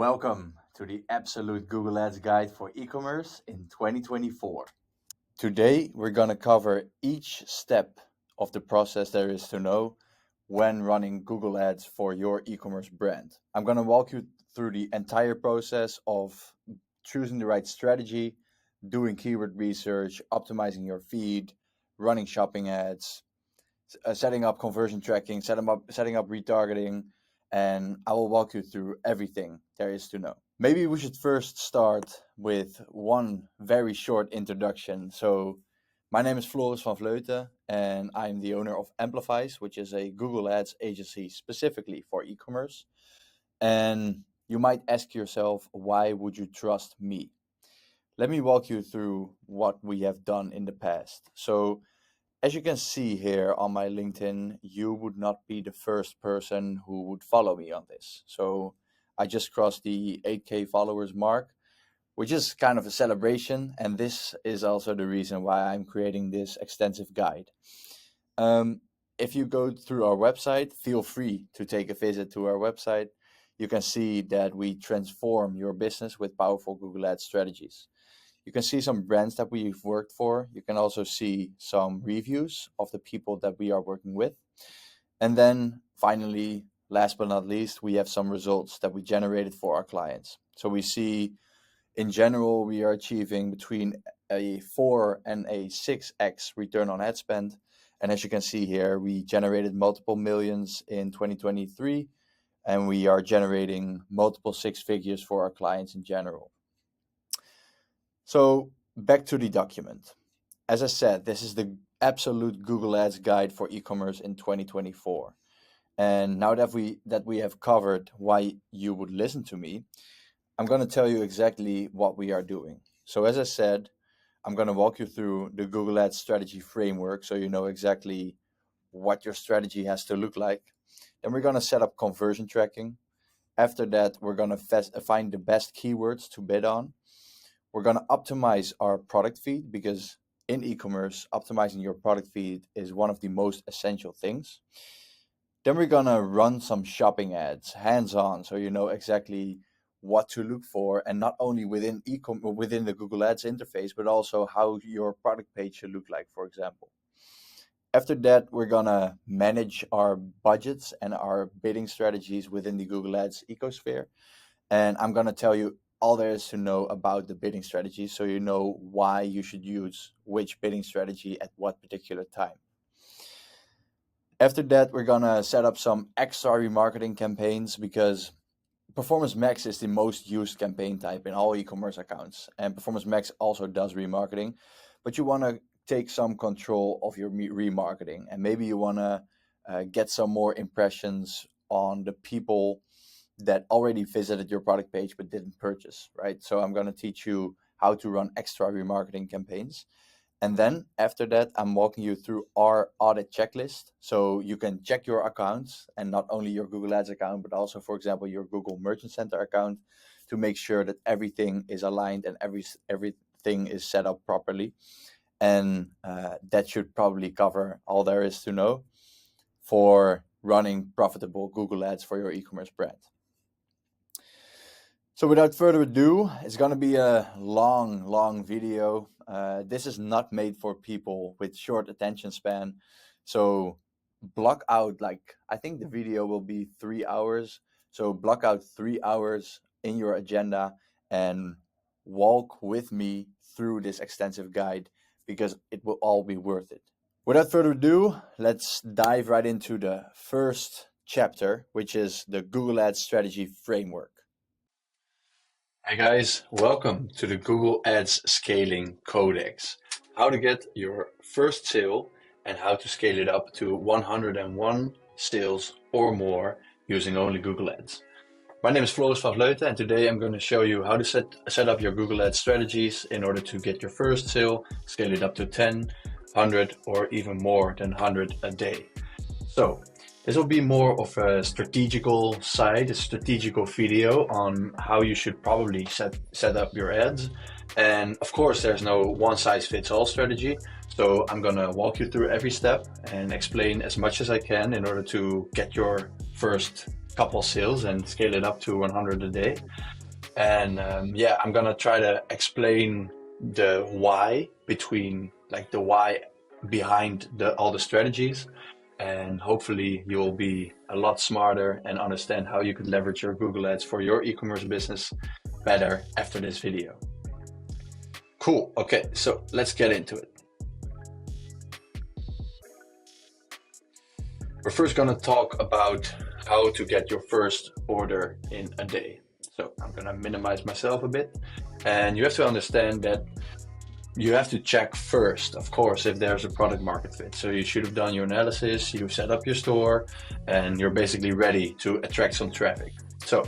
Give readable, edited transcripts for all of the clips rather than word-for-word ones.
Welcome to the absolute Google Ads guide for e-commerce in 2024. Today, we're going to cover each step of the process there is to know when running Google Ads for your e-commerce brand. I'm going to walk you through the entire process of choosing the right strategy, doing keyword research, optimizing your feed, running shopping ads, setting up conversion tracking, setting up retargeting, and I will walk you through everything there is to know. Maybe we should first start with one very short introduction. So, my name is Floris van Vleuten, and I'm the owner of Amplifize, which is a Google Ads agency specifically for e-commerce. And you might ask yourself, why would you trust me? Let me walk you through what we have done in the past. So, as you can see here on my LinkedIn, you would not be the first person who would follow me on this. So I just crossed the 8K followers mark, which is kind of a celebration. And this is also the reason why I'm creating this extensive guide. If you go through our website, feel free to take a visit to our website. You can see that we transform your business with powerful Google Ads strategies. You can see some brands that we've worked for. You can also see some reviews of the people that we are working with. And then finally, last but not least, we have some results that we generated for our clients. So we see in general, we are achieving between a 4 and a 6x return on ad spend. And as you can see here, we generated multiple millions in 2023, and we are generating multiple six figures for our clients in general. So back to the document. As I said, this is the absolute Google Ads guide for e-commerce in 2024. And now that we have covered why you would listen to me, I'm going to tell you exactly what we are doing. So as I said, I'm going to walk you through the Google Ads strategy framework so you know exactly what your strategy has to look like. Then we're going to set up conversion tracking. After that, we're going to find the best keywords to bid on. We're going to optimize our product feed because in e-commerce, optimizing your product feed is one of the most essential things. Then we're going to run some shopping ads hands-on so you know exactly what to look for, and not only within the Google Ads interface, but also how your product page should look like, for example. After that, we're going to manage our budgets and our bidding strategies within the Google Ads ecosphere. And I'm going to tell you all there is to know about the bidding strategy so you know why you should use which bidding strategy at what particular time. After that, we're going to set up some extra remarketing campaigns because Performance Max is the most used campaign type in all e-commerce accounts. And Performance Max also does remarketing, but you want to take some control of your remarketing. And maybe you want to get some more impressions on the people that already visited your product page but didn't purchase, right? So I'm going to teach you how to run extra remarketing campaigns. And then after that, I'm walking you through our audit checklist. So you can check your accounts, and not only your Google Ads account, but also, for example, your Google Merchant Center account, to make sure that everything is aligned and everything is set up properly. And that should probably cover all there is to know for running profitable Google Ads for your e-commerce brand. So without further ado, it's going to be a long video. This is not made for people with short attention span. So block out, I think the video will be 3 hours. So block out 3 hours in your agenda and walk with me through this extensive guide because it will all be worth it. Without further ado, let's dive right into the first chapter, which is the Google Ads strategy framework. Hey guys, welcome to the Google Ads Scaling Codex. How to get your first sale and how to scale it up to 101 sales or more using only Google Ads. My name is Floris van Vleuten, and today I'm going to show you how to set up your Google Ads strategies in order to get your first sale, scale it up to 10, 100 or even more than 100 a day. So this will be more of a strategical side, a strategical video on how you should probably set up your ads. And of course, there's no one size fits all strategy. So I'm gonna walk you through every step and explain as much as I can in order to get your first couple sales and scale it up to 100 a day. And yeah, I'm gonna try to explain the why behind all the strategies, and hopefully you'll be a lot smarter and understand how you could leverage your Google Ads for your e-commerce business better after this video. Cool. Okay, so let's get into it. We're first going to talk about how to get your first order in a day. So I'm going to minimize myself a bit, and you have to understand that you have to check first, of course, if there's a product market fit. So you should have done your analysis, you set up your store, and you're basically ready to attract some traffic. So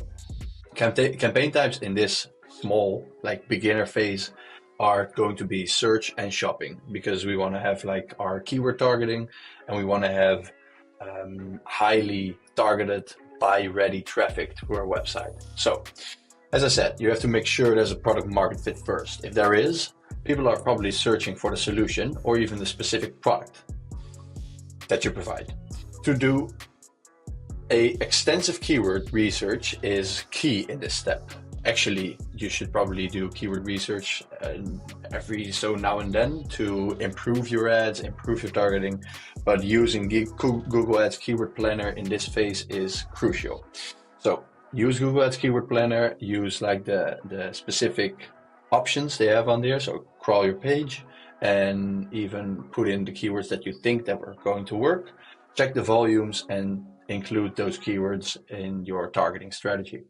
campaign types in this small, like beginner phase, are going to be search and shopping, because we want to have like our keyword targeting, and we want to have highly targeted buy ready traffic to our website. So as I said, you have to make sure there's a product market fit first. If there is, people are probably searching for the solution or even the specific product that you provide. To do a extensive keyword research is key in this step. Actually, you should probably do keyword research every so now and then to improve your ads, improve your targeting, but using Google Ads Keyword Planner in this phase is crucial. So use Google Ads Keyword Planner, use like the specific options they have on there. So crawl your page and even put in the keywords that you think that are going to work. Check the volumes and include those keywords in your targeting strategy.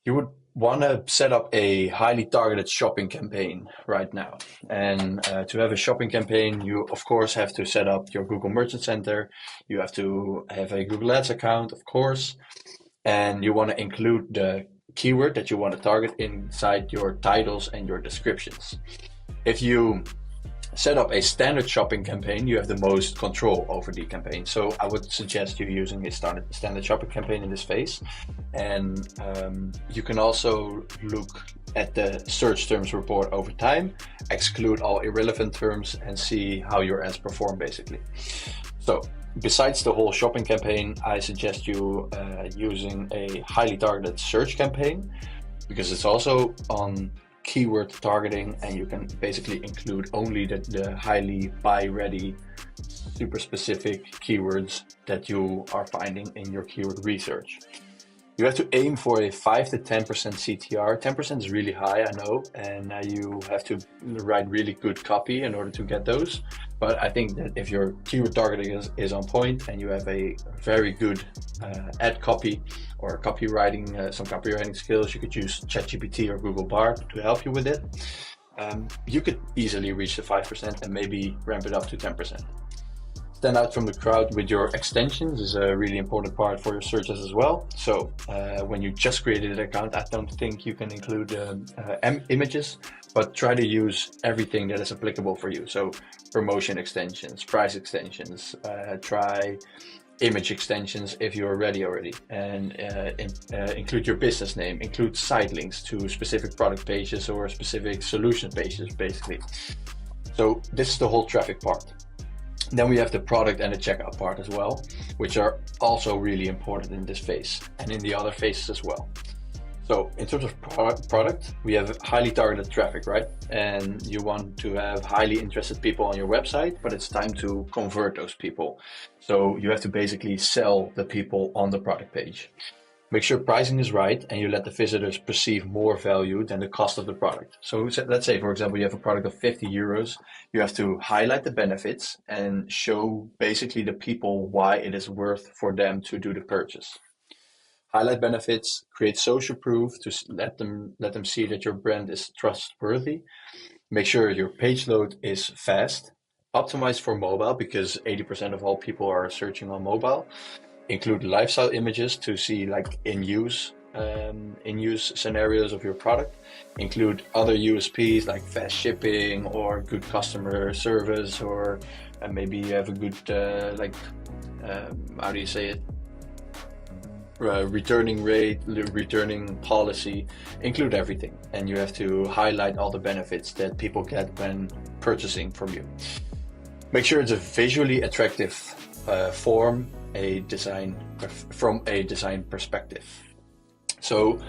You would want to set up a highly targeted shopping campaign right now. And to have a shopping campaign, you of course have to set up your Google Merchant Center. You have to have a Google Ads account, of course. And you want to include the keyword that you want to target inside your titles and your descriptions. If you set up a standard shopping campaign, you have the most control over the campaign. So I would suggest you using a standard shopping campaign in this phase. And you can also look at the search terms report over time, exclude all irrelevant terms, and see how your ads perform basically. So besides the whole shopping campaign, I suggest you using a highly targeted search campaign, because it's also on keyword targeting, and you can basically include only the highly buy ready, super specific keywords that you are finding in your keyword research. You have to aim for a 5 to 10% CTR. 10% is really high, I know, and you have to write really good copy in order to get those. But I think that if your keyword targeting is on point and you have a very good ad copy or copywriting, some copywriting skills, you could use ChatGPT or Google Bard to help you with it. You could easily reach the 5% and maybe ramp it up to 10%. Stand out from the crowd with your extensions is a really important part for your searches as well. So when you just created an account, I don't think you can include images, but try to use everything that is applicable for you. So promotion extensions, price extensions, try image extensions if you're ready already, and include your business name, include site links to specific product pages or specific solution pages basically. So this is the whole traffic part. Then we have the product and the checkout part as well, which are also really important in this phase and in the other phases as well. So in terms of product, we have highly targeted traffic, right? And you want to have highly interested people on your website, but it's time to convert those people. So you have to basically sell the people on the product page. Make sure pricing is right and you let the visitors perceive more value than the cost of the product. So let's say, for example, you have a product of 50 euros. You have to highlight the benefits and show basically the people why it is worth for them to do the purchase. Highlight benefits, create social proof to let them see that your brand is trustworthy. Make sure your page load is fast. Optimize for mobile, because 80% of all people are searching on mobile. Include lifestyle images to see like in-use scenarios of your product. Include other USPs like fast shipping or good customer service, or maybe you have a good how do you say it? Returning rate, returning policy. Include everything, and you have to highlight all the benefits that people get when purchasing from you. Make sure it's a visually attractive form a design from a design perspective. So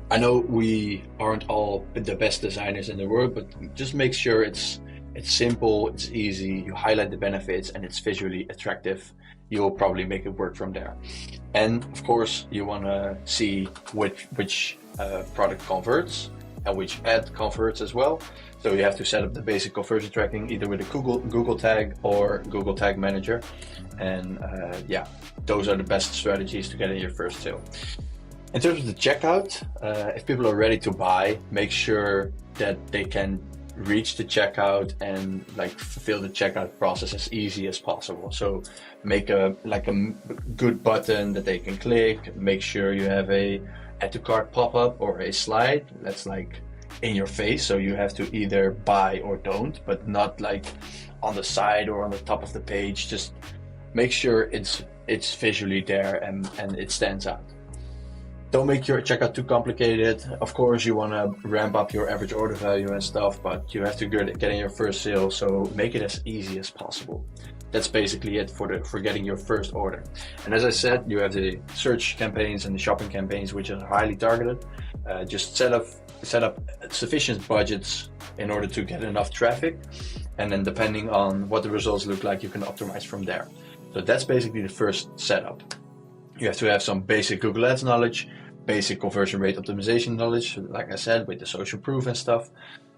I know we aren't all the best designers in the world, but just make sure it's simple, it's easy, you highlight the benefits, and it's visually attractive. You'll probably make it work from there. And of course, you want to see which product converts and which ad converts as well. So you have to set up the basic conversion tracking either with a Google tag or Google Tag Manager. And yeah, those are the best strategies to get in your first sale. In terms of the checkout, if people are ready to buy, make sure that they can reach the checkout and like fulfill the checkout process as easy as possible. So make a good button that they can click. Make sure you have a add to cart pop-up or a slide that's like in your face, so you have to either buy or don't, but not like on the side or on the top of the page. Just make sure it's visually there and it stands out. Don't make your checkout too complicated. Of course, you want to ramp up your average order value and stuff, but you have to get in your first sale, so make it as easy as possible. That's basically it for getting your first order. And as I said, you have the search campaigns and the shopping campaigns, which are highly targeted. Just set up sufficient budgets in order to get enough traffic, and then depending on what the results look like, you can optimize from there. So that's basically the first setup. You have to have some basic Google Ads knowledge, basic conversion rate optimization knowledge, like I said, with the social proof and stuff.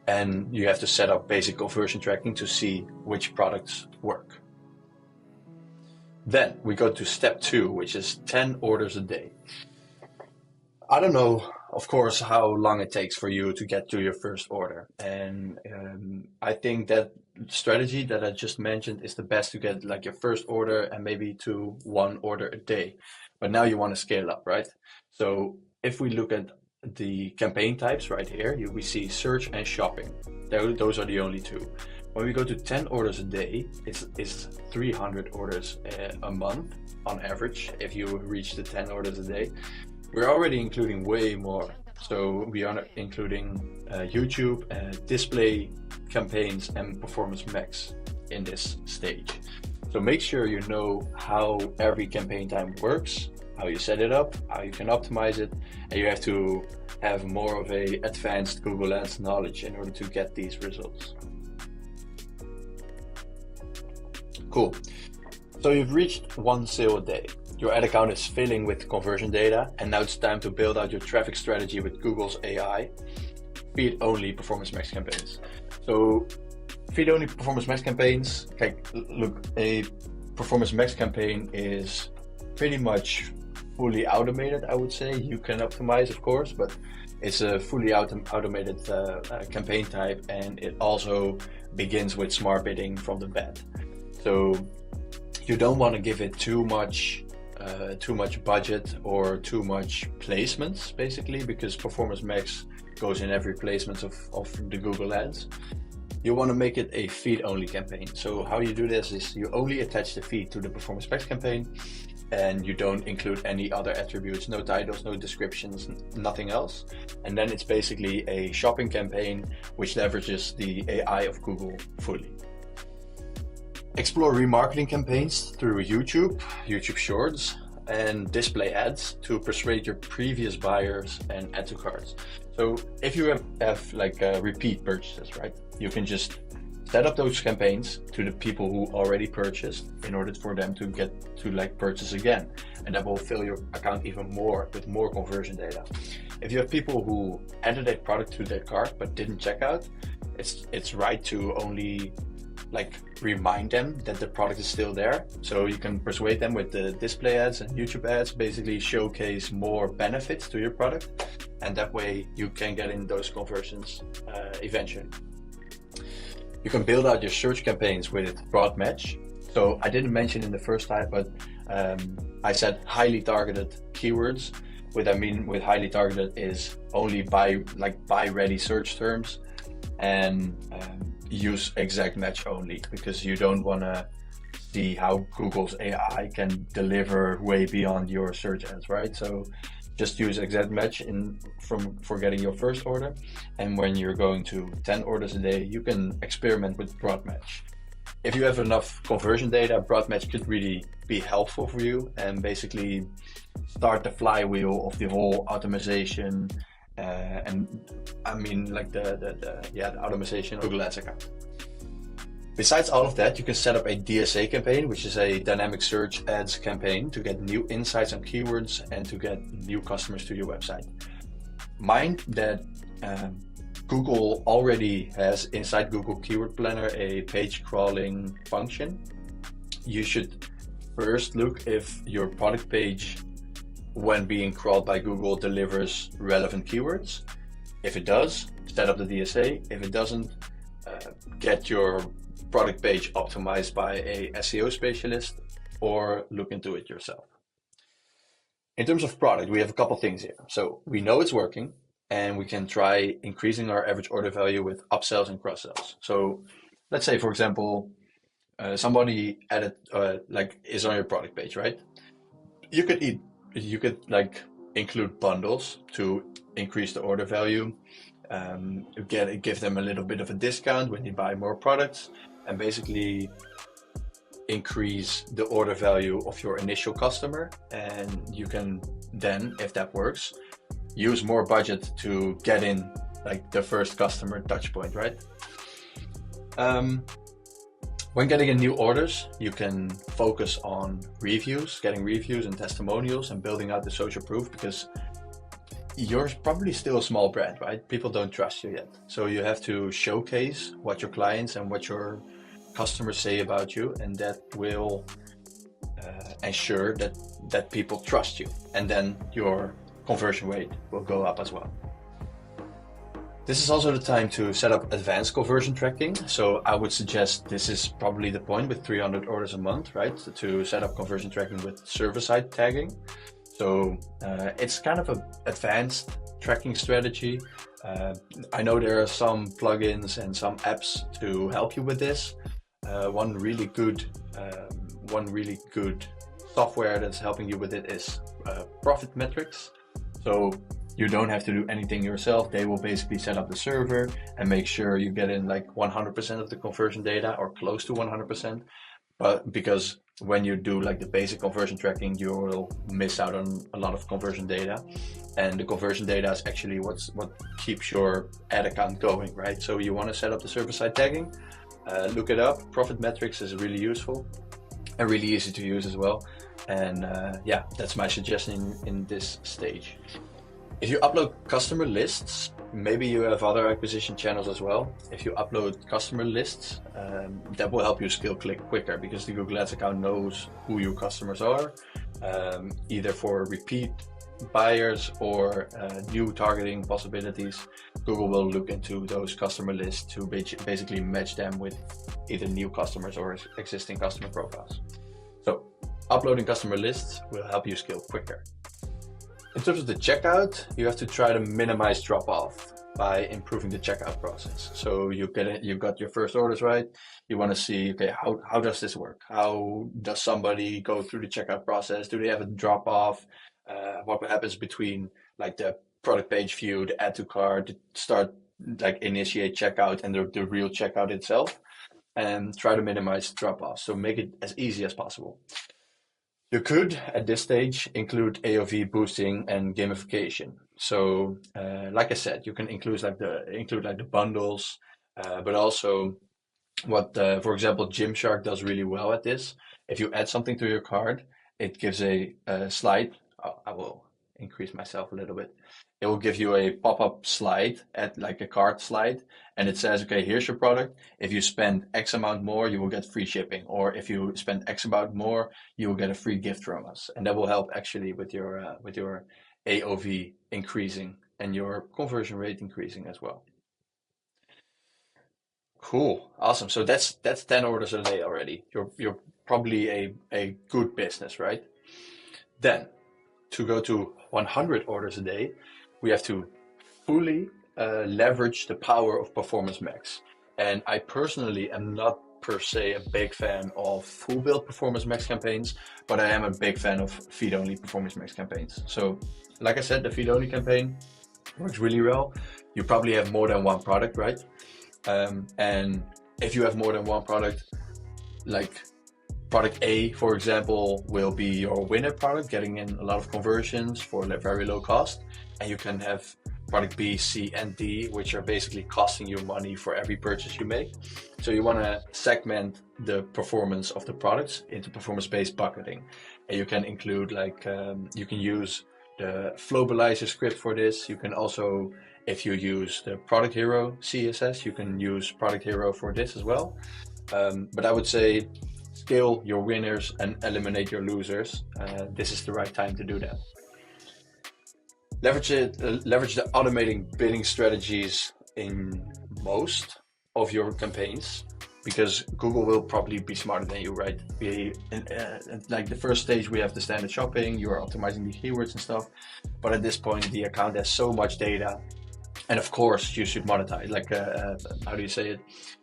And you have to set up basic conversion tracking to see which products work. Then we go to step 2, which is 10 orders a day. I don't know, of course, how long it takes for you to get to your first order. And I think that strategy that I just mentioned is the best to get like your first order and maybe to 1 order a day. But now you want to scale up, right? So if we look at the campaign types right here, we see search and shopping. Those are the only 2. When we go to 10 orders a day, it's 300 orders a month on average. If you reach the 10 orders a day, we're already including way more. So we are including YouTube, display campaigns, and Performance Max in this stage. So make sure you know how every campaign type works, how you set it up, how you can optimize it, and you have to have more of a advanced Google Ads knowledge in order to get these results. Cool. So you've reached 1 sale a day. Your ad account is filling with conversion data, and now it's time to build out your traffic strategy with Google's AI, feed-only Performance Max campaigns. So feed-only Performance Max campaigns, okay, look, a Performance Max campaign is pretty much fully automated, I would say. You can optimize, of course, but it's a fully automated campaign type, and it also begins with smart bidding from the bat. So you don't want to give it too much budget or too much placements, basically, because Performance Max goes in every placement of the Google Ads. You want to make it a feed-only campaign. So how you do this is you only attach the feed to the Performance Max campaign, and you don't include any other attributes, no titles, no descriptions, nothing else. And then it's basically a shopping campaign which leverages the AI of Google fully. Explore remarketing campaigns through YouTube Shorts, and display ads to persuade your previous buyers and add to carts. So if you have like repeat purchases, right? You can just set up those campaigns to the people who already purchased in order for them to get to like purchase again. And that will fill your account even more with more conversion data. If you have people who added a product to their cart but didn't check out, it's right to only like remind them that the product is still there. So you can persuade them with the display ads and YouTube ads, basically showcase more benefits to your product, and that way you can get in those conversions eventually. You can build out your search campaigns with broad match. So I didn't mention in the first type, but I said highly targeted keywords. What I mean with highly targeted is only buy ready search terms, and use exact match only, because you don't want to see how Google's AI can deliver way beyond your search ads, right? So just use exact match for getting your first order, and when you're going to 10 orders a day, you can experiment with broad match. if you have enough conversion data, Broadmatch could really be helpful for you and basically start the flywheel of the whole automation and I mean like the automation of Google Ads account. Besides all of that, you can set up a DSA campaign, which is a dynamic search ads campaign, to get new insights on keywords and to get new customers to your website. Mind that Google already has inside Google Keyword Planner a page crawling function. You should first look if your product page, when being crawled by Google, delivers relevant keywords. If it does, set up the DSA. If it doesn't, get your product page optimized by a SEO specialist or look into it yourself. In terms of product, we have a couple things here. So we know it's working and we can try increasing our average order value with upsells and cross-sells. So let's say, for example, somebody added is on your product page, right? You could like include bundles to increase the order value, give them a little bit of a discount when you buy more products, and basically increase the order value of your initial customer. And you can then, if that works, use more budget to get in like the first customer touch point, right? When getting in new orders, you can focus on reviews, getting reviews and testimonials and building out the social proof, because you're probably still a small brand, right? People don't trust you yet. So you have to showcase what your clients and what your customers say about you, and that will ensure that people trust you. And then your conversion rate will go up as well. This is also the time to set up advanced conversion tracking. So I would suggest this is probably the point with 300 orders a month, right? To set up conversion tracking with server-side tagging. So it's kind of an advanced tracking strategy. I know there are some plugins and some apps to help you with this. One really good software that's helping you with it is Profit Metrics. So you don't have to do anything yourself. They will basically set up the server and make sure you get in like 100% of the conversion data or close to 100%. But because when you do like the basic conversion tracking, you will miss out on a lot of conversion data. And the conversion data is actually what keeps your ad account going, right? So you want to set up the server-side tagging. Look it up. Profit Metrics is really useful and really easy to use as well. And yeah, that's my suggestion in this stage. If you upload customer lists, maybe you have other acquisition channels as well. If you upload customer lists, that will help you scale quicker, because the Google Ads account knows who your customers are, either for repeat buyers or new targeting possibilities. Google will look into those customer lists to basically match them with either new customers or existing customer profiles. So uploading customer lists will help you scale quicker. In terms of the checkout, you have to try to minimize drop-off by improving the checkout process. So you've got your first orders, right? You want to see, okay, how does this work? How does somebody go through the checkout process? Do they have a drop-off? What happens between like the product page view, the add to cart, start like initiate checkout, and the real checkout itself? And try to minimize drop-off. So make it as easy as possible. You could, at this stage, include AOV boosting and gamification. So, like I said, you can include the bundles, but also what, for example, Gymshark does really well at this. If you add something to your cart, it gives a slide. I will increase myself a little bit. It will give you a pop-up slide, like a cart slide, and it says, okay, here's your product. If you spend X amount more, you will get free shipping. Or if you spend X amount more, you will get a free gift from us. And that will help actually with your AOV increasing and your conversion rate increasing as well. Cool, awesome. So that's 10 orders a day already. You're probably a good business, right? Then to go to 100 orders a day, we have to fully leverage the power of Performance Max. And I personally am not per se a big fan of full build Performance Max campaigns, but I am a big fan of feed-only Performance Max campaigns. So like I said, the feed-only campaign works really well. You probably have more than one product, right? And if you have more than one product, like product A, for example, will be your winner product, getting in a lot of conversions for a very low cost. And you can have product B, C, and D, which are basically costing you money for every purchase you make. So you want to segment the performance of the products into performance-based bucketing. And you can include you can use the Flowbalizer script for this. You can also, if you use the Product Hero CSS, you can use Product Hero for this as well. But I would say scale your winners and eliminate your losers. This is the right time to do that. Leverage the automating bidding strategies in most of your campaigns, because Google will probably be smarter than you, right? Like the first stage, we have the standard shopping, you are optimizing the keywords and stuff. But at this point, the account has so much data. And of course, you should monetize. How do you say it?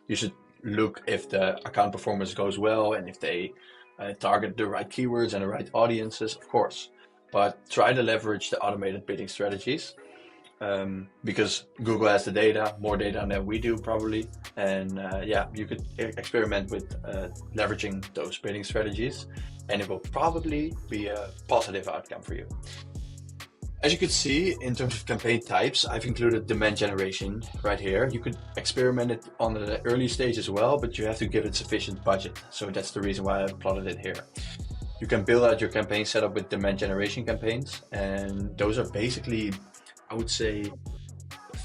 You should look if the account performance goes well and if they target the right keywords and the right audiences, of course. But try to leverage the automated bidding strategies, because Google has the data, more data than we do probably. And you could experiment with leveraging those bidding strategies, and it will probably be a positive outcome for you. As you can see, in terms of campaign types, I've included demand generation right here. You could experiment it on the early stage as well, but you have to give it sufficient budget. So that's the reason why I plotted it here. You can build out your campaign setup with demand generation campaigns. And those are basically, I would say,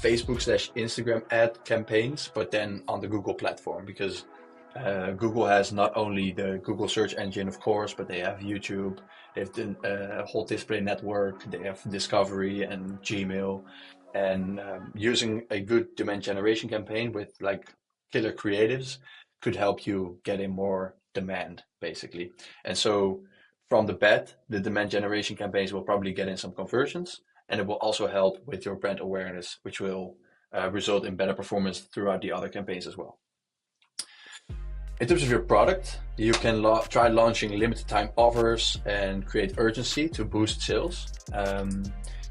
Facebook/Instagram ad campaigns, but then on the Google platform, because Google has not only the Google search engine, of course, but they have YouTube, they have the whole display network, they have Discovery and Gmail. And using a good demand generation campaign with like killer creatives could help you get in more demand, basically. And so from the bat, the demand generation campaigns will probably get in some conversions, and it will also help with your brand awareness, which will result in better performance throughout the other campaigns as well. In terms of your product, you can try launching limited time offers and create urgency to boost sales.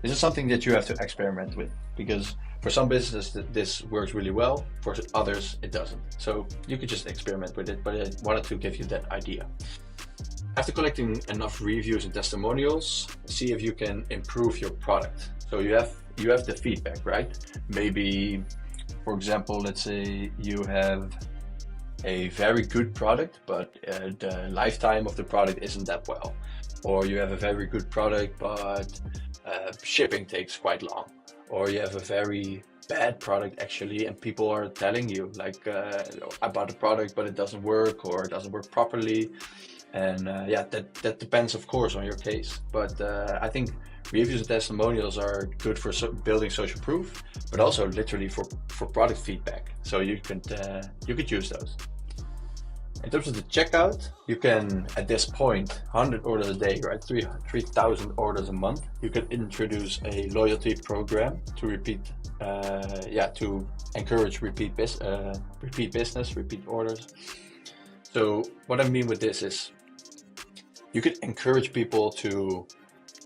This is something that you have to experiment with, because for some businesses this works really well, for others it doesn't. So you could just experiment with it, but I wanted to give you that idea. After collecting enough reviews and testimonials, see if you can improve your product. So you have the feedback, right? Maybe, for example, let's say you have a very good product, but the lifetime of the product isn't that well. Or you have a very good product, but shipping takes quite long. Or you have a very bad product actually, and people are telling you like about the product, but it doesn't work, or it doesn't work properly. And that depends, of course, on your case. But I think reviews and testimonials are good for building social proof, but also literally for product feedback. So you could use those. In terms of the checkout, you can, at this point, 100 orders a day, right? 3,000 orders a month. You can introduce a loyalty program to encourage repeat business, repeat orders. So what I mean with this is, you could encourage people to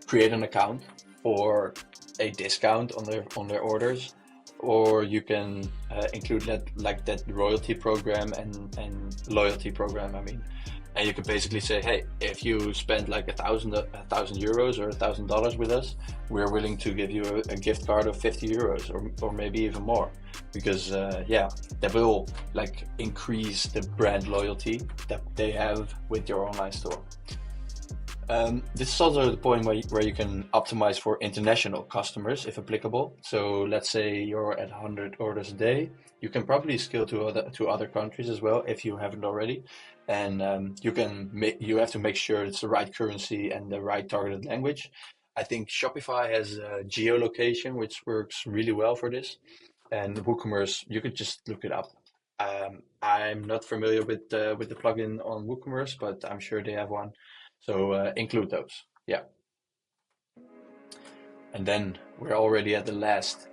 create an account for a discount on their orders, or you can include that royalty program and loyalty program. And you can basically say, hey, if you spend like €1,000 or $1,000 with us, we're willing to give you a gift card of €50 or maybe even more, because that will like increase the brand loyalty that they have with your online store. This is also the point where you can optimize for international customers if applicable. So let's say you're at 100 orders a day. You can probably scale to other countries as well if you haven't already. And you have to make sure it's the right currency and the right targeted language. I think Shopify has geolocation, which works really well for this. And WooCommerce, you could just look it up. I'm not familiar with the plugin on WooCommerce, but I'm sure they have one. So include those, yeah. And then we're already at the last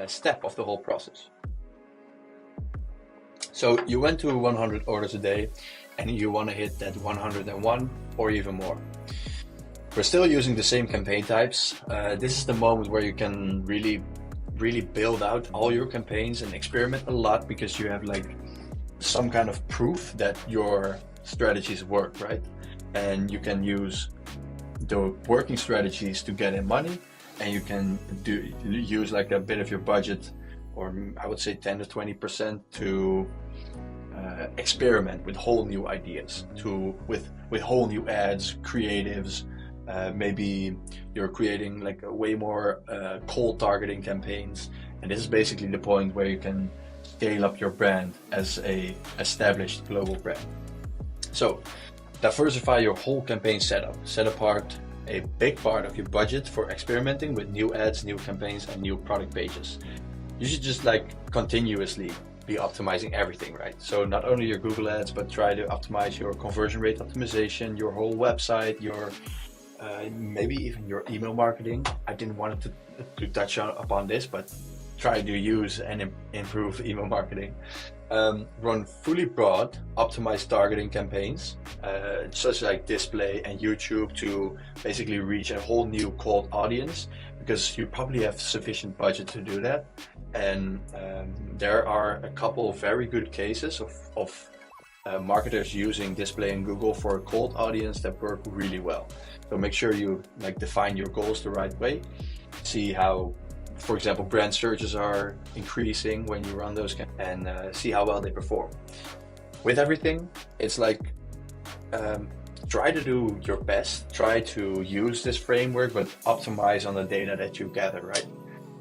step of the whole process. So you went to 100 orders a day and you want to hit that 101 or even more. We're still using the same campaign types. This is the moment where you can really build out all your campaigns and experiment a lot, because you have like some kind of proof that your strategies work, right? And you can use the working strategies to get in money, and you can use like a bit of your budget, or I would say 10 to 20% to experiment with whole new ideas, with whole new ads, creatives. Maybe you're creating like a way more cold targeting campaigns, and this is basically the point where you can scale up your brand as a established global brand. So diversify your whole campaign setup. Set apart a big part of your budget for experimenting with new ads, new campaigns, and new product pages. You should just like continuously be optimizing everything, right? So not only your Google ads, but try to optimize your conversion rate optimization, your whole website, your maybe even your email marketing. I didn't want to touch upon this, but try to use and improve email marketing. Run fully broad, optimized targeting campaigns, such like display and YouTube, to basically reach a whole new cold audience, because you probably have sufficient budget to do that. And there are a couple of very good cases of marketers using display and Google for a cold audience that work really well. So make sure you like define your goals the right way. See how, for example, brand searches are increasing when you run those, and see how well they perform. With everything, it's like try to do your best, try to use this framework, but optimize on the data that you gather, right?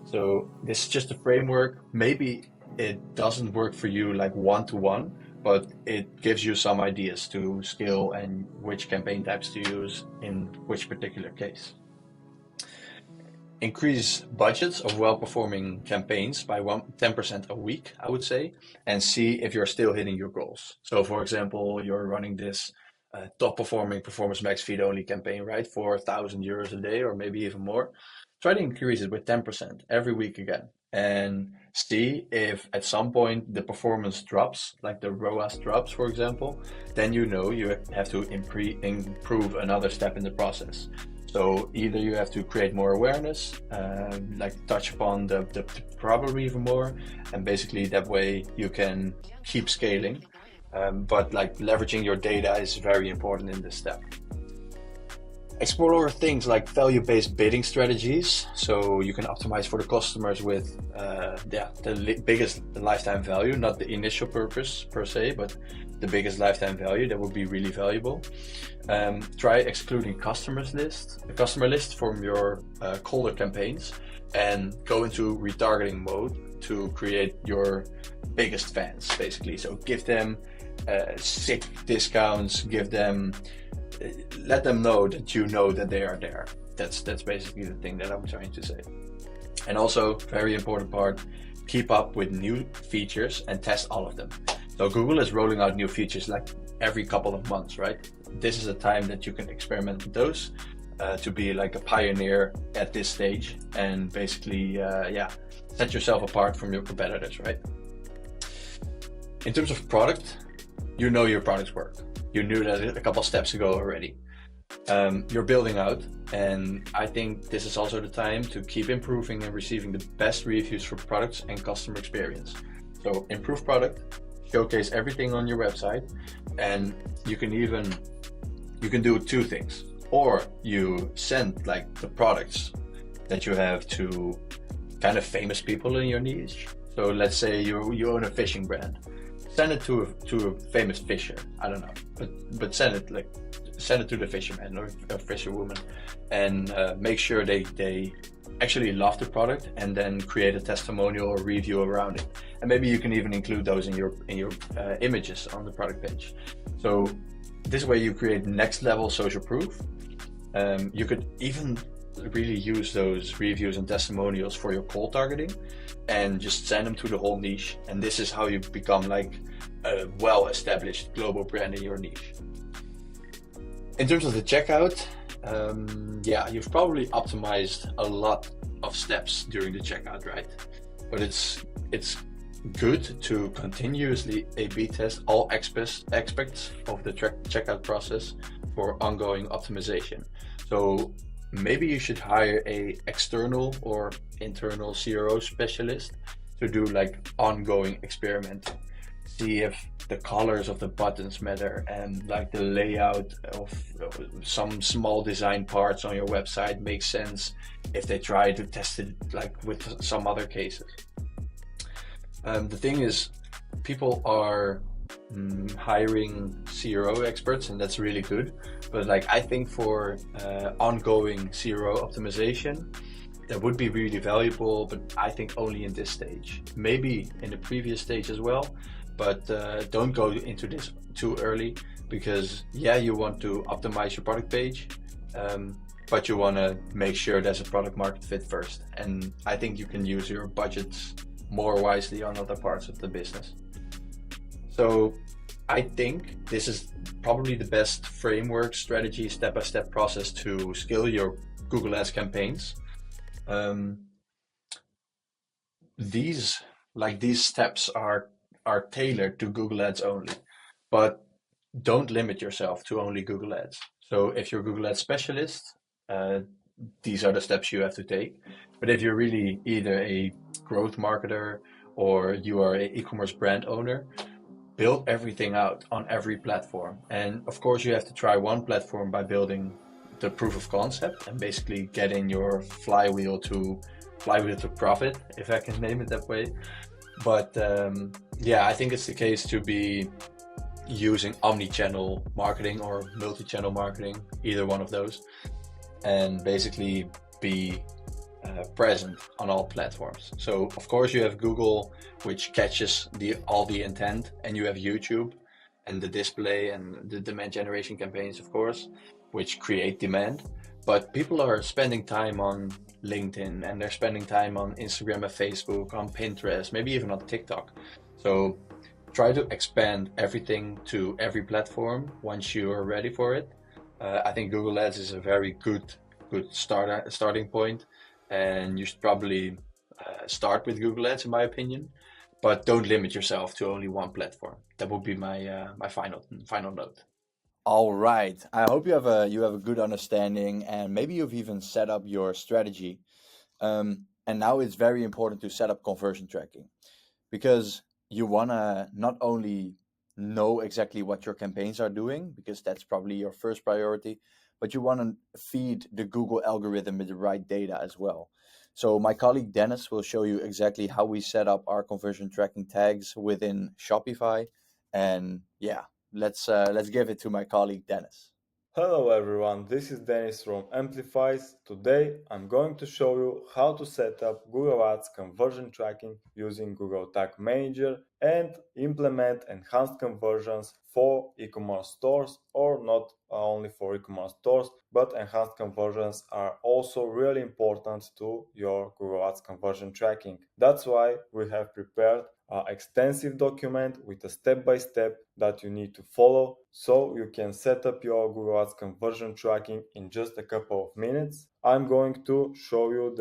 So this is just a framework. Maybe it doesn't work for you like one-to-one, but it gives you some ideas to scale and which campaign types to use in which particular case. Increase budgets of well-performing campaigns by 10% a week, I would say, and see if you're still hitting your goals. So for example, you're running this top-performing Performance Max feed-only campaign, right, for 1,000 euros a day, or maybe even more. Try to increase it with 10% every week again, and see if at some point the performance drops, like the ROAS drops, for example. Then you know you have to improve another step in the process. So either you have to create more awareness, like touch upon the problem even more, and basically that way you can keep scaling. But like leveraging your data is very important in this step. Explore things like value-based bidding strategies, so you can optimize for the customers with the biggest lifetime value, not the initial purpose per se, but the biggest lifetime value. That would be really valuable. Try excluding customer lists from your colder campaigns, and go into retargeting mode to create your biggest fans, basically. So give them sick discounts, let them know that you know that they are there. That's basically the thing that I'm trying to say. And also, very important part, keep up with new features and test all of them. So Google is rolling out new features like every couple of months, right? This is a time that you can experiment with those to be like a pioneer at this stage, and basically set yourself apart from your competitors, right? In terms of product, you know your products work. You knew that a couple steps ago already. You're building out, and I think this is also the time to keep improving and receiving the best reviews for products and customer experience. So improve product, showcase everything on your website, and you can do two things. Or you send like the products that you have to kind of famous people in your niche. So let's say you own a fishing brand. Send it to a famous fisher. I don't know, but send it to the fisherman or a fisherwoman, and make sure they actually love the product, and then create a testimonial or review around it. And maybe you can even include those in your images on the product page. So this way you create next level social proof. You could even really use those reviews and testimonials for your cold targeting, and just send them to the whole niche. And this is how you become like a well-established global brand in your niche. In terms of the checkout, you've probably optimized a lot of steps during the checkout, right? But it's good to continuously A/B test all aspects of the checkout process for ongoing optimization. So maybe you should hire a external or internal CRO specialist to do like ongoing experimenting. See if the colors of the buttons matter, and like the layout of some small design parts on your website makes sense if they try to test it like with some other cases. The thing is, people are hiring CRO experts, and that's really good. But like, I think for ongoing CRO optimization, that would be really valuable, but I think only in this stage. Maybe in the previous stage as well, but don't go into this too early, because yeah, you want to optimize your product page, but you want to make sure there's a product market fit first. And I think you can use your budgets more wisely on other parts of the business. So I think this is probably the best framework, strategy, step-by-step process to scale your Google Ads campaigns. These steps are tailored to Google Ads only, but don't limit yourself to only Google Ads. So if you're a Google Ads specialist, uh, these are the steps you have to take. But if you're really either a growth marketer or you are an e-commerce brand owner, build everything out on every platform. And of course, you have to try one platform by building the proof of concept and basically getting your flywheel to profit, if I can name it that way. But yeah, I think it's the case to be using omni-channel marketing or multi-channel marketing, either one of those, and basically be present on all platforms. So of course you have Google, which catches all the intent, and you have YouTube and the display and the demand generation campaigns, of course, which create demand. But people are spending time on LinkedIn, and they're spending time on Instagram and Facebook, on Pinterest, maybe even on TikTok. So try to expand everything to every platform once you are ready for it. I think Google Ads is a very good starting point, and you should probably start with Google Ads, in my opinion. But don't limit yourself to only one platform. That would be my final note. All right. I hope you have a good understanding, and maybe you've even set up your strategy. And now it's very important to set up conversion tracking, because you wanna not only know exactly what your campaigns are doing, because that's probably your first priority, but you want to feed the Google algorithm with the right data as well. So my colleague Dennis will show you exactly how we set up our conversion tracking tags within Shopify. And yeah, let's give it to my colleague Dennis. Hello everyone, this is Dennis from Amplifize. Today I'm going to show you how to set up Google Ads conversion tracking using Google Tag Manager and implement enhanced conversions for e-commerce stores, or not only for e-commerce stores, but enhanced conversions are also really important to your Google Ads conversion tracking. That's why we have prepared an extensive document with a step-by-step that you need to follow, so you can set up your Google Ads conversion tracking in just a couple of minutes. I'm going to show you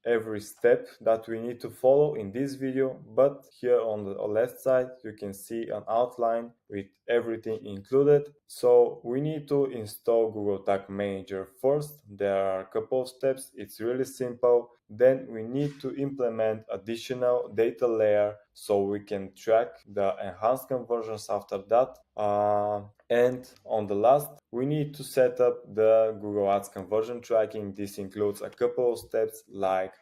every step that we need to follow in this video, but here on the left side you can see an outline with everything included. So we need to install Google Tag Manager first. There are a couple of steps, it's really simple. Then we need to implement additional data layer so we can track the enhanced conversions after that. And on the last, we need to set up the Google Ads conversion tracking. This includes a couple of steps like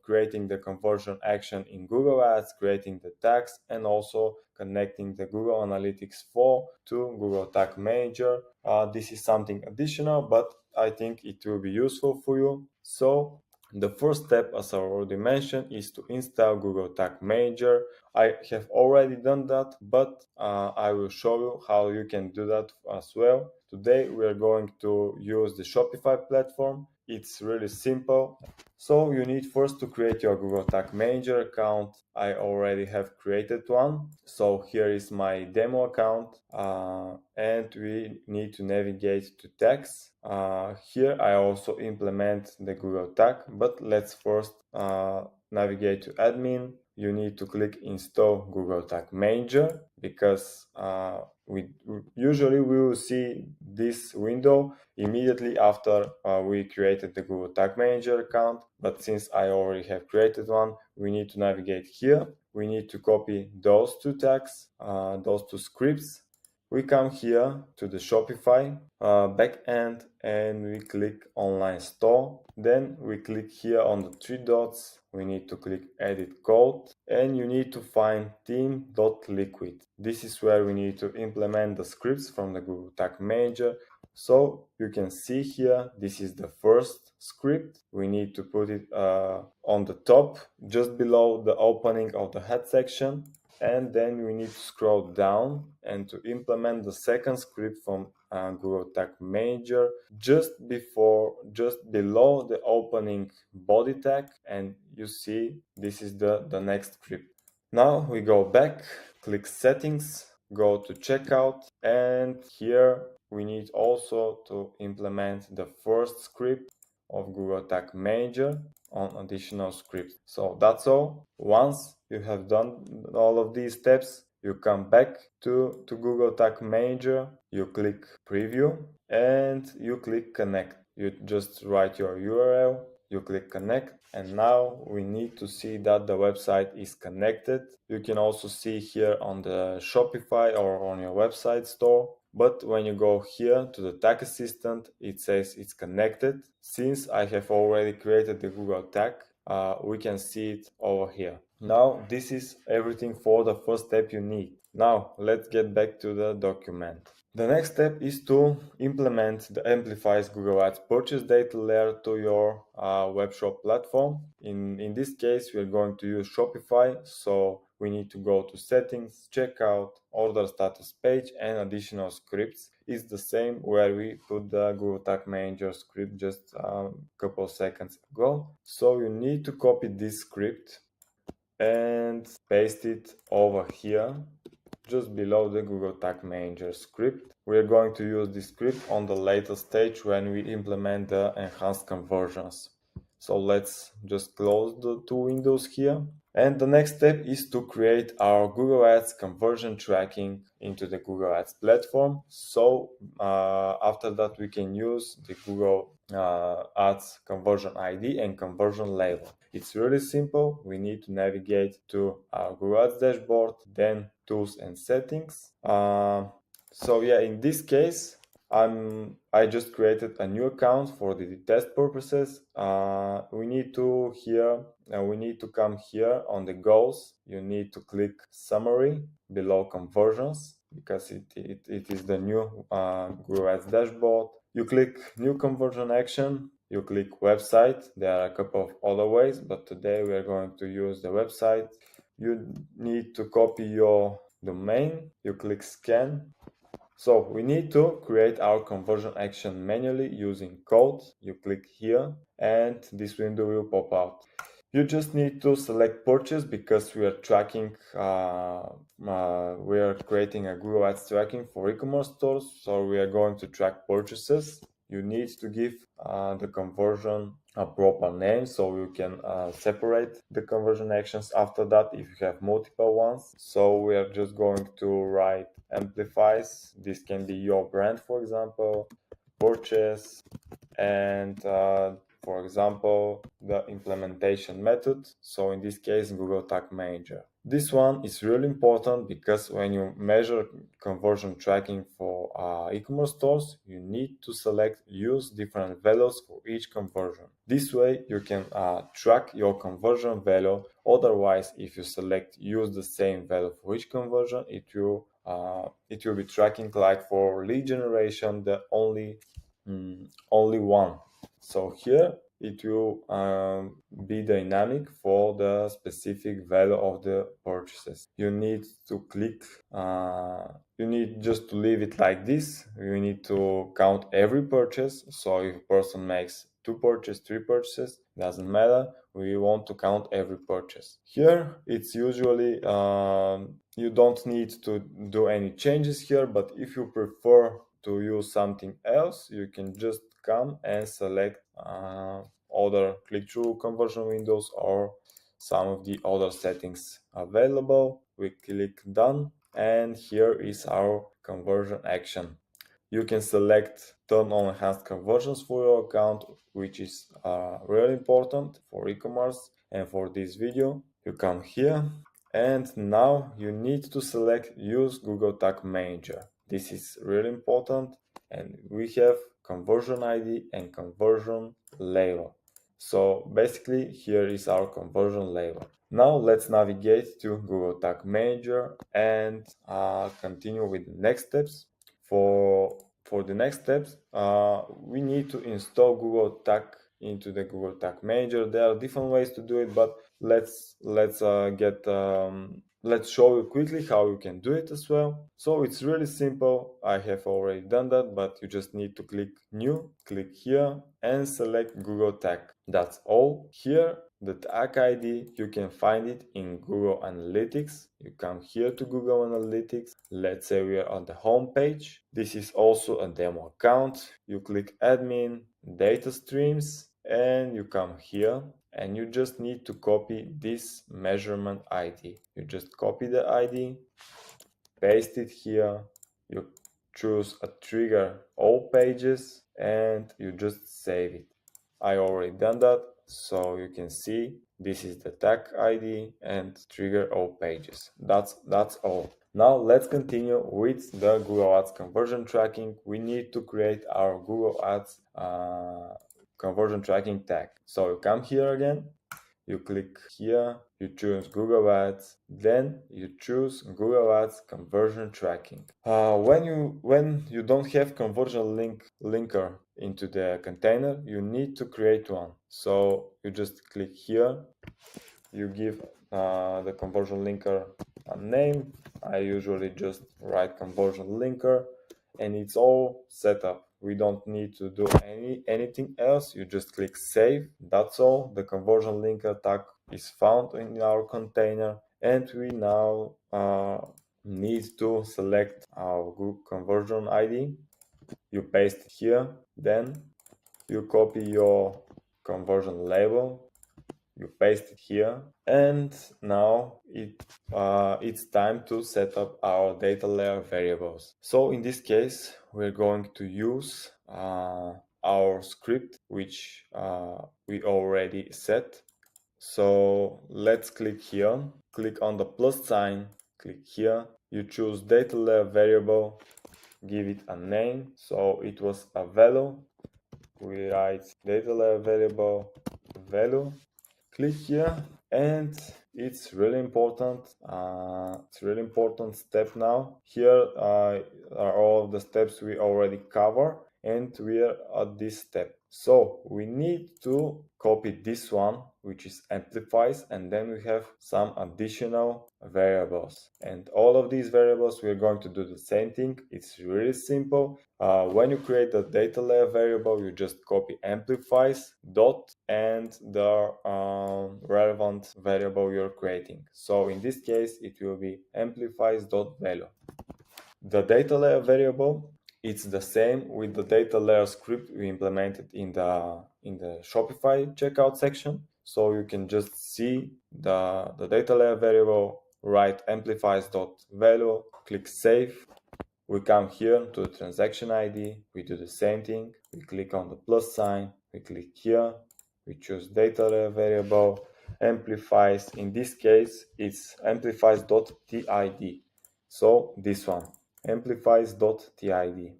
creating the conversion action in Google Ads, creating the tags, and also connecting the Google Analytics 4 to Google Tag Manager. This is something additional, but I think it will be useful for you. So the first step, as I already mentioned, is to install Google Tag Manager. I have already done that, but I will show you how you can do that as well. Today we are going to use the Shopify platform. It's really simple. So you need first to create your Google Tag Manager account. I already have created one. So here is my demo account, and we need to navigate to tags. Here I also implement the Google Tag, but let's first navigate to admin. you need to click install Google Tag Manager, because usually we will see this window immediately after we created the Google Tag Manager account. But since I already have created one, we need to navigate here. We need to copy those two tags, those two scripts. We come here to the Shopify backend and we click online store. Then we click here on the three dots. We need to click edit code and you need to find theme.liquid. This is where we need to implement the scripts from the Google Tag Manager. So you can see here, this is the first script. We need to put it on the top, just below the opening of the head section. And then we need to scroll down and to implement the second script from Google Tag Manager just below the opening body tag. And you see this is the next script. Now we go back, click settings, go to checkout, and here we need also to implement the first script of Google Tag Manager on additional scripts. So that's all. Once you have done all of these steps, you come back to Google Tag Manager, you click preview and you click connect. You just write your URL, you click connect, and now we need to see that the website is connected. You can also see here on the Shopify or on your website store. But when you go here to the tag assistant, it says it's connected. Since I have already created the Google tag, we can see it over here. Now this is everything for the first step you need. Now let's get back to the document. The next step is to implement the Amplifize Google Ads purchase data layer to your webshop platform. In this case, we are going to use Shopify, so we need to go to settings, checkout, order status page, and additional scripts. It's the same where we put the Google Tag Manager script just a couple seconds ago. So you need to copy this script and paste it over here just below the Google Tag Manager script. We are going to use this script on the later stage when we implement the enhanced conversions. So let's just close the two windows here. And the next step is to create our Google Ads conversion tracking into the Google Ads platform. So after that, we can use the Google Ads conversion ID and conversion label. It's really simple. We need to navigate to our Google Ads dashboard, then tools and settings. So yeah, in this case, I just created a new account for the test purposes. We need to come here on the goals. You need to click summary below conversions because it is the new Google Ads dashboard. You click new conversion action. You click website. There are a couple of other ways, but today we are going to use the website. You need to copy your domain. You click scan. So we need to create our conversion action manually using code. You click here and this window will pop out. You just need to select purchase because we are tracking, we are creating a Google Ads tracking for e-commerce stores. So we are going to track purchases. You need to give the conversion a proper name so you can separate the conversion actions after that if you have multiple ones. So we are just going to write Amplifize. This can be your brand, for example, purchase, and for example, the implementation method. So in this case, Google Tag Manager. This one is really important because when you measure conversion tracking for e-commerce stores, you need to select use different values for each conversion. This way you can track your conversion value. Otherwise, if you select use the same value for each conversion, it will be tracking like for lead generation the only one. So here it will be dynamic for the specific value of the purchases. You need to click, you need just to leave it like this. You need to count every purchase. So if a person makes 2 purchases, 3 purchases, doesn't matter. We want to count every purchase. Here it's usually, you don't need to do any changes here, but if you prefer to use something else, you can just come and select other click-through conversion windows or some of the other settings available. We click done, and here is our conversion action. You can select turn on enhanced conversions for your account, which is really important for e-commerce. And for this video, you come here, and now you need to select use Google Tag Manager. This is really important, and we have conversion ID and conversion label. So basically here is our conversion label. Now let's navigate to Google Tag Manager and continue with the next steps. For the next steps, we need to install Google Tag into the Google Tag Manager. There are different ways to do it, but let's show you quickly how you can do it as well. So it's really simple. I have already done that, but you just need to click New, click here, and select Google Tag. That's all. Here, the tag ID, you can find it in Google Analytics. You come here to Google Analytics. Let's say we are on the home page. This is also a demo account. You click Admin, Data Streams, and you come here, and you just need to copy this measurement ID. You just copy the ID, paste it here, you choose a trigger all pages, and you just save it. I already done that, so you can see this is the tag ID and trigger all pages. That's all. Now let's continue with the Google Ads conversion tracking. We need to create our Google Ads conversion tracking tag. So you come here again, you click here, you choose Google Ads, then you choose Google Ads conversion tracking. When you don't have conversion linker into the container, you need to create one. So you just click here, you give the conversion linker a name. I usually just write conversion linker, and it's all set up. We don't need to do anything else. You just click save. That's all. The conversion linker tag is found in our container, and we now need to select our conversion ID. You paste it here, then you copy your conversion label, you paste it here, and now it's time to set up our data layer variables. So in this case, we're going to use our script, which we already set. So let's click here, click on the plus sign, click here, you choose data layer variable, give it a name. So it was a value. We write data layer variable value. Click here, and it's really important. It's really important step now. Here are all the steps we already cover, and we are at this step. So we need to copy this one, which is Amplifize, and then we have some additional variables. And all of these variables, we're going to do the same thing. It's really simple. When you create a data layer variable, you just copy Amplifies dot and the relevant variable you're creating. So in this case, it will be Amplifies dot value. The data layer variable, it's the same with the data layer script we implemented in the Shopify checkout section. So you can just see the data layer variable, write amplifies.value, click save. We come here to the transaction ID, we do the same thing, we click on the plus sign, we click here, we choose data layer variable, amplifies. In this case, it's amplifies.tid. So this one, amplifies.tid.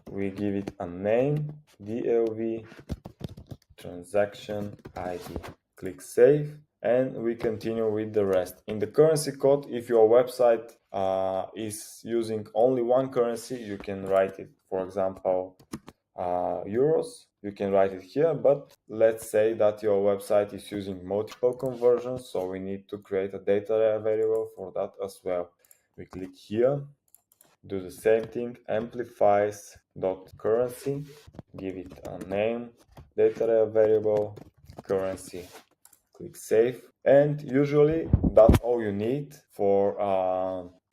We give it a name, DLV transaction ID. Click save, and we continue with the rest. In the currency code, if your website is using only one currency, you can write it, for example, euros. You can write it here, but let's say that your website is using multiple conversions, so we need to create a data variable for that as well. We click here, do the same thing, amplifies.currency, give it a name, data variable, currency. Click save, and usually that's all you need for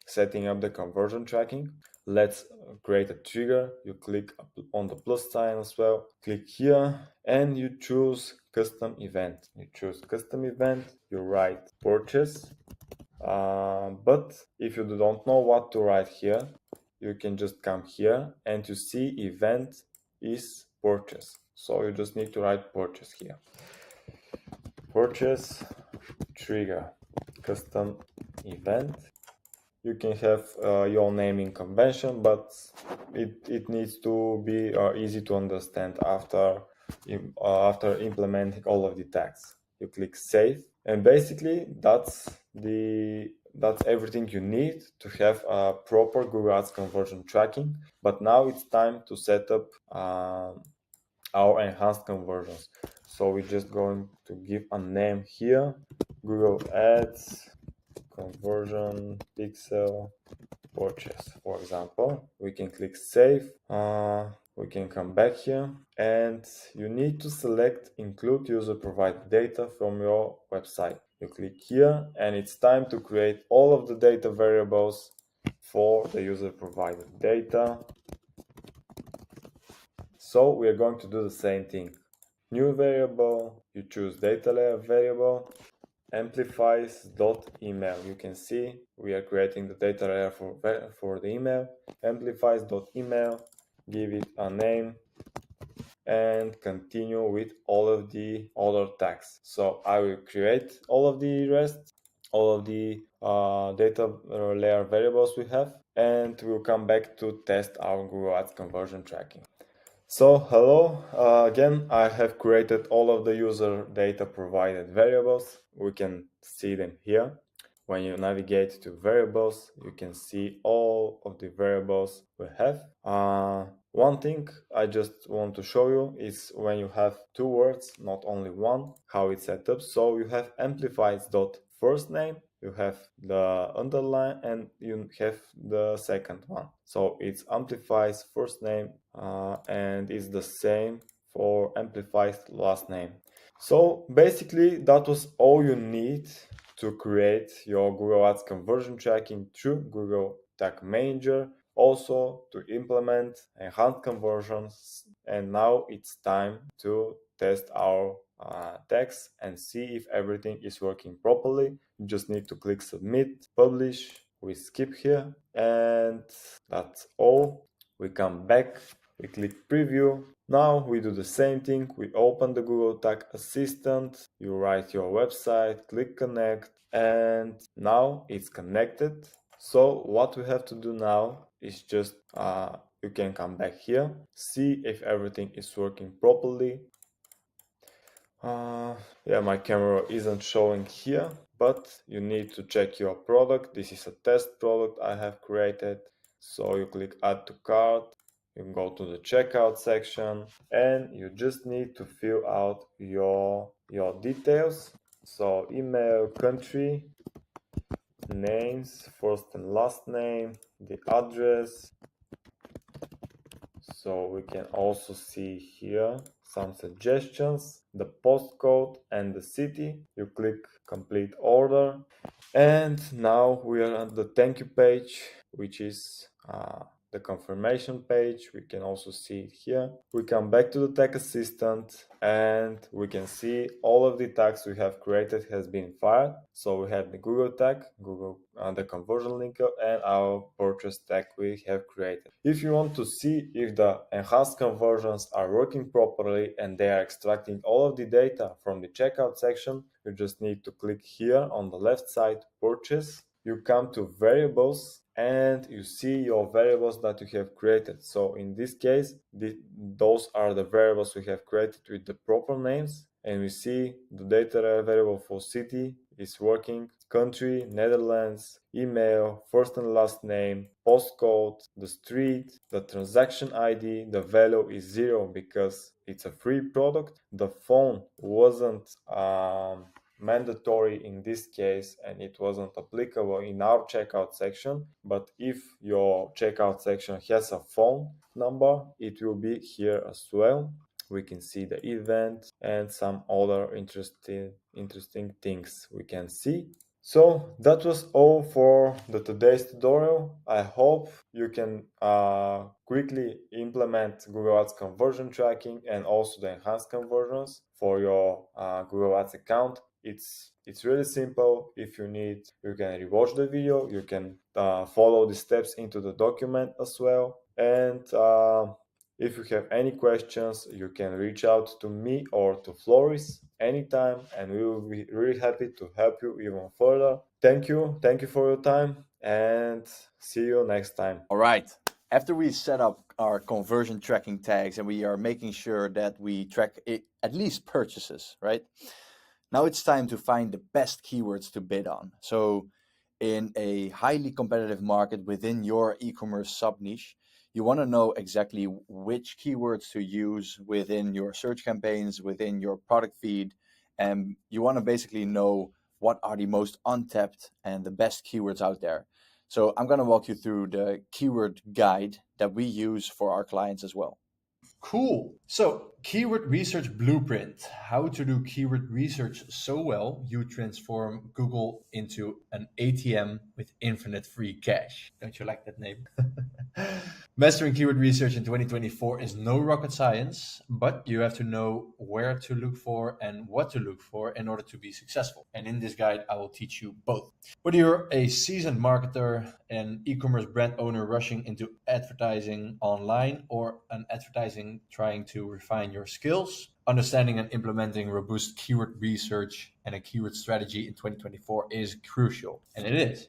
setting up the conversion tracking. let's create a trigger. You click on the plus sign as well, click here, and you choose custom event. You choose custom event, you write purchase. But if you don't know what to write here, you can just come here and you see event is purchase. So you just need to write purchase here. Purchase trigger custom event. You can have your naming convention, but it needs to be easy to understand after implementing all of the tags. You click save, and basically that's everything you need to have a proper Google Ads conversion tracking. But now it's time to set up our enhanced conversions. So we're just going to give a name here, Google Ads conversion pixel purchase, for example. We can click save. We can come back here, and you need to select include user provided data from your website. You click here, and it's time to create all of the data variables for the user provided data. So we are going to do the same thing. New variable, you choose data layer variable, amplifize.email. You can see we are creating the data layer for the email. Amplifize.email, give it a name, and continue with all of the other tags. So I will create all of the rest, all of the data layer variables we have, and we'll come back to test our Google Ads conversion tracking. So hello, again, I have created all of the user data provided variables. We can see them here. When you navigate to variables, you can see all of the variables we have. One thing I just want to show you is when you have two words, not only one, how it's set up. So you have amplifies.first name, you have the underline, and you have the second one. So it's amplifies first name, and it's the same for amplifies last name. So basically that was all you need to create your Google Ads conversion tracking through Google Tag Manager, also to implement enhanced conversions. And now it's time to test our tags and see if everything is working properly. You just need to click submit, publish. We skip here, and that's all. We come back, we click preview. Now we do the same thing. We open the Google Tag Assistant, you write your website, click connect, and now it's connected. So what we have to do now is just you can come back here, see if everything is working properly. Yeah, my camera isn't showing here, but you need to check your product. This is a test product I have created. So you click add to cart, you go to the checkout section, and you just need to fill out your details. So email, country, names, first and last name, the address. So we can also see here some suggestions, the postcode and the city. You click complete order, and now we are at the thank you page, which is the confirmation page. We can also see it here. We come back to the tag assistant, and we can see all of the tags we have created has been fired. So we have the Google tag, the conversion linker, and our purchase tag we have created. If you want to see if the enhanced conversions are working properly and they are extracting all of the data from the checkout section, you just need to click here on the left side, purchase. You come to variables, and you see your variables that you have created. So in this case, those are the variables we have created with the proper names, and we see the data variable for city is working, country, Netherlands, email, first and last name, postcode, the street, the transaction ID, the value is 0 because it's a free product. The phone wasn't mandatory in this case, and it wasn't applicable in our checkout section, but if your checkout section has a phone number, it will be here as well. We can see the event and some other interesting things we can see. So that was all for the today's tutorial. I hope you can quickly implement Google Ads conversion tracking and also the enhanced conversions for your Google Ads account. It's really simple. If you need, you can rewatch the video. You can follow the steps into the document as well. And if you have any questions, you can reach out to me or to Floris anytime, and we will be really happy to help you even further. Thank you for your time, and see you next time. All right. After we set up our conversion tracking tags and we are making sure that we track at least purchases, right? Now it's time to find the best keywords to bid on. So in a highly competitive market within your e-commerce sub niche, you want to know exactly which keywords to use within your search campaigns, within your product feed, and you want to basically know what are the most untapped and the best keywords out there. So I'm going to walk you through the keyword guide that we use for our clients as well. Cool. So, keyword research blueprint. How to do keyword research so well you transform Google into an ATM with infinite free cash. Don't you like that name? Mastering keyword research in 2024 is no rocket science, but you have to know where to look for and what to look for in order to be successful. And in this guide, I will teach you both. Whether you're a seasoned marketer, an e-commerce brand owner rushing into advertising online, or an advertising trying to refine your skills, understanding and implementing robust keyword research and a keyword strategy in 2024 is crucial, and it is.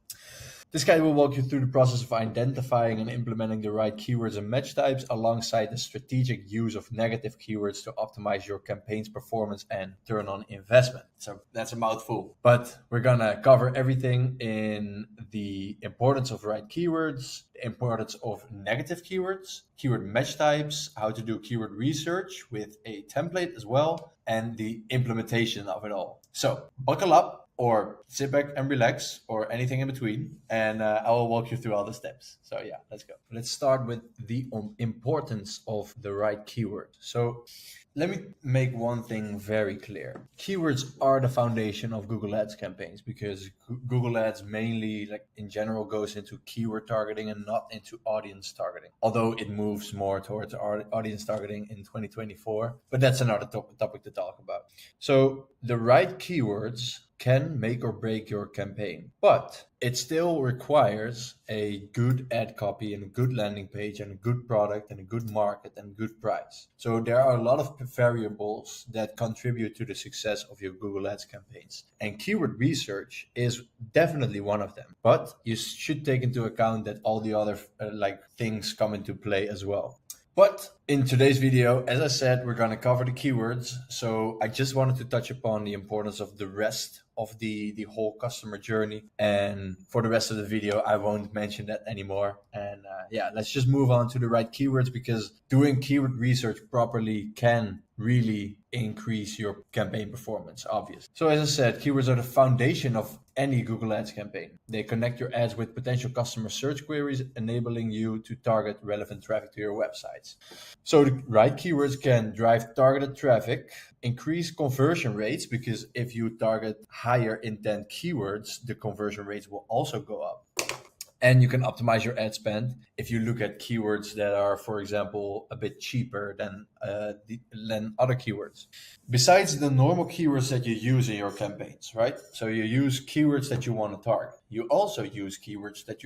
This guide will walk you through the process of identifying and implementing the right keywords and match types alongside the strategic use of negative keywords to optimize your campaign's performance and turn on investment. So that's a mouthful, but we're gonna cover everything in the importance of right keywords, the importance of negative keywords, keyword match types, how to do keyword research with a template as well, and the implementation of it all. So buckle up, or sit back and relax, or anything in between, and I will walk you through all the steps. So yeah, let's go. Let's start with the importance of the right keyword. So let me make one thing very clear. Keywords are the foundation of Google Ads campaigns, because Google Ads mainly, like in general, goes into keyword targeting and not into audience targeting. Although it moves more towards audience targeting in 2024, but that's another topic to talk about. So the right keywords can make or break your campaign, but it still requires a good ad copy and a good landing page and a good product and a good market and good price. So there are a lot of variables that contribute to the success of your Google Ads campaigns, and keyword research is definitely one of them. But you should take into account that all the other things come into play as well. But in today's video, as I said, we're going to cover the keywords. So I just wanted to touch upon the importance of the rest of the whole customer journey. And for the rest of the video, I won't mention that anymore. And yeah, let's just move on to the right keywords, because doing keyword research properly can really increase your campaign performance, obviously. So as I said, keywords are the foundation of any Google Ads campaign. They connect your ads with potential customer search queries, enabling you to target relevant traffic to your websites. So the right keywords can drive targeted traffic, increase conversion rates, because if you target higher intent keywords, the conversion rates will also go up. And you can optimize your ad spend if you look at keywords that are, for example, a bit cheaper than other keywords. Besides the normal keywords that you use in your campaigns, right? So you use keywords that you want to target. You also use keywords that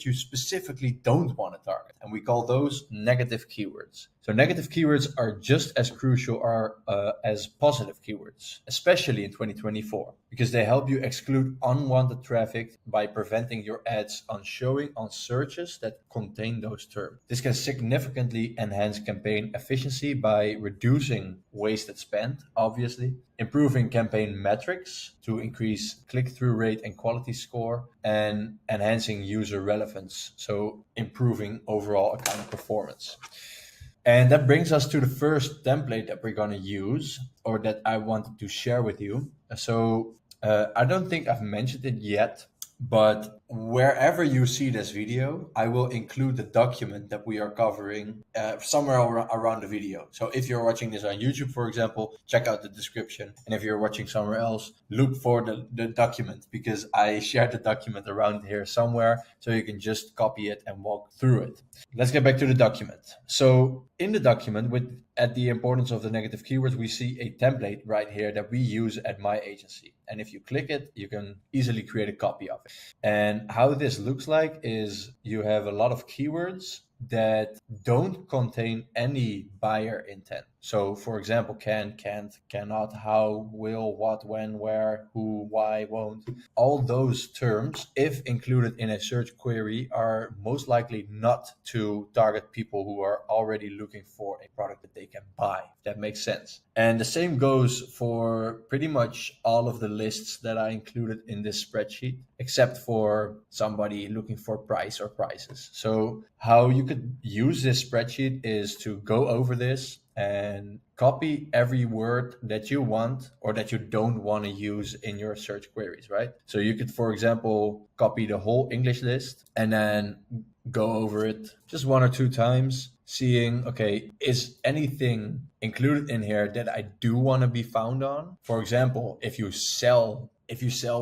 you specifically don't want to target. And we call those negative keywords. So negative keywords are just as crucial as positive keywords, especially in 2024, because they help you exclude unwanted traffic by preventing your ads on showing on searches that contain those terms. This can significantly enhance campaign efficiency by reducing wasted spend, obviously, improving campaign metrics to increase click-through rate and quality score, and enhancing user relevance, so improving overall account performance. And that brings us to the first template that we're going to use, or that I wanted to share with you. So I don't think I've mentioned it yet, But wherever you see this video, I will include the document that we are covering somewhere around the video. So if you're watching this on YouTube, for example, check out the description. And if you're watching somewhere else, look for the document, because I shared the document around here somewhere, so you can just copy it and walk through it. Let's get back to the document. So in the document, at the importance of the negative keywords, we see a template right here that we use at my agency. And if you click it, you can easily create a copy of it. And how this looks like is you have a lot of keywords that don't contain any buyer intent. So for example, can, can't, cannot, how, will, what, when, where, who, why, won't. All those terms, if included in a search query, are most likely not to target people who are already looking for a product that they can buy. If that makes sense. And the same goes for pretty much all of the lists that I included in this spreadsheet, except for somebody looking for price or prices. So how you could use this spreadsheet is to go over this and copy every word that you want or that you don't want to use in your search queries, right? So you could, for example, copy the whole English list and then go over it just 1 or 2 times, seeing, okay, is anything included in here that I do want to be found on? For example, if you sell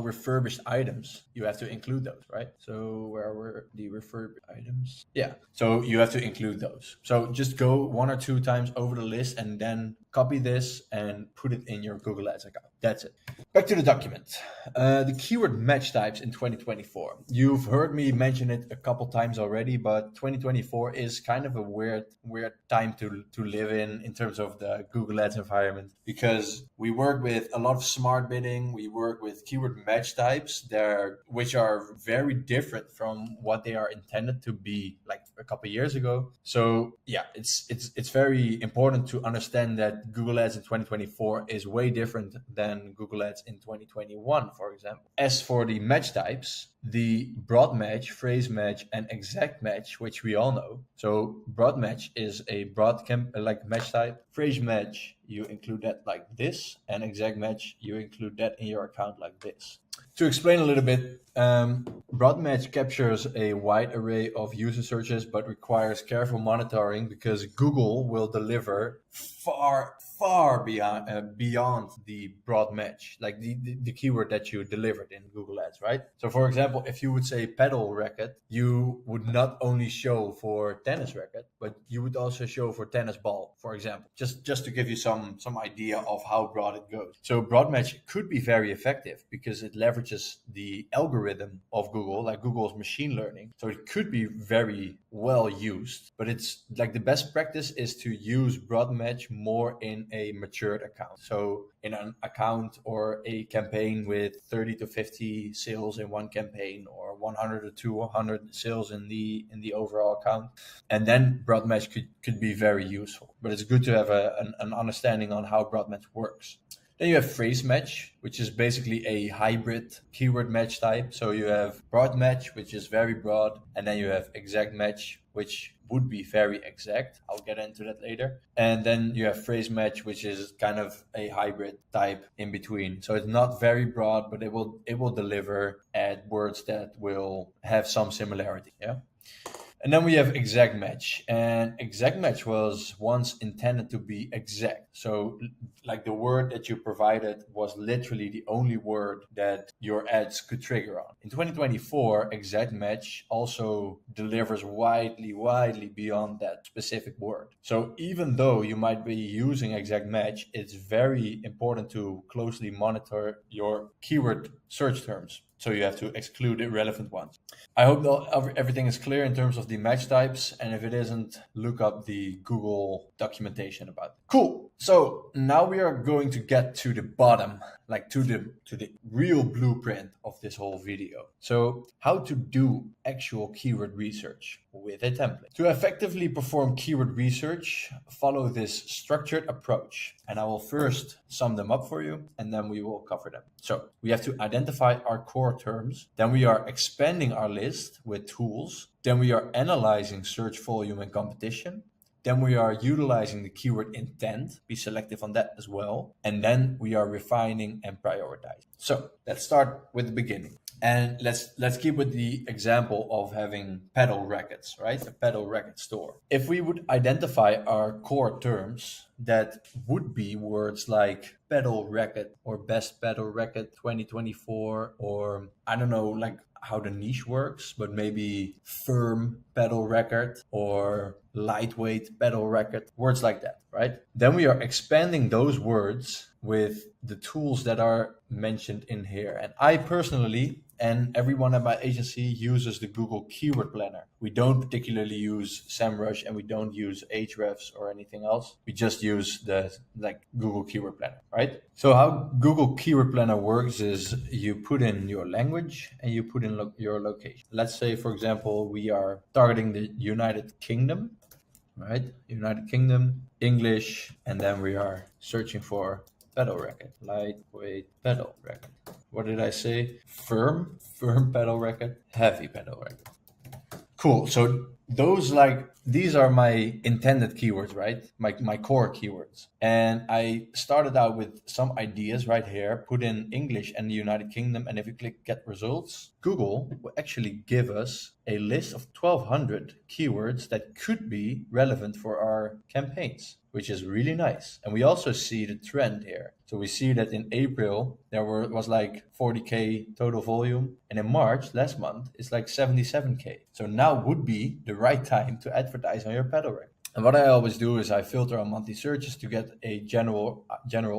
refurbished items, you have to include those, right? So where were the refurbished items? Yeah, so you have to include those. So just go 1 or 2 times over the list and then copy this and put it in your Google Ads account. That's it. Back to the document. The keyword match types in 2024. You've heard me mention it a couple times already, but 2024 is kind of a weird time to live in terms of the Google Ads environment, because we work with a lot of smart bidding. We work with keyword match types there, which are very different from what they are intended to be like a couple years ago. So yeah, it's very important to understand that Google Ads in 2024 is way different than Google Ads in 2021, for example. As for the match types, the broad match, phrase match, and exact match, which we all know. So broad match is a like match type. Phrase match, you include that like this, and exact match, you include that in your account like this. To explain a little bit, broad match captures a wide array of user searches, but requires careful monitoring because Google will deliver far beyond the broad match, like the keyword that you delivered in Google Ads, right? So for example, if you would say pedal racket, you would not only show for tennis racket, but you would also show for tennis ball, for example, just to give you some idea of how broad it goes. So broad match could be very effective because it leverages the algorithm of Google, like Google's machine learning. So it could be very well used, but it's like the best practice is to use broad match more in a matured account. So in an account or a campaign with 30 to 50 sales in one campaign, or 100 to 200 sales in the overall account, and then broad match could be very useful. But it's good to have an understanding on how broad match works. Then you have phrase match, which is basically a hybrid keyword match type. So you have broad match, which is very broad, and then you have exact match, which would be very exact. I'll get into that later. And then you have phrase match, which is kind of a hybrid type in between. So it's not very broad, but it will deliver at words that will have some similarity. Yeah. And then we have exact match, and exact match was once intended to be exact. So like the word that you provided was literally the only word that your ads could trigger on. In 2024, exact match also delivers widely beyond that specific word. So even though you might be using exact match, it's very important to closely monitor your keyword search terms. So you have to exclude irrelevant ones. I hope everything is clear in terms of the match types. And if it isn't, look up the Google documentation about it. Cool. So now we are going to get to the bottom, like to the real blueprint of this whole video. So how to do actual keyword research with a template. To effectively perform keyword research, follow this structured approach. And I will first sum them up for you, and then we will cover them. So we have to identify our core terms. Then we are expanding our list with tools. Then we are analyzing search volume and competition. Then we are utilizing the keyword intent, be selective on that as well. And then we are refining and prioritizing. So let's start with the beginning. And let's keep with the example of having pedal rackets, right? A pedal racket store. If we would identify our core terms, that would be words like pedal racket or best pedal racket 2024, or I don't know, like how the niche works, but maybe firm pedal racket or lightweight pedal racket, words like that, right? Then we are expanding those words with the tools that are mentioned in here. And I personally, and everyone at my agency, uses the Google Keyword Planner. We don't particularly use SEMrush, and we don't use Ahrefs or anything else. We just use the Google Keyword Planner, right? So how Google Keyword Planner works is you put in your language and you put in your location. Let's say, for example, we are targeting the United Kingdom, right? United Kingdom, English, and then we are searching for pedal racket, lightweight pedal racket. What did I say? Firm pedal racket, heavy pedal racket. Cool. So these are my intended keywords, right? My core keywords. And I started out with some ideas right here, put in English and the United Kingdom. And if you click get results, Google will actually give us a list of 1,200 keywords that could be relevant for our campaigns, which is really nice. And we also see the trend here. So we see that in April, was like 40K total volume. And in March, last month, it's like 77K. So now would be the right time to advertise on your pedal rack. And what I always do is I filter on monthly searches to get a general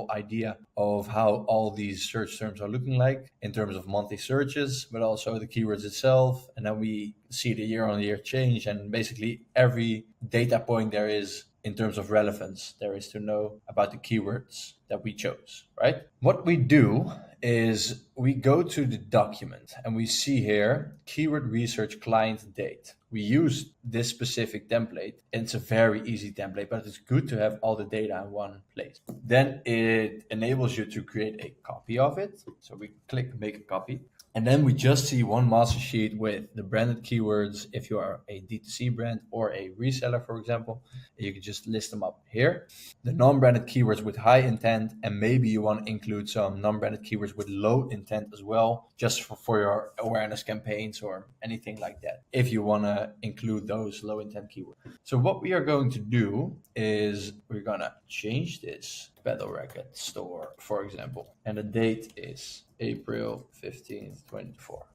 idea of how all these search terms are looking like in terms of monthly searches, but also the keywords itself. And then we see the year-on-year change, and basically every data point there is in terms of relevance there is to know about the keywords that we chose, right? What we do is we go to the document and we see here keyword research client date. We use this specific template, and it's a very easy template, but it's good to have all the data in one place. Then it enables you to create a copy of it. So we click make a copy. And then we just see one master sheet with the branded keywords. If you are a D2C brand or a reseller, for example, you can just list them up here. The non-branded keywords with high intent, and maybe you want to include some non-branded keywords with low intent as well, just for your awareness campaigns or anything like that, if you want to include those low intent keywords. So what we are going to do is we're going to change this pedal racket store, for example, and the date is April 15th, 24,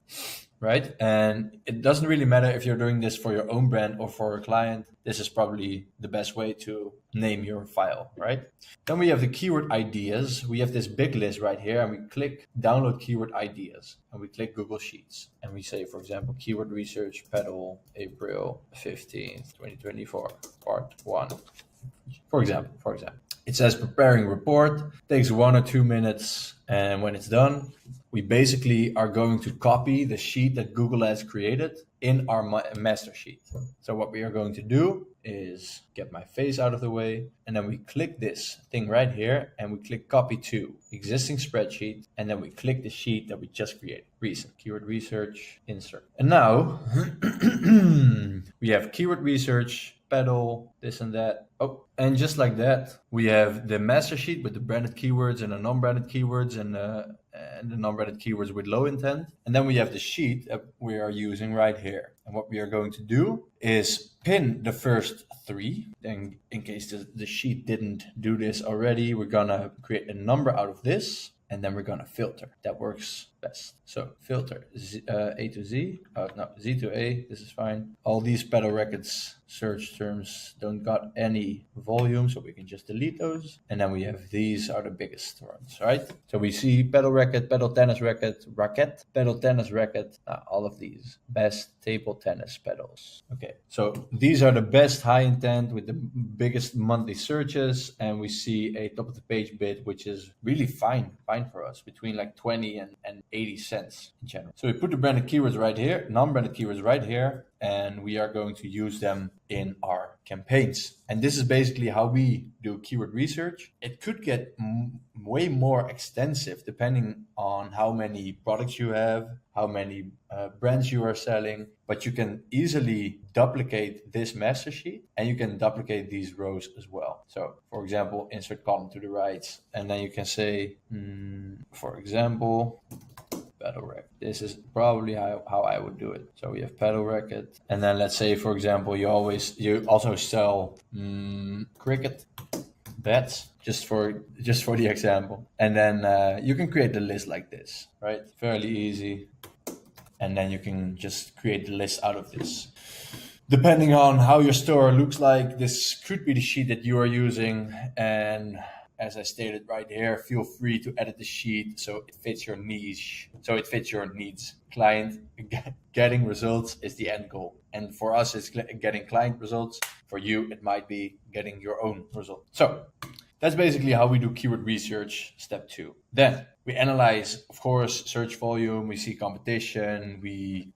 right? And it doesn't really matter if you're doing this for your own brand or for a client. This is probably the best way to name your file, right? Then we have the keyword ideas. We have this big list right here, and we click download keyword ideas, and we click Google Sheets, and we say, for example, keyword research pedal April 15th, 2024, part 1, for example. It says preparing report, takes 1 or 2 minutes, and when it's done, we basically are going to copy the sheet that Google has created in our master sheet. So what we are going to do is get my face out of the way, and then we click this thing right here, and we click copy to existing spreadsheet, and then we click the sheet that we just created, recent, keyword research, insert. And now we have keyword research, pedal, this and that. Oh, and just like that, we have the master sheet with the branded keywords and the non-branded keywords and the non-branded keywords with low intent. And then we have the sheet that we are using right here. And what we are going to do is pin the first 3. Then in case the sheet didn't do this already, we're gonna create a number out of this, and then we're gonna filter. That works best. So filter A to Z, Z to A, this is fine. All these pedal rackets search terms don't got any volume, so we can just delete those. And then we have these are the biggest ones, right? So we see pedal racket, pedal tennis racket, pedal tennis racket, all of these. Best table tennis pedals. Okay, so these are the best high intent with the biggest monthly searches, and we see a top of the page bid, which is really fine for us, between like 20 and 80 cents in general. So we put the branded keywords right here, non-branded keywords right here, and we are going to use them in our campaigns. And this is basically how we do keyword research. It could get way more extensive depending on how many products you have, how many brands you are selling, but you can easily duplicate this master sheet, and you can duplicate these rows as well. So for example, insert column to the right, and then you can say, for example, pedal racket. This is probably how I would do it. So we have pedal racket, and then let's say, for example, you also sell cricket bets, just for the example, and then you can create the list like this, right? Fairly easy, and then you can just create the list out of this. Depending on how your store looks like, this could be the sheet that you are using, and as I stated right here, feel free to edit the sheet so it fits your niche, so it fits your needs. Client getting results is the end goal, and for us it's getting client results. For you it might be getting your own result. So that's basically how we do keyword research, step 2. Then we analyze, of course, search volume, we see competition, we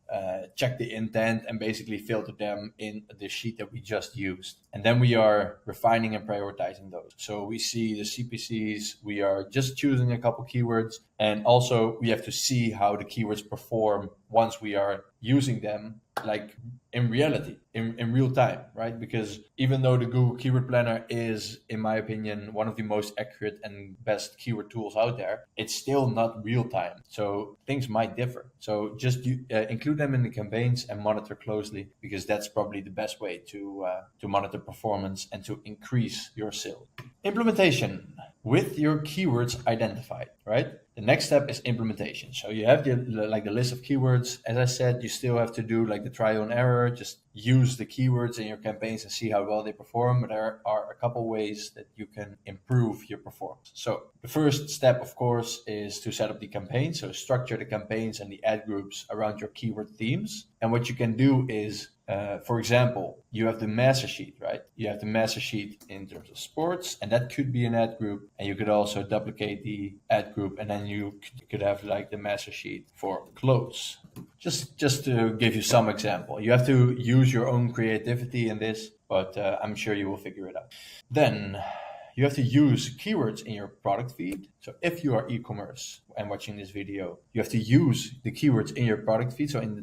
check the intent and basically filter them in the sheet that we just used. And then we are refining and prioritizing those. So we see the CPCs, we are just choosing a couple keywords, and also we have to see how the keywords perform once we are using them, like in reality, in real time, right? Because even though the Google Keyword Planner is, in my opinion, one of the most accurate and best keyword tools out there, it's still not real time. So things might differ. So just include them in the campaigns and monitor closely, because that's probably the best way to monitor performance and to increase your sales. Implementation with your keywords identified, right? The next step is implementation. So you have the list of keywords. As I said, you still have to do like the trial and error. Just use the keywords in your campaigns and see how well they perform. But there are a couple ways that you can improve your performance. So the first step, of course, is to set up the campaign. So structure the campaigns and the ad groups around your keyword themes. And what you can do is, for example, you have the master sheet, right? You have the master sheet in terms of sports, and that could be an ad group. And you could also duplicate the ad group, and then you could have like the master sheet for clothes. Just to give you some example, you have to use your own creativity in this, but I'm sure you will figure it out. Then you have to use keywords in your product feed. So if you are e-commerce and watching this video, you have to use the keywords in your product feed. So in the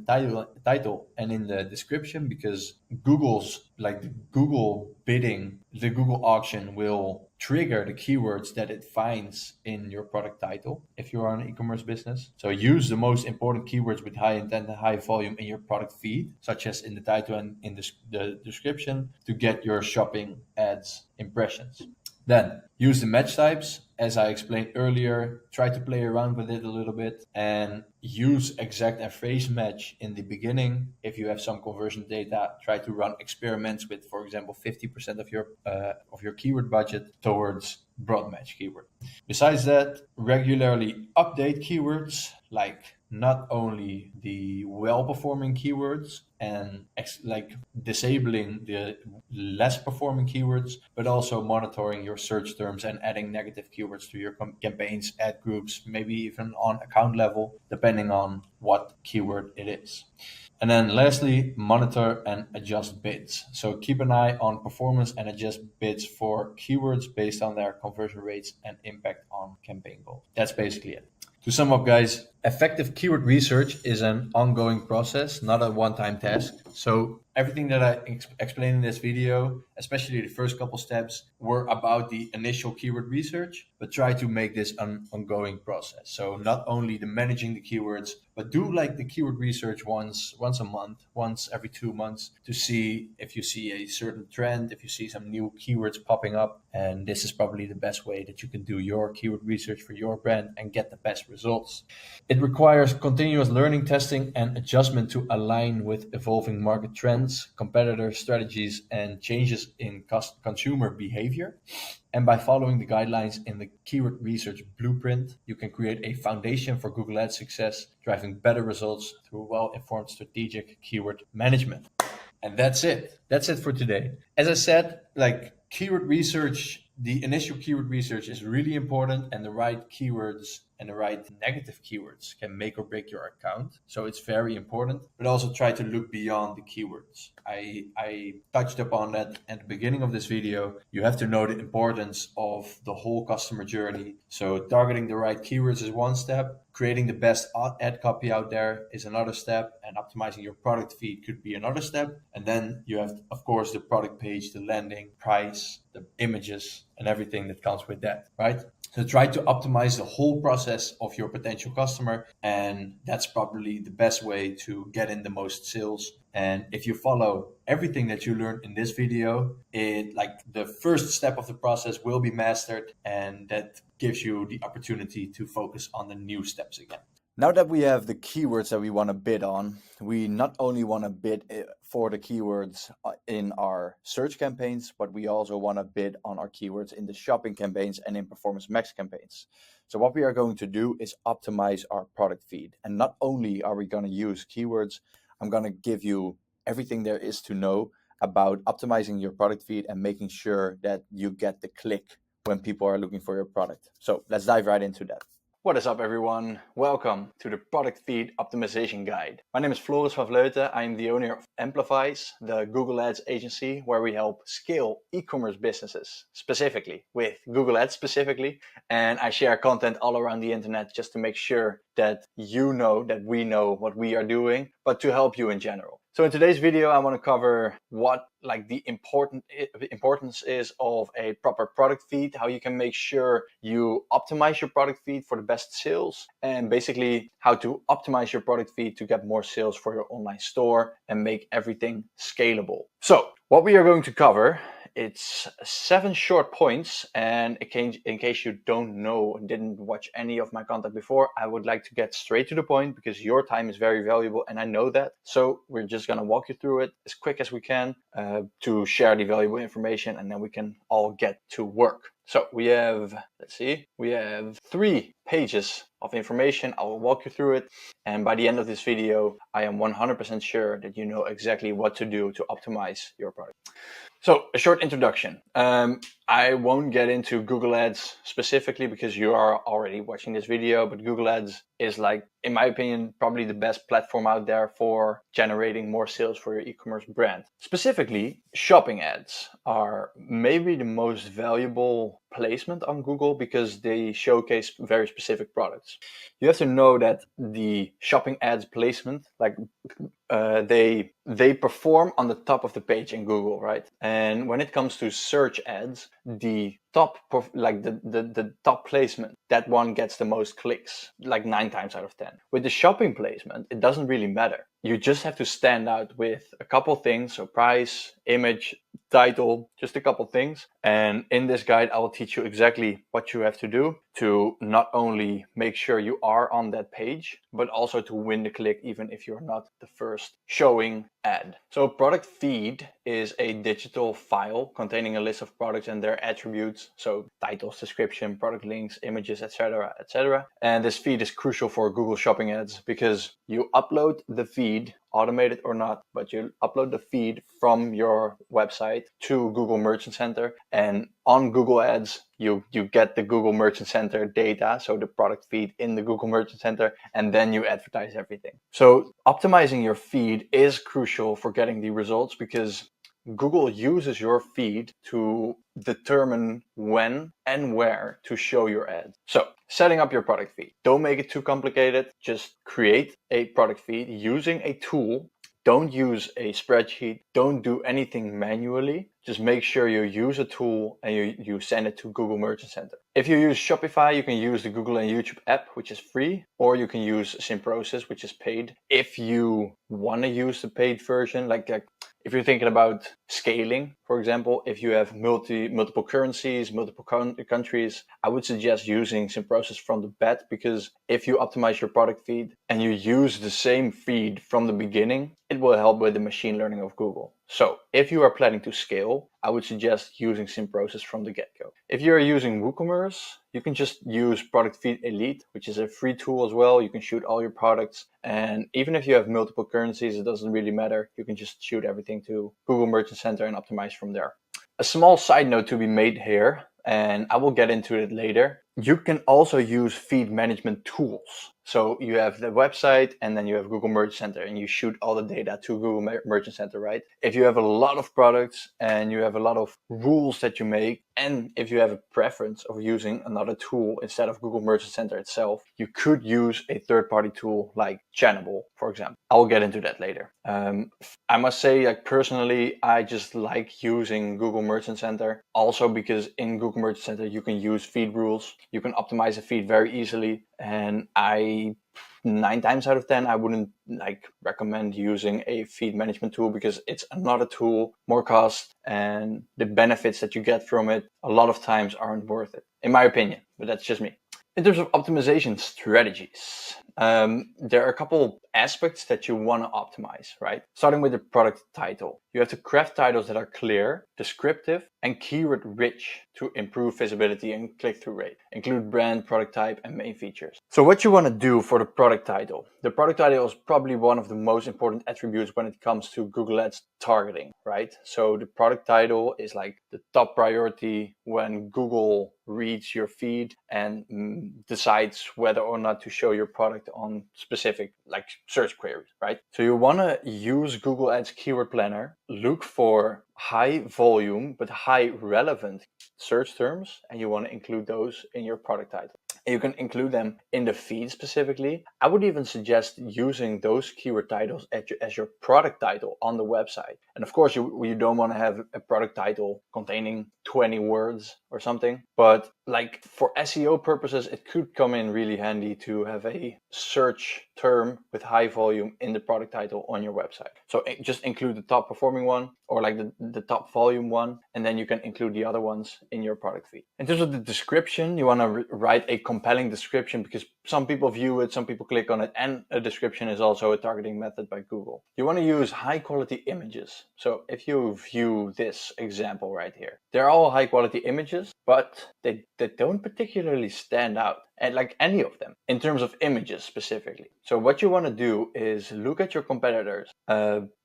title and in the description, because the Google bidding, the Google auction will trigger the keywords that it finds in your product title if you are an e-commerce business. So use the most important keywords with high intent and high volume in your product feed, such as in the title and in the description, to get your shopping ads impressions. Then use the match types. As I explained earlier, try to play around with it a little bit and use exact and phrase match in the beginning. If you have some conversion data, try to run experiments with, for example, 50% of your keyword budget towards broad match keyword. Besides that, regularly update keywords, like not only the well-performing keywords and like disabling the less performing keywords, but also monitoring your search terms and adding negative keywords to your campaigns, ad groups, maybe even on account level, depending on what keyword it is. And then lastly, monitor and adjust bids. So keep an eye on performance and adjust bids for keywords based on their conversion rates and impact on campaign goals. That's basically it. To sum up, guys, effective keyword research is an ongoing process, not a one-time task. So everything that I explained in this video, especially the first couple steps, were about the initial keyword research, but try to make this an ongoing process. So not only the managing the keywords, but do like the keyword research once a month, once every 2 months, to see if you see a certain trend, if you see some new keywords popping up. And this is probably the best way that you can do your keyword research for your brand and get the best results. It requires continuous learning, testing, and adjustment to align with evolving market trends, competitor strategies, and changes in consumer behavior. And by following the guidelines in the keyword research blueprint, you can create a foundation for Google Ads success, driving better results through well-informed strategic keyword management. And that's it. That's it for today. As I said, like keyword research, the initial keyword research is really important, and the right keywords and the right negative keywords can make or break your account. So it's very important, but also try to look beyond the keywords. I touched upon that at the beginning of this video. You have to know the importance of the whole customer journey. So targeting the right keywords is one step. Creating the best ad copy out there is another step, and optimizing your product feed could be another step. And then you have, of course, the product page, the landing, price, the images, and everything that comes with that, right? So try to optimize the whole process process of your potential customer, and that's probably the best way to get in the most sales. And if you follow everything that you learned in this video, it like the first step of the process will be mastered, and that gives you the opportunity to focus on the new steps again. Now that we have the keywords that we want to bid on, we not only want to bid for the keywords in our search campaigns, but we also want to bid on our keywords in the shopping campaigns and in Performance Max campaigns. So what we are going to do is optimize our product feed. And not only are we going to use keywords, I'm going to give you everything there is to know about optimizing your product feed and making sure that you get the click when people are looking for your product. So let's dive right into that. What is up, everyone? Welcome to the Product Feed Optimization Guide. My name is Floris van Vleuten. I am the owner of Amplifize, the Google Ads agency where we help scale e-commerce businesses, specifically with Google Ads specifically. And I share content all around the internet just to make sure that you know that we know what we are doing, but to help you in general. So in today's video, I want to cover what the importance is of a proper product feed, how you can make sure you optimize your product feed for the best sales, and basically how to optimize your product feed to get more sales for your online store and make everything scalable. So what we are going to cover, it's 7 short points, and in case you don't know and didn't watch any of my content before, I would like to get straight to the point because your time is very valuable and I know that. So we're just going to walk you through it as quick as we can to share the valuable information, and then we can all get to work. So we have 3 pages of information. I will walk you through it, and by the end of this video, I am 100% sure that you know exactly what to do to optimize your product. So a short introduction. I won't get into Google Ads specifically because you are already watching this video, but Google Ads is, in my opinion, probably the best platform out there for generating more sales for your e-commerce brand. Specifically, shopping ads are maybe the most valuable placement on Google because they showcase very specific products. You have to know that the shopping ads placement, they perform on the top of the page in Google, right? And when it comes to search ads, the top the top placement, that one gets the most clicks, 9 times out of 10. With the shopping placement, it doesn't really matter. You just have to stand out with a couple things, so price, image, title, just a couple things. And in this guide, I will teach you exactly what you have to do to not only make sure you are on that page, but also to win the click even if you're not the first showing ad. So product feed is a digital file containing a list of products and their attributes, so titles, description, product links, images, etc., etc. And this feed is crucial for Google Shopping Ads because you upload the feed, automated or not, but you upload the feed from your website to Google Merchant Center, and on Google Ads you get the Google Merchant Center data, so the product feed in the Google Merchant Center, and then you advertise everything. So optimizing your feed is crucial for getting the results because Google uses your feed to determine when and where to show your ads. So setting up your product feed. Don't make it too complicated. Just create a product feed using a tool. Don't use a spreadsheet. Don't do anything manually. Just make sure you use a tool and you send it to Google Merchant Center. If you use Shopify, you can use the Google and YouTube app, which is free, or you can use SimProcess, which is paid. If you want to use the paid version, if you're thinking about scaling, for example, if you have multiple currencies, multiple countries, I would suggest using SimProcess from the bat, because if you optimize your product feed and you use the same feed from the beginning, it will help with the machine learning of Google. So if you are planning to scale, I would suggest using SimProcess from the get-go. If you're using WooCommerce, you can just use Product Feed Elite, which is a free tool as well. You can shoot all your products. And even if you have multiple currencies, it doesn't really matter. You can just shoot everything to Google Merchant Center and optimize from there. A small side note to be made here, and I will get into it later. You can also use feed management tools. So you have the website and then you have Google Merchant Center and you shoot all the data to Google Merchant Center, right? If you have a lot of products and you have a lot of rules that you make, and if you have a preference of using another tool instead of Google Merchant Center itself, you could use a third-party tool like Channable, for example. I will get into that later. I must say, personally, I just like using Google Merchant Center also because in Google Merchant Center, you can use feed rules. You can optimize a feed very easily, and 9 times out of 10, I wouldn't recommend using a feed management tool because it's another tool, more cost, and the benefits that you get from it a lot of times aren't worth it, in my opinion, but that's just me. In terms of optimization strategies, there are a couple aspects that you want to optimize, right? Starting with the product title. You have to craft titles that are clear, descriptive, and keyword rich to improve visibility and click-through rate. Include brand, product type, and main features. So what you want to do for the product title. The product title is probably one of the most important attributes when it comes to Google Ads targeting, right? So the product title is like the top priority when Google reads your feed and decides whether or not to show your product on specific search queries, right? So you want to use Google Ads Keyword Planner, look for high volume but high relevant search terms, and you want to include those in your product title. You can include them in the feed specifically. I would even suggest using those keyword titles as your product title on the website. And of course, you don't want to have a product title containing 20 words or something. But like for SEO purposes, it could come in really handy to have a search term with high volume in the product title on your website. So just include the top performing one or like the top volume one, and then you can include the other ones in your product feed. In terms of the description, you want to write a compelling description because some people view it, some people click on it, and a description is also a targeting method by Google. You want to use high quality images. So if you view this example right here, they're all high quality images, but they don't particularly stand out, and like any of them in terms of images specifically. So what you want to do is look at your competitors,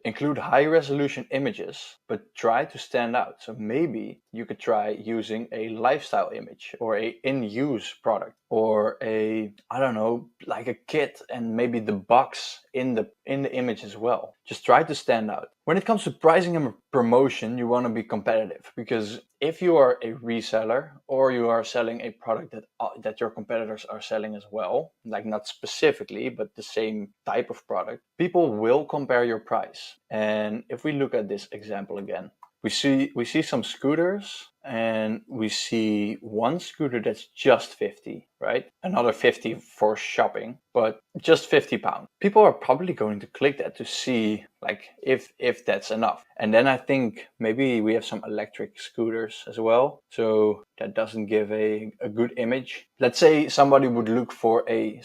include high resolution images, but try to stand out. So maybe you could try using a lifestyle image or a in-use product or a, I don't know, like a kit and maybe the box in the image as well. Just try to stand out. When it comes to pricing and promotion, you want to be competitive because if you are a reseller or you are selling a product that your competitors are selling as well, like not specifically, but the same type of product, people will compare your price. And if we look at this example again, we see some scooters and we see one scooter that's just 50, right? Another 50 for shopping, but just £50. People are probably going to click that to see like if that's enough. And then I think maybe we have some electric scooters as well. So that doesn't give a good image. Let's say somebody would look for an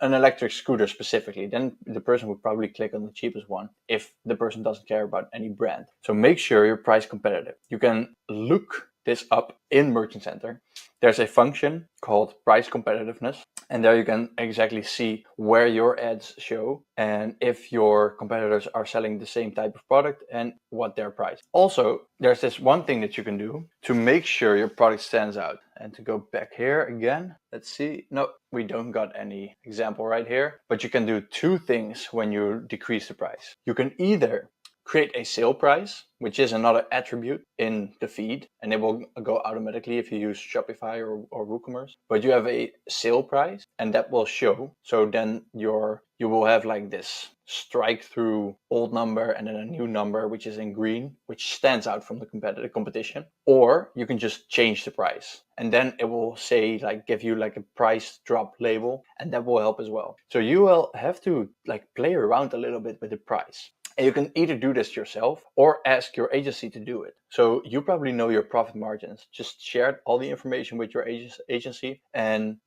electric scooter specifically, then the person would probably click on the cheapest one if the person doesn't care about any brand. So make sure you're price competitive. You can look this up in Merchant Center. There's a function called price competitiveness, and there you can exactly see where your ads show and if your competitors are selling the same type of product and what their price. Also, there's this one thing that you can do to make sure your product stands out. And to go back here again, let's see. No, we don't got any example right here, but you can do two things when you decrease the price. You can either create a sale price, which is another attribute in the feed, and it will go automatically if you use Shopify or WooCommerce. But you have a sale price, and that will show. So then you will have like this strike through old number and then a new number, which is in green, which stands out from the competition. Or you can just change the price, and then it will say give you like a price drop label, and that will help as well. So you will have to play around a little bit with the price. And you can either do this yourself or ask your agency to do it. So you probably know your profit margins. Just share all the information with your agency and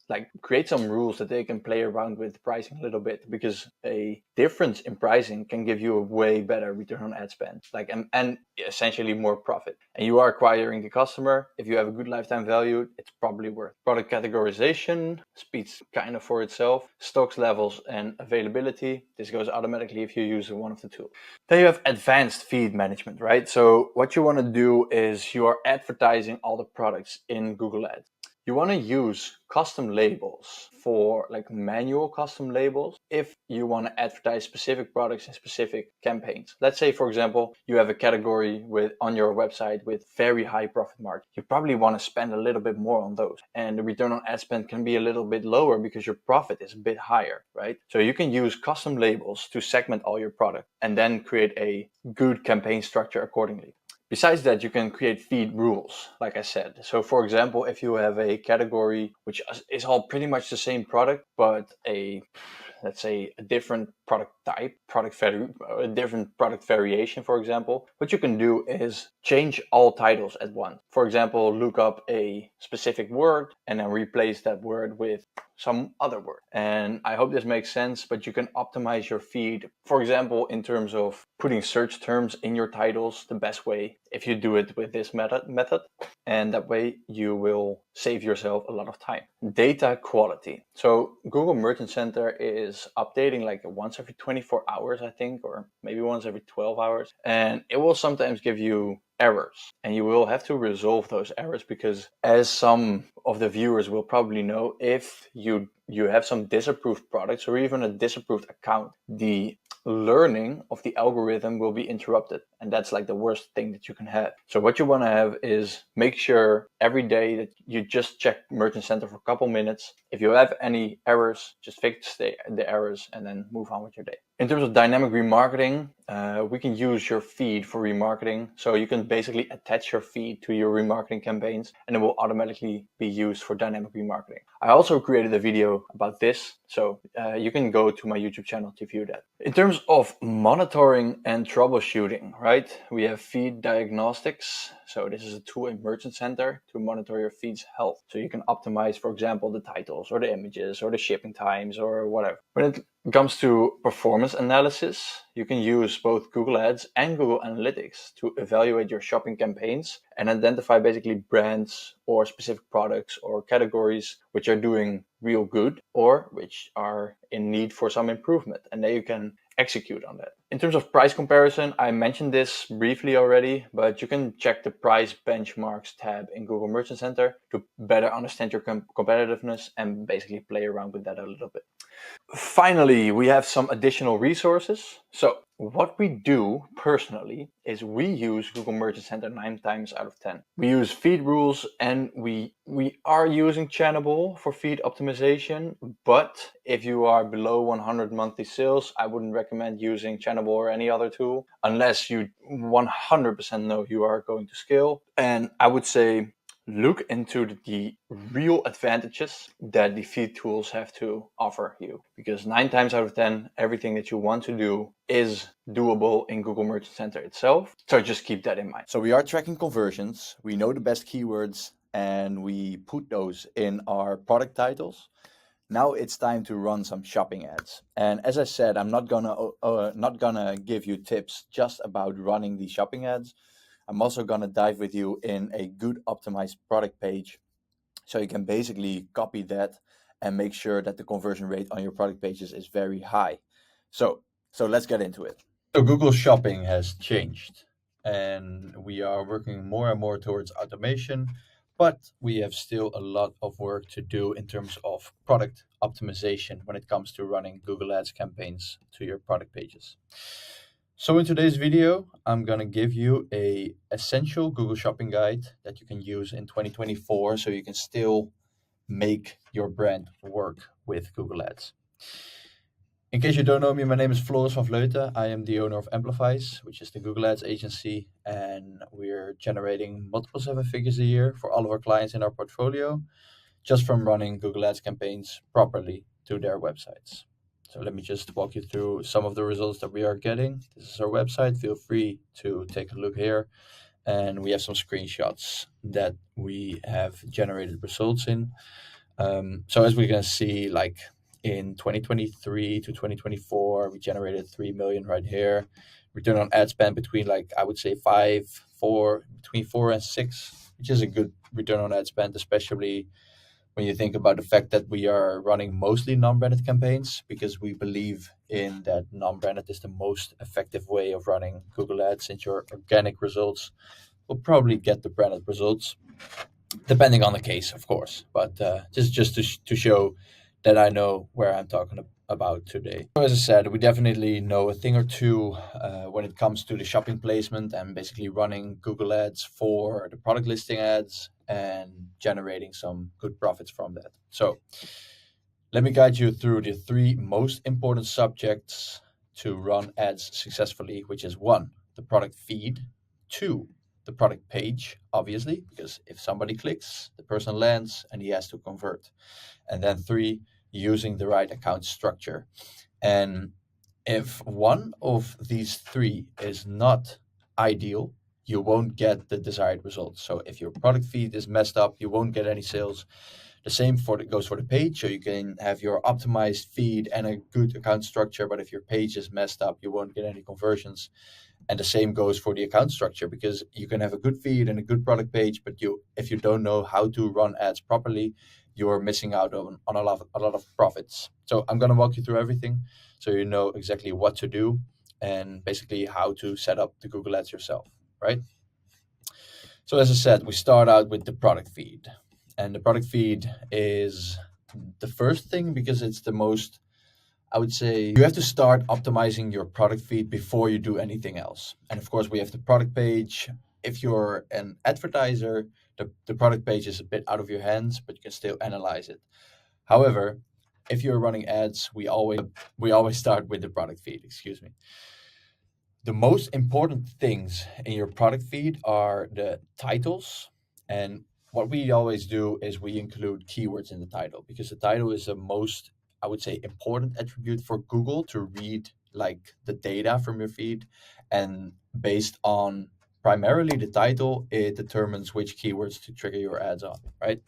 create some rules that they can play around with pricing a little bit, because a difference in pricing can give you a way better return on ad spend, and essentially more profit. And you are acquiring the customer. If you have a good lifetime value, it's probably worth. Product categorization speaks kind of for itself. Stocks levels and availability. This goes automatically if you use one of the tools. Then you have advanced feed management, right? So what you want to do is you are advertising all the products in Google Ads. You want to use custom labels for manual custom labels if you want to advertise specific products in specific campaigns. Let's say, for example, you have a category on your website with very high profit margin. You probably want to spend a little bit more on those, and the return on ad spend can be a little bit lower because your profit is a bit higher, right? So you can use custom labels to segment all your product and then create a good campaign structure accordingly. Besides that, you can create feed rules, like I said. So for example, if you have a category which is all pretty much the same product, but let's say a different product type, a different product variation, for example, what you can do is change all titles at once. For example, look up a specific word and then replace that word with some other word. And I hope this makes sense, but you can optimize your feed, for example, in terms of putting search terms in your titles the best way if you do it with this method. And that way you will save yourself a lot of time. Data quality. So Google Merchant Center is updating like once every 24 hours, I think, or maybe once every 12 hours. And it will sometimes give you errors, and you will have to resolve those errors, because as some of the viewers will probably know, if you have some disapproved products or even a disapproved account, the learning of the algorithm will be interrupted, and that's like the worst thing that you can have. So what you want to have is make sure every day that you just check Merchant Center for a couple minutes. If you have any errors, just fix the errors and then move on with your day. In terms of dynamic remarketing, we can use your feed for remarketing. So you can basically attach your feed to your remarketing campaigns and it will automatically be used for dynamic remarketing. I also created a video about this, so you can go to my YouTube channel to view that. In terms of monitoring and troubleshooting, right? We have feed diagnostics. So this is a tool in Merchant Center to monitor your feed's health. So you can optimize, for example, the titles or the images or the shipping times or whatever. When it comes to performance analysis, you can use both Google Ads and Google Analytics to evaluate your shopping campaigns and identify basically brands or specific products or categories which are doing real good or which are in need for some improvement, and then you can execute on that. In terms of price comparison, I mentioned this briefly already, but you can check the price benchmarks tab in Google Merchant Center to better understand your competitiveness and basically play around with that a little bit. Finally, we have some additional resources. So what we do personally is we use Google Merchant Center 9 times out of 10. We use feed rules, and we are using Channable for feed optimization, but if you are below 100 monthly sales, I wouldn't recommend using Channable or any other tool unless you 100% know you are going to scale. And I would say look into the real advantages that the feed tools have to offer you, because 9 times out of 10, everything that you want to do is doable in Google Merchant Center itself. So just keep that in mind. So we are tracking conversions, we know the best keywords, and we put those in our product titles. Now it's time to run some shopping ads. And as I said, I'm not gonna give you tips just about running the shopping ads. I'm also gonna dive with you in a good optimized product page, so you can basically copy that and make sure that the conversion rate on your product pages is very high. So let's get into it. So Google Shopping has changed, and we are working more and more towards automation, but we have still a lot of work to do in terms of product optimization when it comes to running Google Ads campaigns to your product pages. So in today's video, I'm gonna give you a essential Google Shopping guide that you can use in 2024, so you can still make your brand work with Google Ads. In case you don't know me, my name is Floris van Vleuten. I am the owner of Amplifize, which is the Google Ads agency, and we're generating multiple 7 figures a year for all of our clients in our portfolio, just from running Google Ads campaigns properly to their websites. So let me just walk you through some of the results that we are getting. This is our website. Feel free to take a look here. And we have some screenshots that we have generated results in. So as we're going to see, like in 2023 to 2024, we generated 3 million right here. Return on ad spend between, like, I would say between 4 and 6, which is a good return on ad spend, especially when you think about the fact that we are running mostly non-branded campaigns, because we believe in that non-branded is the most effective way of running Google Ads, since your organic results will probably get the branded results, depending on the case, of course. But just to show that I know where I'm talking about today. So as I said, we definitely know a thing or two when it comes to the shopping placement and basically running Google Ads for the product listing ads and generating some good profits from that. So let me guide you through the 3 most important subjects to run ads successfully, which is 1, the product feed, 2, the product page, obviously, because if somebody clicks, the person lands and he has to convert. And then three, using the right account structure. And if one of these three is not ideal, you won't get the desired results. So if your product feed is messed up, you won't get any sales. The same goes for the page. So you can have your optimized feed and a good account structure, but if your page is messed up, you won't get any conversions. And the same goes for the account structure, because you can have a good feed and a good product page, but if you don't know how to run ads properly, you're missing out on a lot of profits. So I'm going to walk you through everything so you know exactly what to do and basically how to set up the Google Ads yourself, right? So as I said, we start out with the product feed. And the product feed is the first thing because it's the most, I would say, you have to start optimizing your product feed before you do anything else. And of course, we have the product page. If you're an advertiser, the product page is a bit out of your hands, but you can still analyze it. However, if you're running ads, we always start with the product feed, excuse me. The most important things in your product feed are the titles. And what we always do is we include keywords in the title, because the title is the most, I would say, important attribute for Google to read like the data from your feed. And based on primarily the title, it determines which keywords to trigger your ads on, right?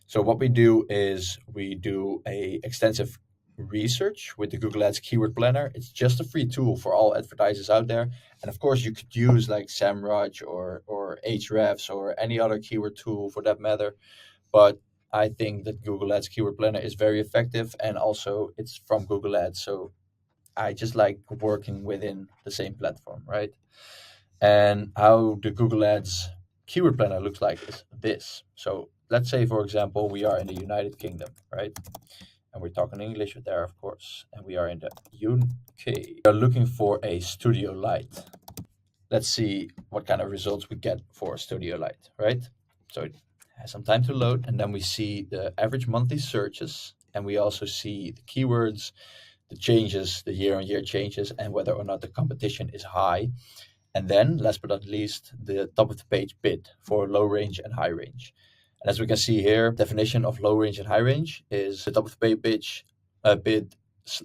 So what we do is we do a extensive research with the Google Ads Keyword Planner. It's just a free tool for all advertisers out there. And of course, you could use like SEMrush or Ahrefs or any other keyword tool for that matter. But I think that Google Ads Keyword Planner is very effective, and also it's from Google Ads. So I just like working within the same platform, right? And how the Google Ads Keyword Planner looks like is this. So let's say, for example, we are in the United Kingdom, right? And we're talking English there, of course, and we are in the UK. We are looking for a studio light. Let's see what kind of results we get for a studio light, right? So it has some time to load, and then we see the average monthly searches, and we also see the keywords, the changes, the year-on-year changes, and whether or not the competition is high. And then, last but not least, the top of the page bid for low range and high range. And as we can see here, definition of low range and high range is the top of the page bid.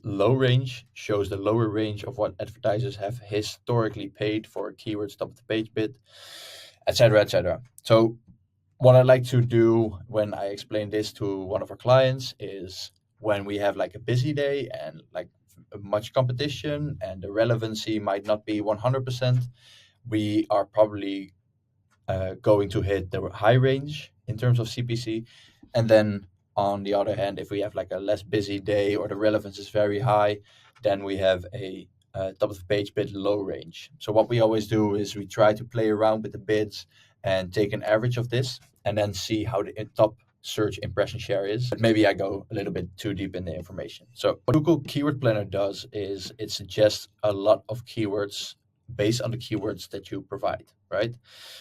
Low range shows the lower range of what advertisers have historically paid for a keyword's top of the page bid, etc., etc. So what I like to do when I explain this to one of our clients is when we have like a busy day and like much competition and the relevancy might not be 100%, we are probably going to hit the high range in terms of CPC. And then on the other hand, if we have like a less busy day or the relevance is very high, then we have a top of the page bid low range. So what we always do is we try to play around with the bids and take an average of this and then see how the top search impression share is. But maybe I go a little bit too deep in the information. So what Google Keyword Planner does is it suggests a lot of keywords based on the keywords that you provide, right?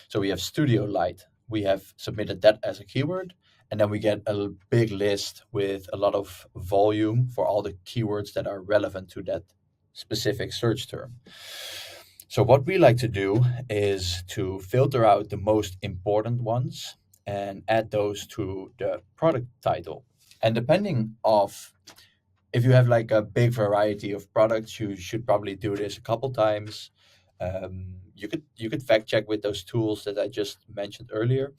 So we have studio light. We have submitted that as a keyword, and then we get a big list with a lot of volume for all the keywords that are relevant to that specific search term. So what we like to do is to filter out the most important ones and add those to the product title. And depending of if you have like a big variety of products, you should probably do this a couple times. You could fact check with those tools that I just mentioned earlier.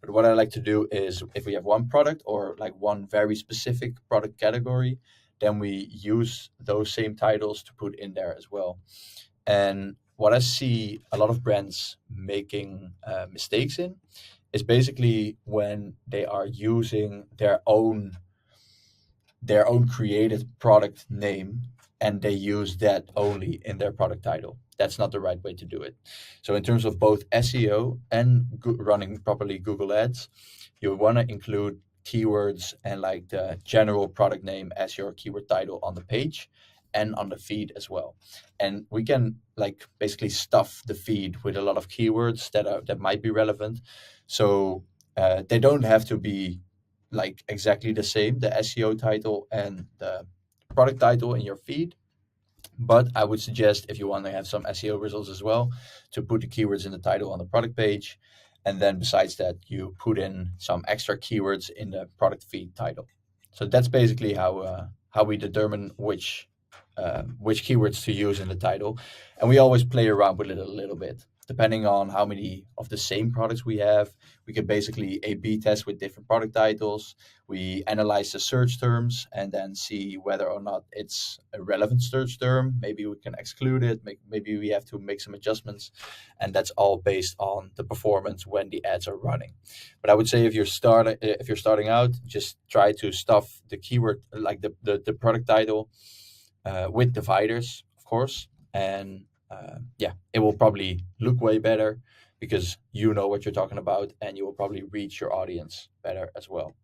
But what I like to do is if we have one product or like one very specific product category, then we use those same titles to put in there as well. And what I see a lot of brands making mistakes in is basically when they are using their own created product name and they use that only in their product title. That's not the right way to do it. So in terms of both SEO and running properly Google Ads, you want to include keywords and like the general product name as your keyword title on the page and on the feed as well. And we can like basically stuff the feed with a lot of keywords that might be relevant. So they don't have to be like exactly the same, the SEO title and the product title in your feed, But I would suggest, if you want to have some SEO results as well, to put the keywords in the title on the product page. And then besides that, you put in some extra keywords in the product feed title. So that's basically how we determine which keywords to use in the title. And we always play around with it a little bit. Depending on how many of the same products we have, we can basically A/B test with different product titles. We analyze the search terms and then see whether or not it's a relevant search term. Maybe we can exclude it. Maybe we have to make some adjustments, and that's all based on the performance when the ads are running. But I would say if you're starting out, just try to stuff the keyword, like the product title, with dividers, of course, and yeah, it will probably look way better because you know what you're talking about, and you will probably reach your audience better as well.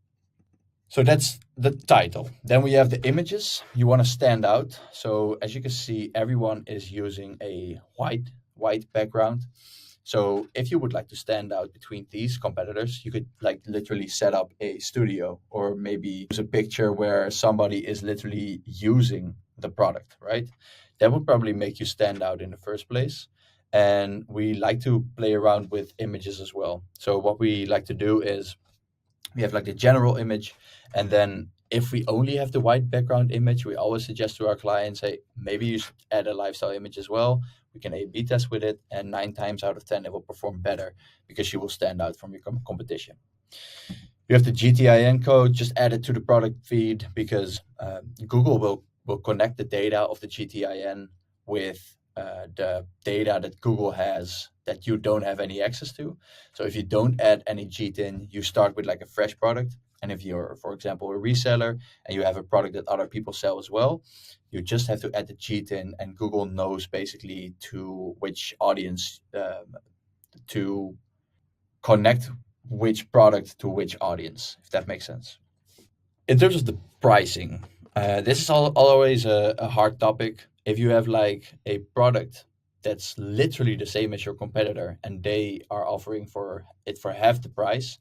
So that's the title. Then we have the images. You want to stand out. So as you can see, everyone is using a white background. So if you would like to stand out between these competitors, you could like literally set up a studio, or maybe use a picture where somebody is literally using the product, right? That would probably make you stand out in the first place. And we like to play around with images as well. So what we like to do is we have like the general image, and then if we only have the white background image, we always suggest to our clients, hey, maybe you should add a lifestyle image as well. We can A/B test with it, and 9 times out of 10 it will perform better because you will stand out from your competition. You have the GTIN code, just add it to the product feed because Google will connect the data of the GTIN with the data that Google has that you don't have any access to. So if you don't add any GTIN, you start with like a fresh product. And if you're, for example, a reseller and you have a product that other people sell as well, you just have to add the GTIN, and Google knows basically to which audience to connect which product to which audience, if that makes sense. In terms of the pricing, this is always a hard topic. If you have like a product that's literally the same as your competitor and they are offering for it for half the price,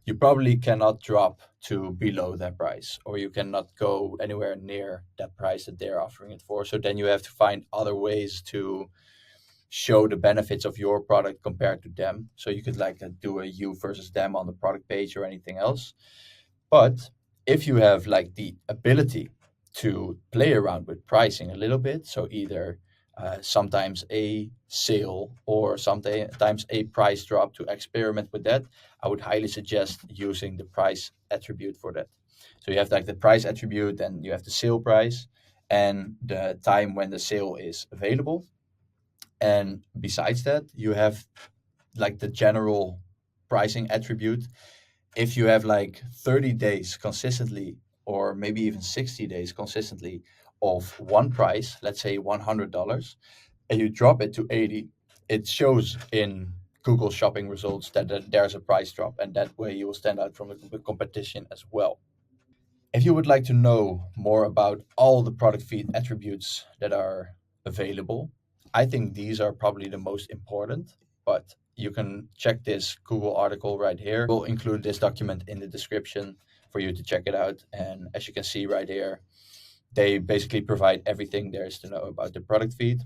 you probably cannot drop to below that price, or you cannot go anywhere near that price that they're offering it for. So then you have to find other ways to show the benefits of your product compared to them. So you could like do a you versus them on the product page or anything else. But if you have like the ability to play around with pricing a little bit, so either sometimes a sale or sometimes a price drop, to experiment with that, I would highly suggest using the price attribute for that. So you have like the price attribute, and you have the sale price and the time when the sale is available. And besides that, you have like the general pricing attribute. If you have like 30 days consistently, or maybe even 60 days consistently of one price, let's say $100, and you drop it to 80, it shows in Google shopping results that there's a price drop, and that way you will stand out from the competition as well. If you would like to know more about all the product feed attributes that are available, I think these are probably the most important, but you can check this Google article right here. We'll include this document in the description for you to check it out. And as you can see right here, they basically provide everything there is to know about the product feed.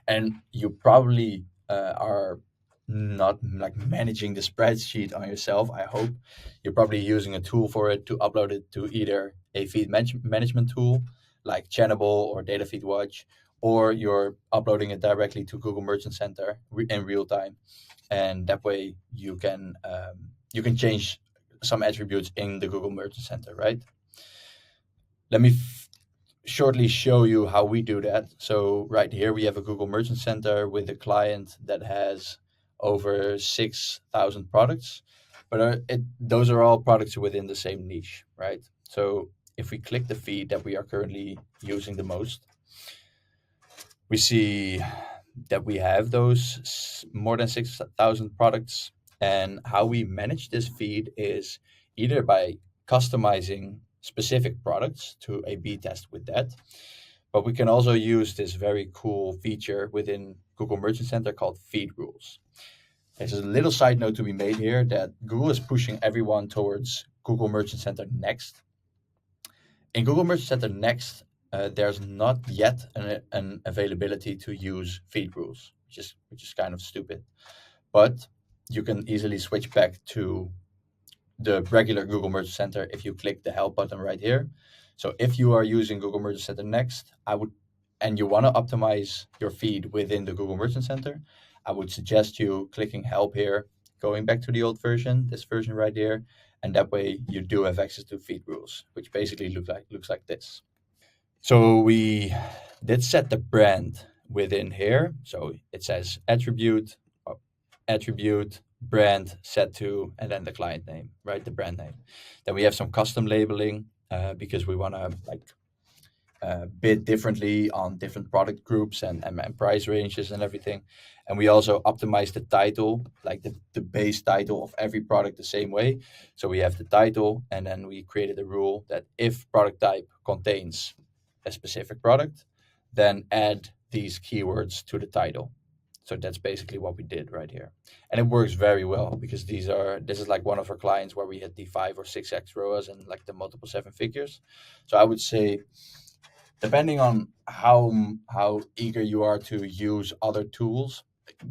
And you probably are not like managing the spreadsheet on yourself. I hope you're probably using a tool for it to upload it to either a feed management tool like Channable or Data Feed Watch, or you're uploading it directly to Google Merchant Center in real time, and that way you can change some attributes in the Google Merchant Center, right? Let me shortly show you how we do that. So right here we have a Google Merchant Center with a client that has over 6,000 products, but those are all products within the same niche, right? So if we click the feed that we are currently using the most, we see that we have those more than 6,000 products. And how we manage this feed is either by customizing specific products to A/B test with that, but we can also use this very cool feature within Google Merchant Center called feed rules. There's a little side note to be made here that Google is pushing everyone towards Google Merchant Center Next. In Google Merchant Center Next, there's not yet an availability to use feed rules, which is kind of stupid. But you can easily switch back to the regular Google Merchant Center if you click the help button right here. So if you are using Google Merchant Center next, and you want to optimize your feed within the Google Merchant Center, I would suggest you clicking help here, going back to the old version, this version right here, and that way you do have access to feed rules, which basically looks like this. So we did set the brand within here. So it says attribute, brand, set to, and then the client name, right? The brand name. Then we have some custom labeling because we want to bid differently on different product groups and price ranges and everything. And we also optimize the title, like the base title of every product the same way. So we have the title, and then we created a rule that if product type contains a specific product, then add these keywords to the title. So that's basically what we did right here. And it works very well because this is like one of our clients where we had the 5 or 6x ROAS and like the multiple 7 figures. So I would say, depending on how eager you are to use other tools,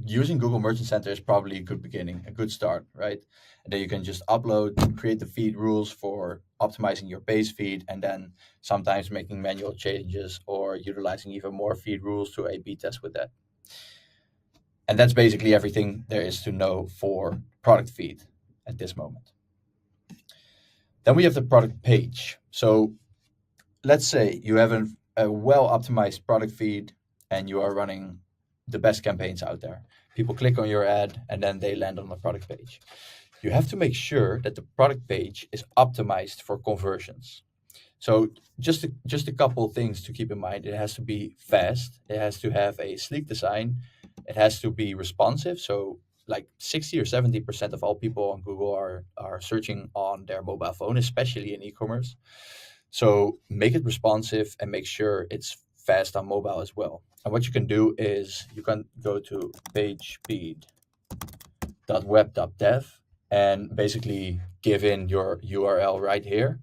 using Google Merchant Center is probably a good beginning, a good start, right? And then you can just upload, create the feed rules for optimizing your base feed, and then sometimes making manual changes or utilizing even more feed rules to A/B test with that. And that's basically everything there is to know for product feed at this moment. Then we have the product page. So let's say you have a well-optimized product feed and you are running the best campaigns out there. People click on your ad and then they land on the product page. You have to make sure that the product page is optimized for conversions. So just a couple things to keep in mind. It has to be fast. It has to have a sleek design. It has to be responsive. So like 60 or 70% of all people on Google are searching on their mobile phone, especially in e-commerce. So make it responsive and make sure it's fast on mobile as well. And what you can do is you can go to pagespeed.web.dev and basically give in your URL right here,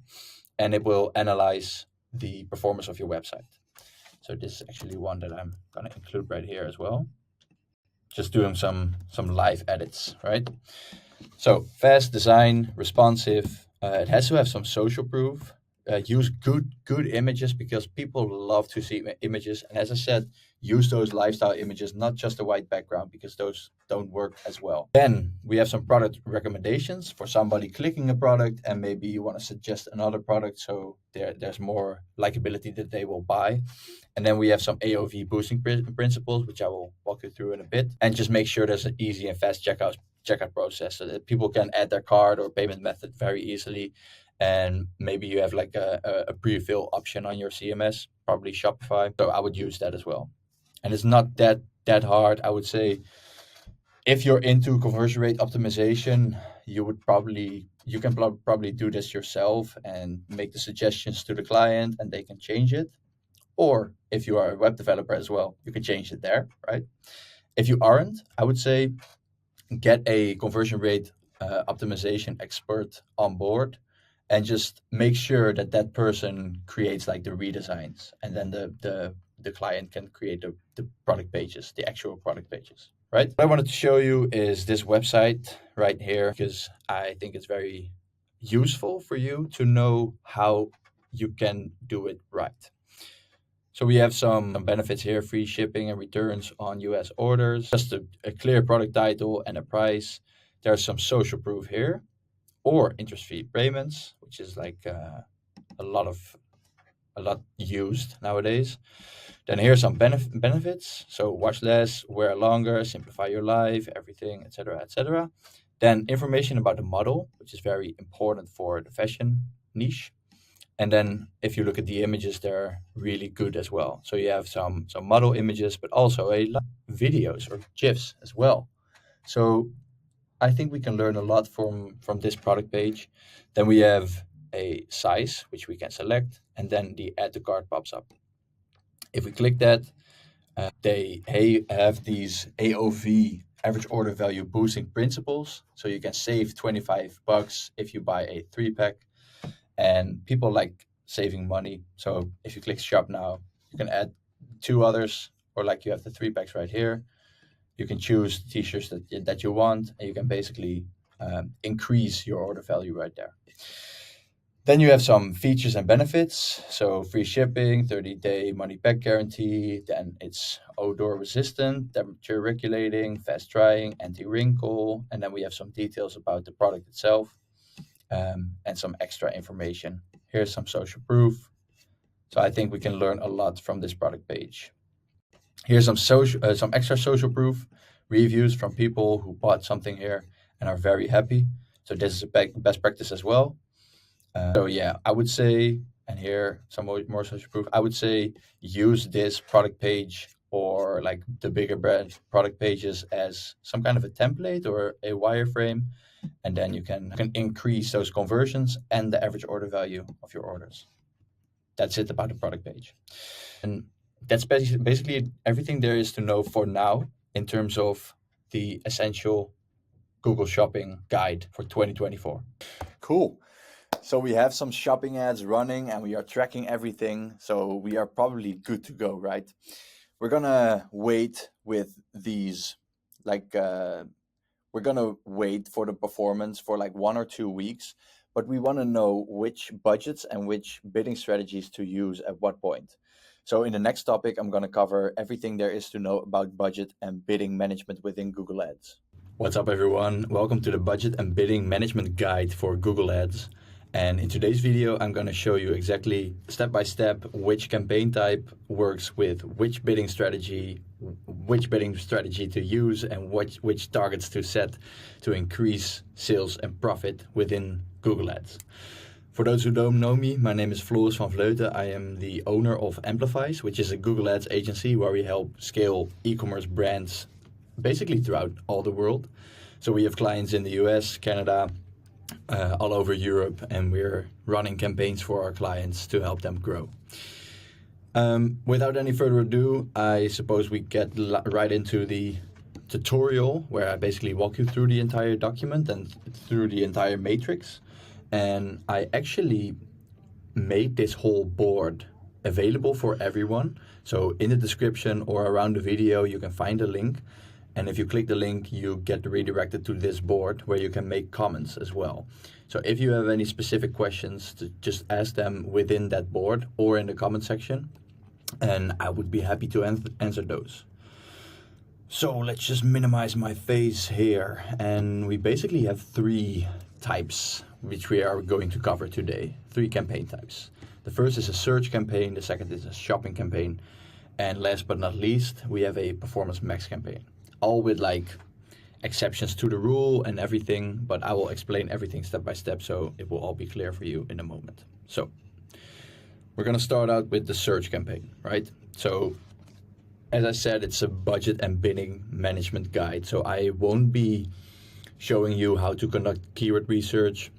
and it will analyze the performance of your website. So this is actually one that I'm going to include right here as well. Just doing some live edits, right? So fast design, responsive. It has to have some social proof. Use good images because people love to see images. And as I said, use those lifestyle images, not just a white background, because those don't work as well. Then we have some product recommendations for somebody clicking a product, and maybe you want to suggest another product, so there's more likability that they will buy. And then we have some AOV boosting principles, which I will walk you through in a bit. And just make sure there's an easy and fast checkout process so that people can add their card or payment method very easily. And maybe you have like a pre-fill option on your CMS, probably Shopify. So I would use that as well. And it's not that hard. I would say if you're into conversion rate optimization, you can probably do this yourself and make the suggestions to the client and they can change it. Or if you are a web developer as well, you can change it there, right? If you aren't, I would say get a conversion rate optimization expert on board and just make sure that person creates like the redesigns, and then the client can create the product pages, the actual product pages, right? What I wanted to show you is this website right here, because I think it's very useful for you to know how you can do it right. So we have some benefits here: free shipping and returns on US orders, just a clear product title and a price. There's some social proof here, or interest-free payments, which is like a lot used nowadays. Then here's some benefits. So watch less, wear longer, simplify your life, everything, etc., etc. Then information about the model, which is very important for the fashion niche. And then if you look at the images, they're really good as well. So you have some model images, but also a lot of videos or GIFs as well. So I think we can learn a lot from this product page. Then we have a size, which we can select, and then the add to cart pops up. If we click that, they have these AOV, average order value boosting principles. So you can save $25 if you buy a 3-pack. And people like saving money. So if you click shop now, you can add 2 others, or like you have the 3 packs right here. You can choose t-shirts that you want, and you can basically increase your order value right there. Then you have some features and benefits. So free shipping, 30-day money back guarantee. Then it's odor resistant, temperature regulating, fast drying, anti-wrinkle. And then we have some details about the product itself, and some extra information. Here's some social proof. So I think we can learn a lot from this product page. Here's some extra social proof, reviews from people who bought something here and are very happy. So this is a best practice as well. So yeah, I would say, and here some more social proof, I would say use this product page or like the bigger brand product pages as some kind of a template or a wireframe, and then you can increase those conversions and the average order value of your orders. That's it about the product page. And that's basically everything there is to know for now in terms of the essential Google Shopping guide for 2024. Cool. So we have some shopping ads running and we are tracking everything. So we are probably good to go, right? We're gonna wait with these, we're gonna wait for the performance for like 1 or 2 weeks, but we wanna know which budgets and which bidding strategies to use at what point. So in the next topic, I'm gonna cover everything there is to know about budget and bidding management within Google Ads. What's up everyone? Welcome to the Budget and Bidding Management Guide for Google Ads. And in today's video, I'm going to show you exactly step by step which campaign type works with which bidding strategy to use, and which targets to set to increase sales and profit within Google Ads. For those who don't know me, my name is Floris van Vleuten. I am the owner of Amplifize, which is a Google Ads agency where we help scale e-commerce brands basically throughout all the world. So we have clients in the US, Canada, all over Europe, and we're running campaigns for our clients to help them grow. Without any further ado, I suppose we get right into the tutorial where I basically walk you through the entire document and through the entire matrix. And I actually made this whole board available for everyone. So in the description or around the video, you can find a link. And if you click the link, you get redirected to this board where you can make comments as well. So if you have any specific questions, just ask them within that board or in the comment section, and I would be happy to answer those. So let's just minimize my face here. And we basically have 3 types which we are going to cover today. 3 campaign types. The first is a search campaign, the second is a shopping campaign, and last but not least, we have a performance max campaign. All with like exceptions to the rule and everything, but I will explain everything step by step so it will all be clear for you in a moment. So we're going to start out with the search campaign, right? So as I said, it's a budget and bidding management guide. So I won't be showing you how to conduct keyword research,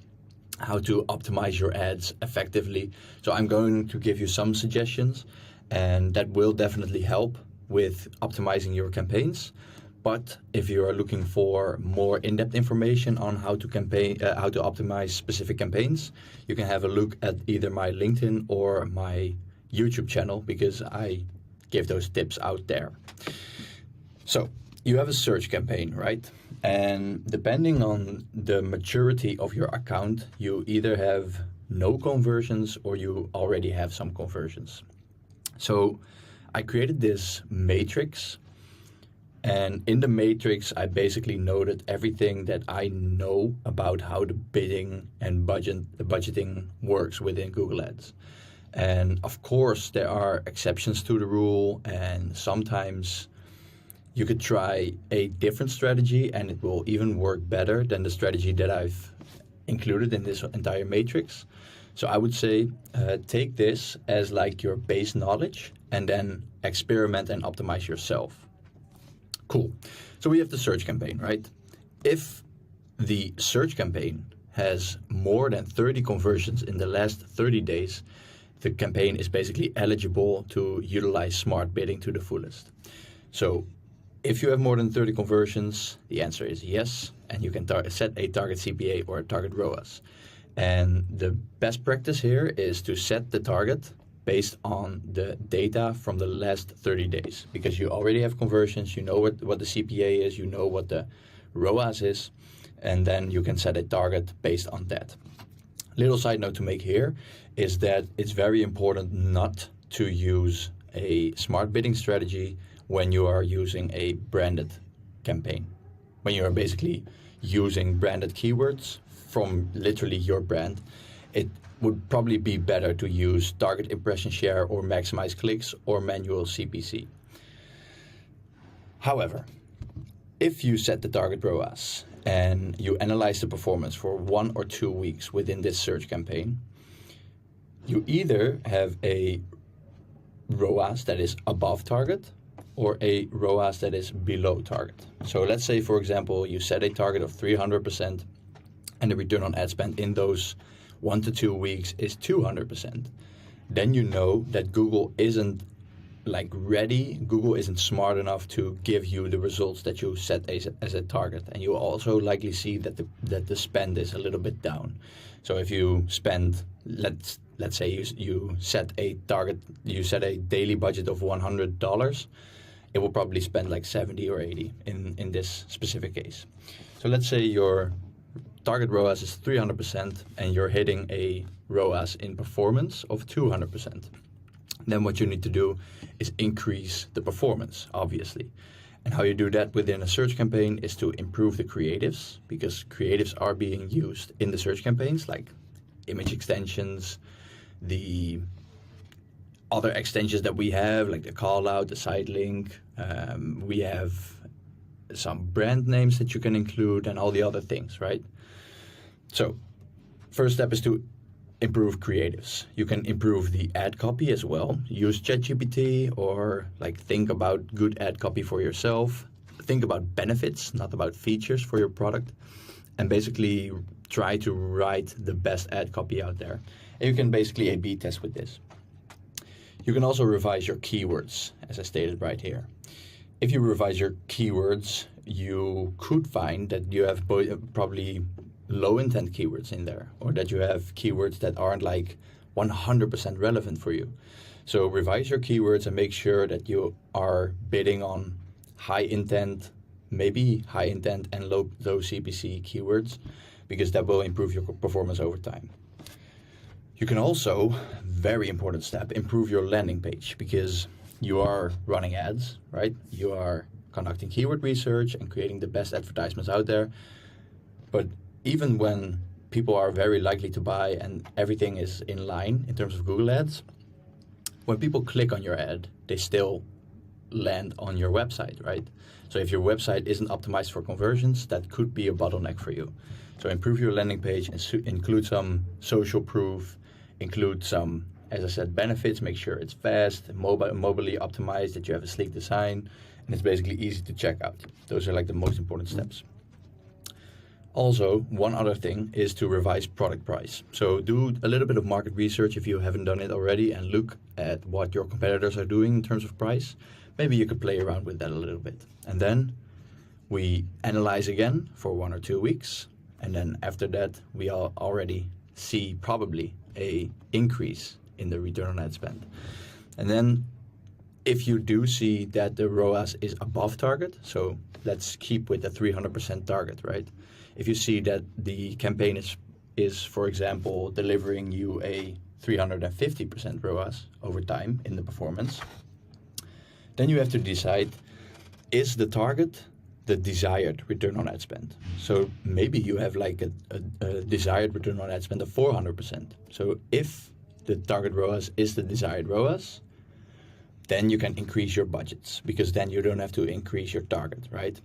how to optimize your ads effectively. So I'm going to give you some suggestions, and that will definitely help with optimizing your campaigns. But if you are looking for more in-depth information on how to optimize specific campaigns, you can have a look at either my LinkedIn or my YouTube channel, because I give those tips out there. So you have a search campaign, right? And depending on the maturity of your account, you either have no conversions or you already have some conversions. So I created this matrix. And in the matrix, I basically noted everything that I know about how the bidding and budgeting works within Google Ads. And of course, there are exceptions to the rule, and sometimes you could try a different strategy and it will even work better than the strategy that I've included in this entire matrix. So I would say take this as like your base knowledge and then experiment and optimize yourself. Cool. So we have the search campaign, right? If the search campaign has more than 30 conversions in the last 30 days, the campaign is basically eligible to utilize smart bidding to the fullest. So if you have more than 30 conversions, the answer is yes, and you can set a target CPA or a target ROAS. And the best practice here is to set the target based on the data from the last 30 days, because you already have conversions, you know what the CPA is, you know what the ROAS is, and then you can set a target based on that. Little side note to make here is that it's very important not to use a smart bidding strategy when you are using a branded campaign, when you are basically using branded keywords from literally your brand. It would probably be better to use target impression share or maximize clicks or manual CPC. However, if you set the target ROAS and you analyze the performance for 1 or 2 weeks within this search campaign, you either have a ROAS that is above target or a ROAS that is below target. So let's say, for example, you set a target of 300% and the return on ad spend in those 1 to 2 weeks is 200%. Then you know that Google isn't ready. Google isn't smart enough to give you the results that you set as a target, and you also likely see that the spend is a little bit down. So if you spend, let's say you set a target, you set a daily budget of $100, it will probably spend like 70 or 80 in this specific case. So let's say your target ROAS is 300% and you're hitting a ROAS in performance of 200%. Then what you need to do is increase the performance, obviously. And how you do that within a search campaign is to improve the creatives, because creatives are being used in the search campaigns, like image extensions, the other extensions that we have, like the call out, the site link. We have some brand names that you can include and all the other things, right? So first step is to improve creatives. You can improve the ad copy as well. Use ChatGPT or think about good ad copy for yourself. Think about benefits, not about features for your product, and basically try to write the best ad copy out there. And you can basically A/B test with this. You can also revise your keywords, as I stated right here. If you revise your keywords, you could find that you have probably low intent keywords in there, or that you have keywords that aren't 100% relevant for you. So revise your keywords and make sure that you are bidding on high intent, maybe high intent and low CPC keywords, because that will improve your performance over time. You can also, very important step, improve your landing page, because you are running ads, right? You are conducting keyword research and creating the best advertisements out there. But even when people are very likely to buy and everything is in line in terms of Google Ads, when people click on your ad, they still land on your website, right? So if your website isn't optimized for conversions, that could be a bottleneck for you. So improve your landing page and include some social proof, include some, as I said, benefits, make sure it's fast, mobily optimized, that you have a sleek design, and it's basically easy to check out. Those are the most important steps. Also, one other thing is to revise product price. So do a little bit of market research if you haven't done it already, and look at what your competitors are doing in terms of price. Maybe you could play around with that a little bit. And then we analyze again for 1 or 2 weeks. And then after that, we already see probably a increase in the return on ad spend. And then if you do see that the ROAS is above target, so let's keep with the 300% target, right? If you see that the campaign is, for example, delivering you a 350% ROAS over time in the performance, then you have to decide, is the target the desired return on ad spend? So maybe you have a desired return on ad spend of 400%. So if the target ROAS is the desired ROAS, then you can increase your budgets, because then you don't have to increase your target, right?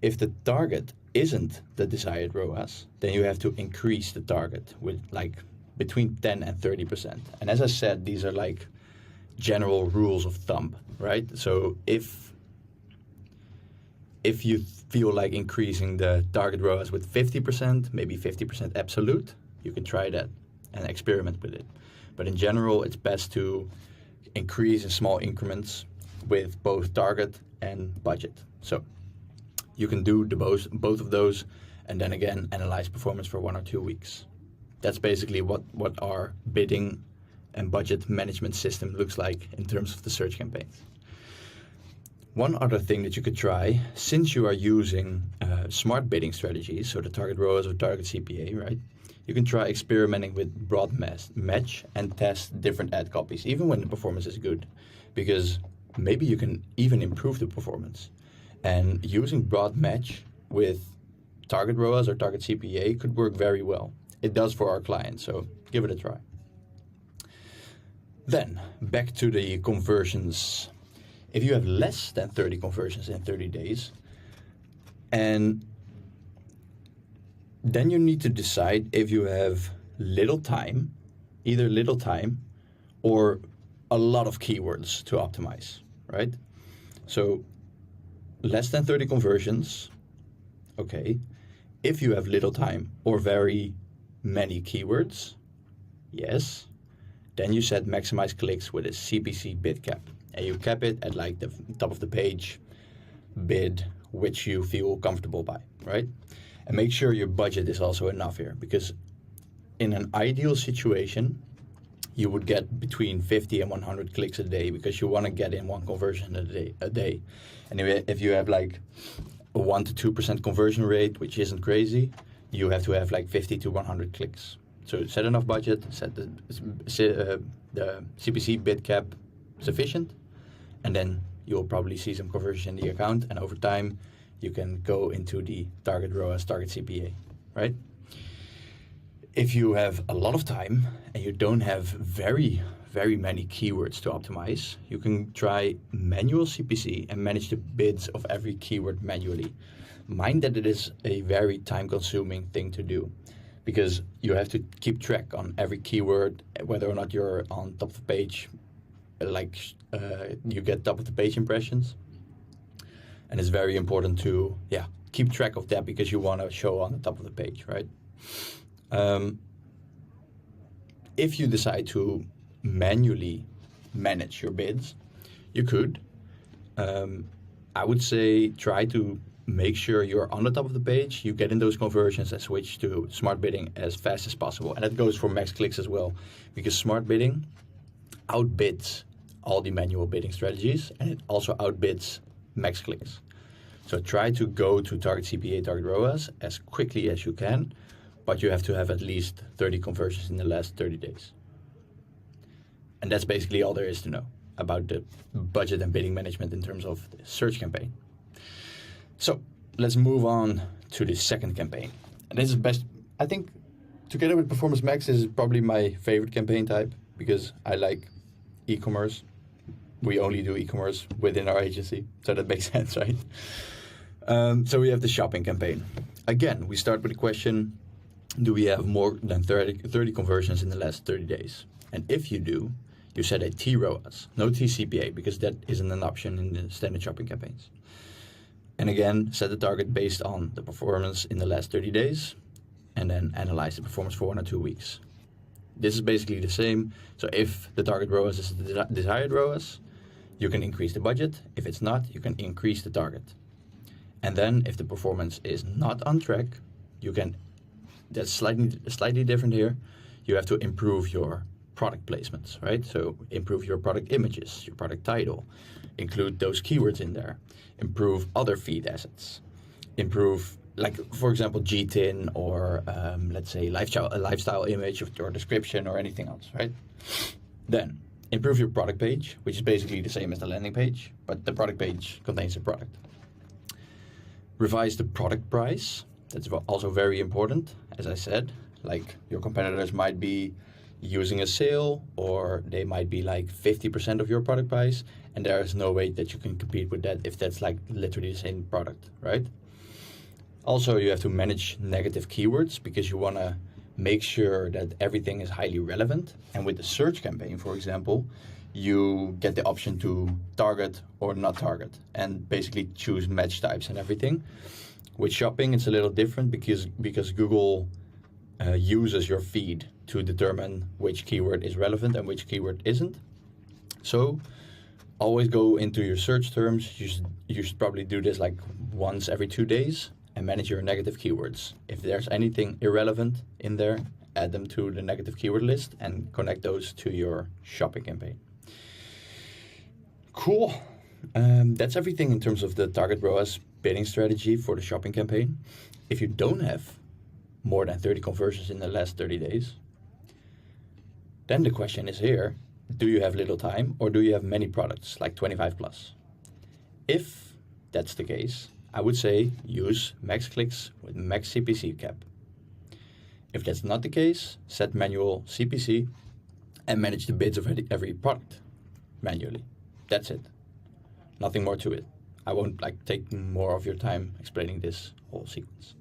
If the target isn't the desired ROAS, then you have to increase the target with between 10 and 30%. And as I said, these are general rules of thumb, right? So if you feel like increasing the target ROAS with 50%, maybe 50% absolute, you can try that and experiment with it. But in general, it's best to increase in small increments with both target and budget. So you can do both of those, and then again analyze performance for 1 or 2 weeks. That's basically what our bidding and budget management system looks like in terms of the search campaigns. One other thing that you could try, since you are using smart bidding strategies, so the target ROAS or target CPA, right? You can try experimenting with broad match and test different ad copies, even when the performance is good, because maybe you can even improve the performance. And using broad match with target ROAS or target CPA could work very well. It does for our clients, so give it a try. Then, back to the conversions. If you have less than 30 conversions in 30 days, and then you need to decide if you have little time, either little time or a lot of keywords to optimize, right? So less than 30 conversions, okay. If you have little time or very many keywords, yes, then you set maximize clicks with a CPC bid cap. And you cap it at like the top of the page bid, which you feel comfortable by, right? And make sure your budget is also enough here, because in an ideal situation, you would get between 50 and 100 clicks a day, because you want to get in one conversion a day. And if you have like a 1 to 2% conversion rate, which isn't crazy, you have to have like 50 to 100 clicks. So set enough budget, set the CPC bid cap sufficient, and then you'll probably see some conversion in the account, and over time you can go into the target ROAS, target CPA, right? If you have a lot of time and you don't have very many keywords to optimize, you can try manual CPC and manage the bids of every keyword manually. Mind that it is a very time-consuming thing to do, because you have to keep track on every keyword, whether or not you're on top of the page, you get top of the page impressions. And it's very important to keep track of that, because you want to show on the top of the page, right? If you decide to manually manage your bids, you could. I would say try to make sure you're on the top of the page, you get in those conversions, and switch to smart bidding as fast as possible. And that goes for max clicks as well, because smart bidding outbids all the manual bidding strategies, and it also outbids max clicks. So try to go to target CPA, target ROAS as quickly as you can, but you have to have at least 30 conversions in the last 30 days. And that's basically all there is to know about the budget and bidding management in terms of the search campaign. So let's move on to the second campaign. And this is best, I think, together with Performance Max, is probably my favorite campaign type, because I like e-commerce. We only do e-commerce within our agency, so that makes sense, right? So we have the shopping campaign. Again, we start with the question, do we have more than 30 conversions in the last 30 days? And if you do, you set a T-ROAS, no T-CPA, because that isn't an option in the standard shopping campaigns. And again, set the target based on the performance in the last 30 days, and then analyze the performance for 1 or 2 weeks. This is basically the same. So if the target ROAS is the desired ROAS, you can increase the budget. If it's not, you can increase the target. And then if the performance is not on track, you can, that's slightly different here, you have to improve your product placements, right? So improve your product images, your product title, include those keywords in there, improve other feed assets, improve, like for example, GTIN or let's say a lifestyle image or description or anything else, right? Then improve your product page, which is basically the same as the landing page, but the product page contains the product. Revise the product price. That's also very important. As I said, like your competitors might be using a sale, or they might be like 50% of your product price, and there is no way that you can compete with that if that's like literally the same product, right? Also, you have to manage negative keywords, because you want to make sure that everything is highly relevant. And with the search campaign, for example, you get the option to target or not target, and basically choose match types and everything. With shopping, it's a little different, because Google uses your feed to determine which keyword is relevant and which keyword isn't. So always go into your search terms. You should probably do this like once every 2 days, and manage your negative keywords. If there's anything irrelevant in there add them to the negative keyword list, and connect those to your shopping campaign. Cool. That's everything in terms of the target ROAS bidding strategy for the shopping campaign. If you don't have more than 30 conversions in the last 30 days, then the question is here, do you have little time or do you have many products, like 25 plus? If that's the case, I would say use max clicks with max CPC cap. If that's not the case, set manual CPC and manage the bids of every product manually. That's it. Nothing more to it. I won't take more of your time explaining this whole sequence.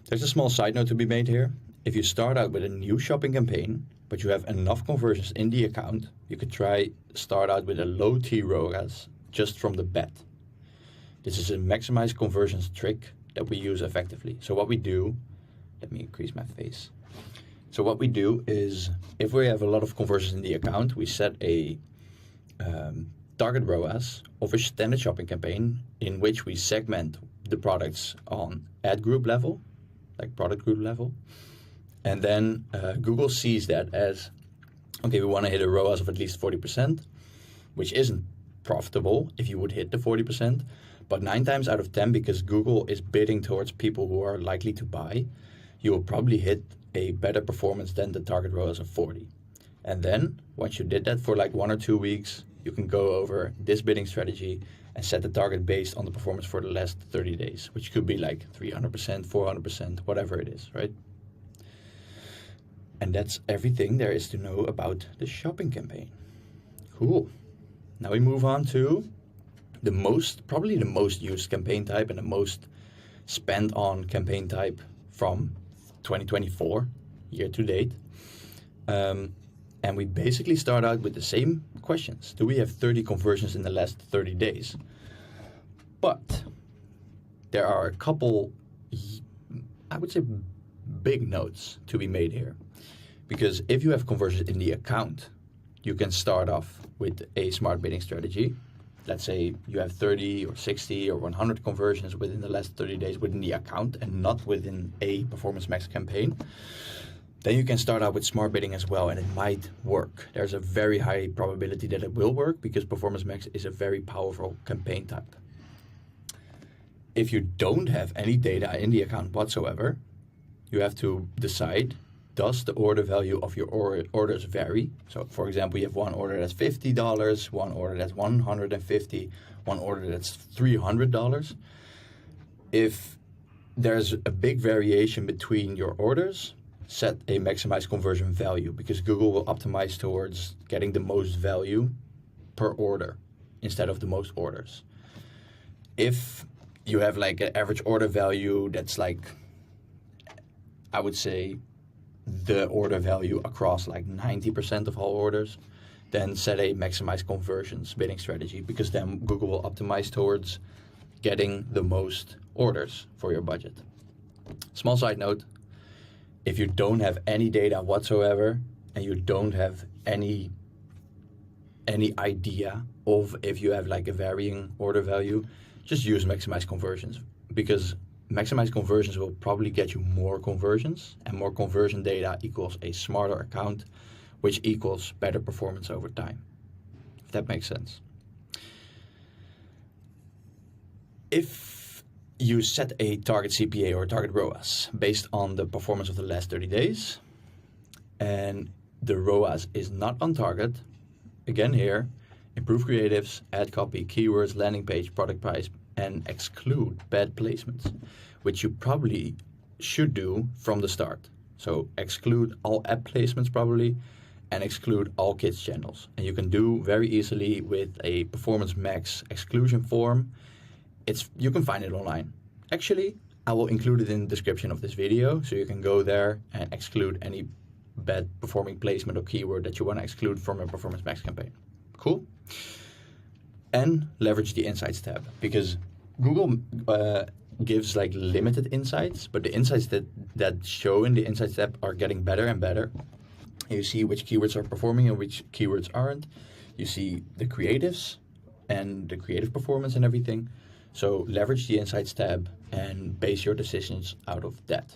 There's a small side note to be made here. If you start out with a new shopping campaign, but you have enough conversions in the account, you could start out with a low T ROAS just from the bat. This is a maximize conversions trick that we use effectively. So what we do, let me increase my face. So what we do is, if we have a lot of conversions in the account, we set a target ROAS of a standard shopping campaign in which we segment the products on ad group level, like product group level. And then Google sees that as, okay, we want to hit a ROAS of at least 40%, which isn't profitable if you would hit the 40%. But 9 times out of 10, because Google is bidding towards people who are likely to buy, you will probably hit a better performance than the target ROAS of 40. And then once you did that for 1 or 2 weeks, you can go over this bidding strategy and set the target based on the performance for the last 30 days, which could be 300%, 400%, whatever it is, right? And that's everything there is to know about the shopping campaign. Cool. Now we move on to probably the most used campaign type and the most spent on campaign type from 2024, year to date. And we basically start out with the same questions. Do we have 30 conversions in the last 30 days? But there are a couple, I would say, big notes to be made here. Because if you have conversions in the account, you can start off with a smart bidding strategy. Let's say you have 30 or 60 or 100 conversions within the last 30 days within the account and not within a Performance Max campaign. Then you can start out with smart bidding as well, and it might work. There's a very high probability that it will work because Performance Max is a very powerful campaign type. If you don't have any data in the account whatsoever, you have to decide, does the order value of your orders vary? So for example, you have one order that's $50, one order that's $150, one order that's $300. If there's a big variation between your orders, set a maximize conversion value, because Google will optimize towards getting the most value per order instead of the most orders. If you have an average order value that's I would say the order value across 90% of all orders, then set a maximize conversions bidding strategy, because then Google will optimize towards getting the most orders for your budget. Small side note, if you don't have any data whatsoever and you don't have any idea of if you have a varying order value, just use maximize conversions, because maximize conversions will probably get you more conversions, and more conversion data equals a smarter account, which equals better performance over time, if that makes sense. If you set a target CPA or target ROAS based on the performance of the last 30 days, and the ROAS is not on target, again here, improve creatives, add copy, keywords, landing page, product price, and exclude bad placements, which you probably should do from the start. So exclude all app placements probably, and exclude all kids channels. And you can do very easily with a Performance Max exclusion form. You can find it online. Actually, I will include it in the description of this video, so you can go there and exclude any bad performing placement or keyword that you want to exclude from your Performance Max campaign. Cool? And leverage the Insights tab, because Google gives limited insights, but the insights that show in the Insights tab are getting better and better. You see which keywords are performing and which keywords aren't. You see the creatives and the creative performance and everything. So leverage the Insights tab and base your decisions out of that.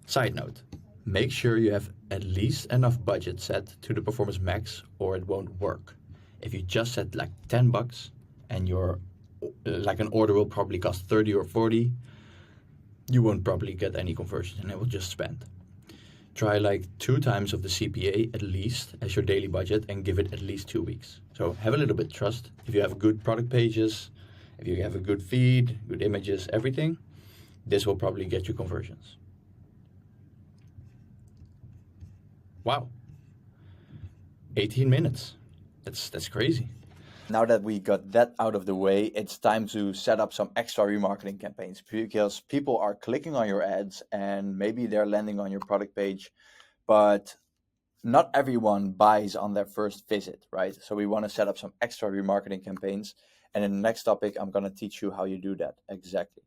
Side note, make sure you have at least enough budget set to the performance max or it won't work. If you just set like $10 and your like an order will probably cost 30 or 40, you won't probably get any conversion and it will just spend. Try like 2 times of the CPA at least as your daily budget and give it at least 2 weeks. So have a little bit trust. If you have good product pages, if you have a good feed, good images, everything, this will probably get you conversions. Wow. 18 minutes. That's crazy. Now that we got that out of the way, it's time to set up some extra remarketing campaigns because people are clicking on your ads and maybe they're landing on your product page, but not everyone buys on their first visit, right? So we want to set up some extra remarketing campaigns. And in the next topic, I'm going to teach you how you do that exactly.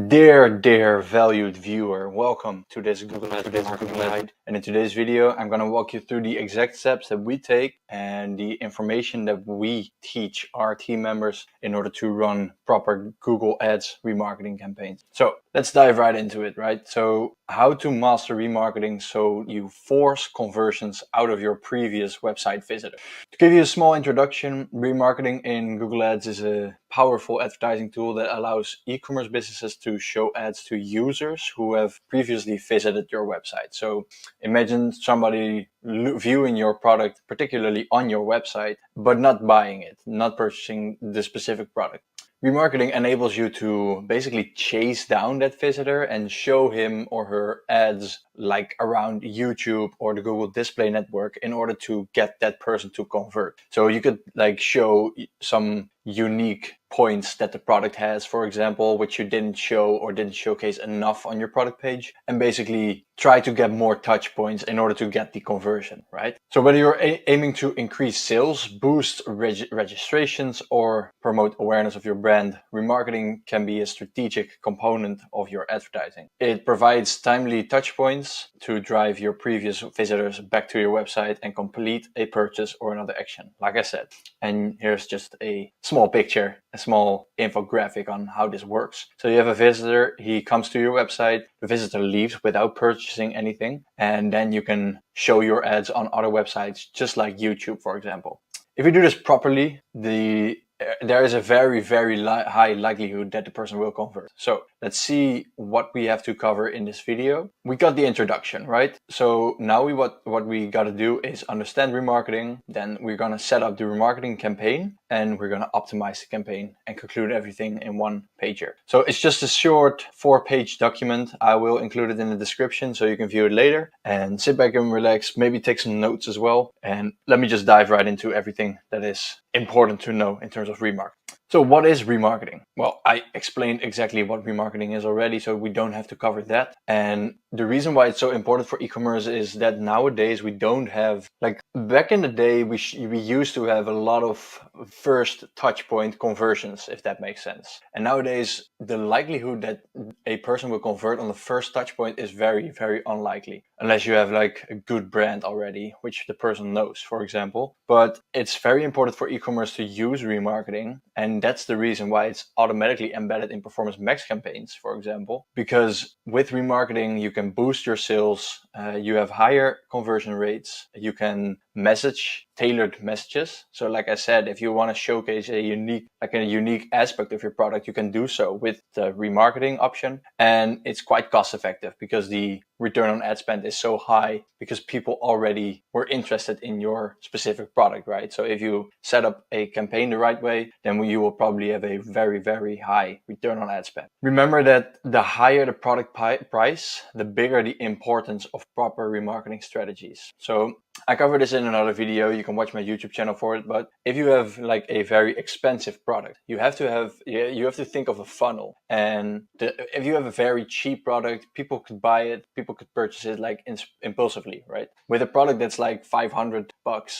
Dear valued viewer, welcome to this Google Ads Guide. And in today's video, I'm going to walk you through the exact steps that we take and the information that we teach our team members in order to run proper Google Ads remarketing campaigns. So let's dive right into it, right? So how to master remarketing so you force conversions out of your previous website visitor. To give you a small introduction, remarketing in Google Ads is a powerful advertising tool that allows e-commerce businesses to show ads to users who have previously visited your website. So imagine somebody viewing your product, particularly on your website, but not buying it, not purchasing the specific product. Remarketing enables you to basically chase down that visitor and show him or her ads like around YouTube or the Google Display Network in order to get that person to convert. So you could like show some unique points that the product has, for example, which you didn't show or didn't showcase enough on your product page, and basically try to get more touch points in order to get the conversion, right? So whether you're aiming to increase sales, boost registrations, or promote awareness of your brand, remarketing can be a strategic component of your advertising. It provides timely touch points to drive your previous visitors back to your website and complete a purchase or another action, like I said. And here's just a small picture, a small infographic on how this works. So you have a visitor, he comes to your website, the visitor leaves without purchasing anything, and then you can show your ads on other websites, just like YouTube, for example. If you do this properly, there is a very high likelihood that the person will convert. So let's see what we have to cover in this video. We got the introduction, right? So now what we got to do is understand remarketing. Then we're going to set up the remarketing campaign and we're going to optimize the campaign and conclude everything in one pager. So it's just a short 4-page document. I will include it in the description so you can view it later and sit back and relax, maybe take some notes as well. And let me just dive right into everything that is important to know in terms of remarketing. So what is remarketing? Well, I explained exactly what remarketing is already, so we don't have to cover that. And the reason why it's so important for e-commerce is that nowadays we don't have, like back in the day, we used to have a lot of first touch point conversions, if that makes sense. And nowadays, the likelihood that a person will convert on the first touch point is very unlikely, unless you have like a good brand already, which the person knows, for example. But it's very important for e-commerce to use remarketing, and that's the reason why it's automatically embedded in Performance Max campaigns, for example, because with remarketing, you can boost your sales, you have higher conversion rates, you can message tailored messages. So like I said, if you want to showcase a unique aspect of your product, you can do so with the remarketing option. And it's quite cost effective because the return on ad spend is so high because people already were interested in your specific product, right? So if you set up a campaign the right way, then you will probably have a very high return on ad spend. Remember that the higher the product price, the bigger the importance of proper remarketing strategies. So I covered this in another video. You can watch my YouTube channel for it. But if you have like a very expensive product, you have to think of a funnel. And if you have a very cheap product, people could buy it, people could purchase it like impulsively, right? With a product that's like $500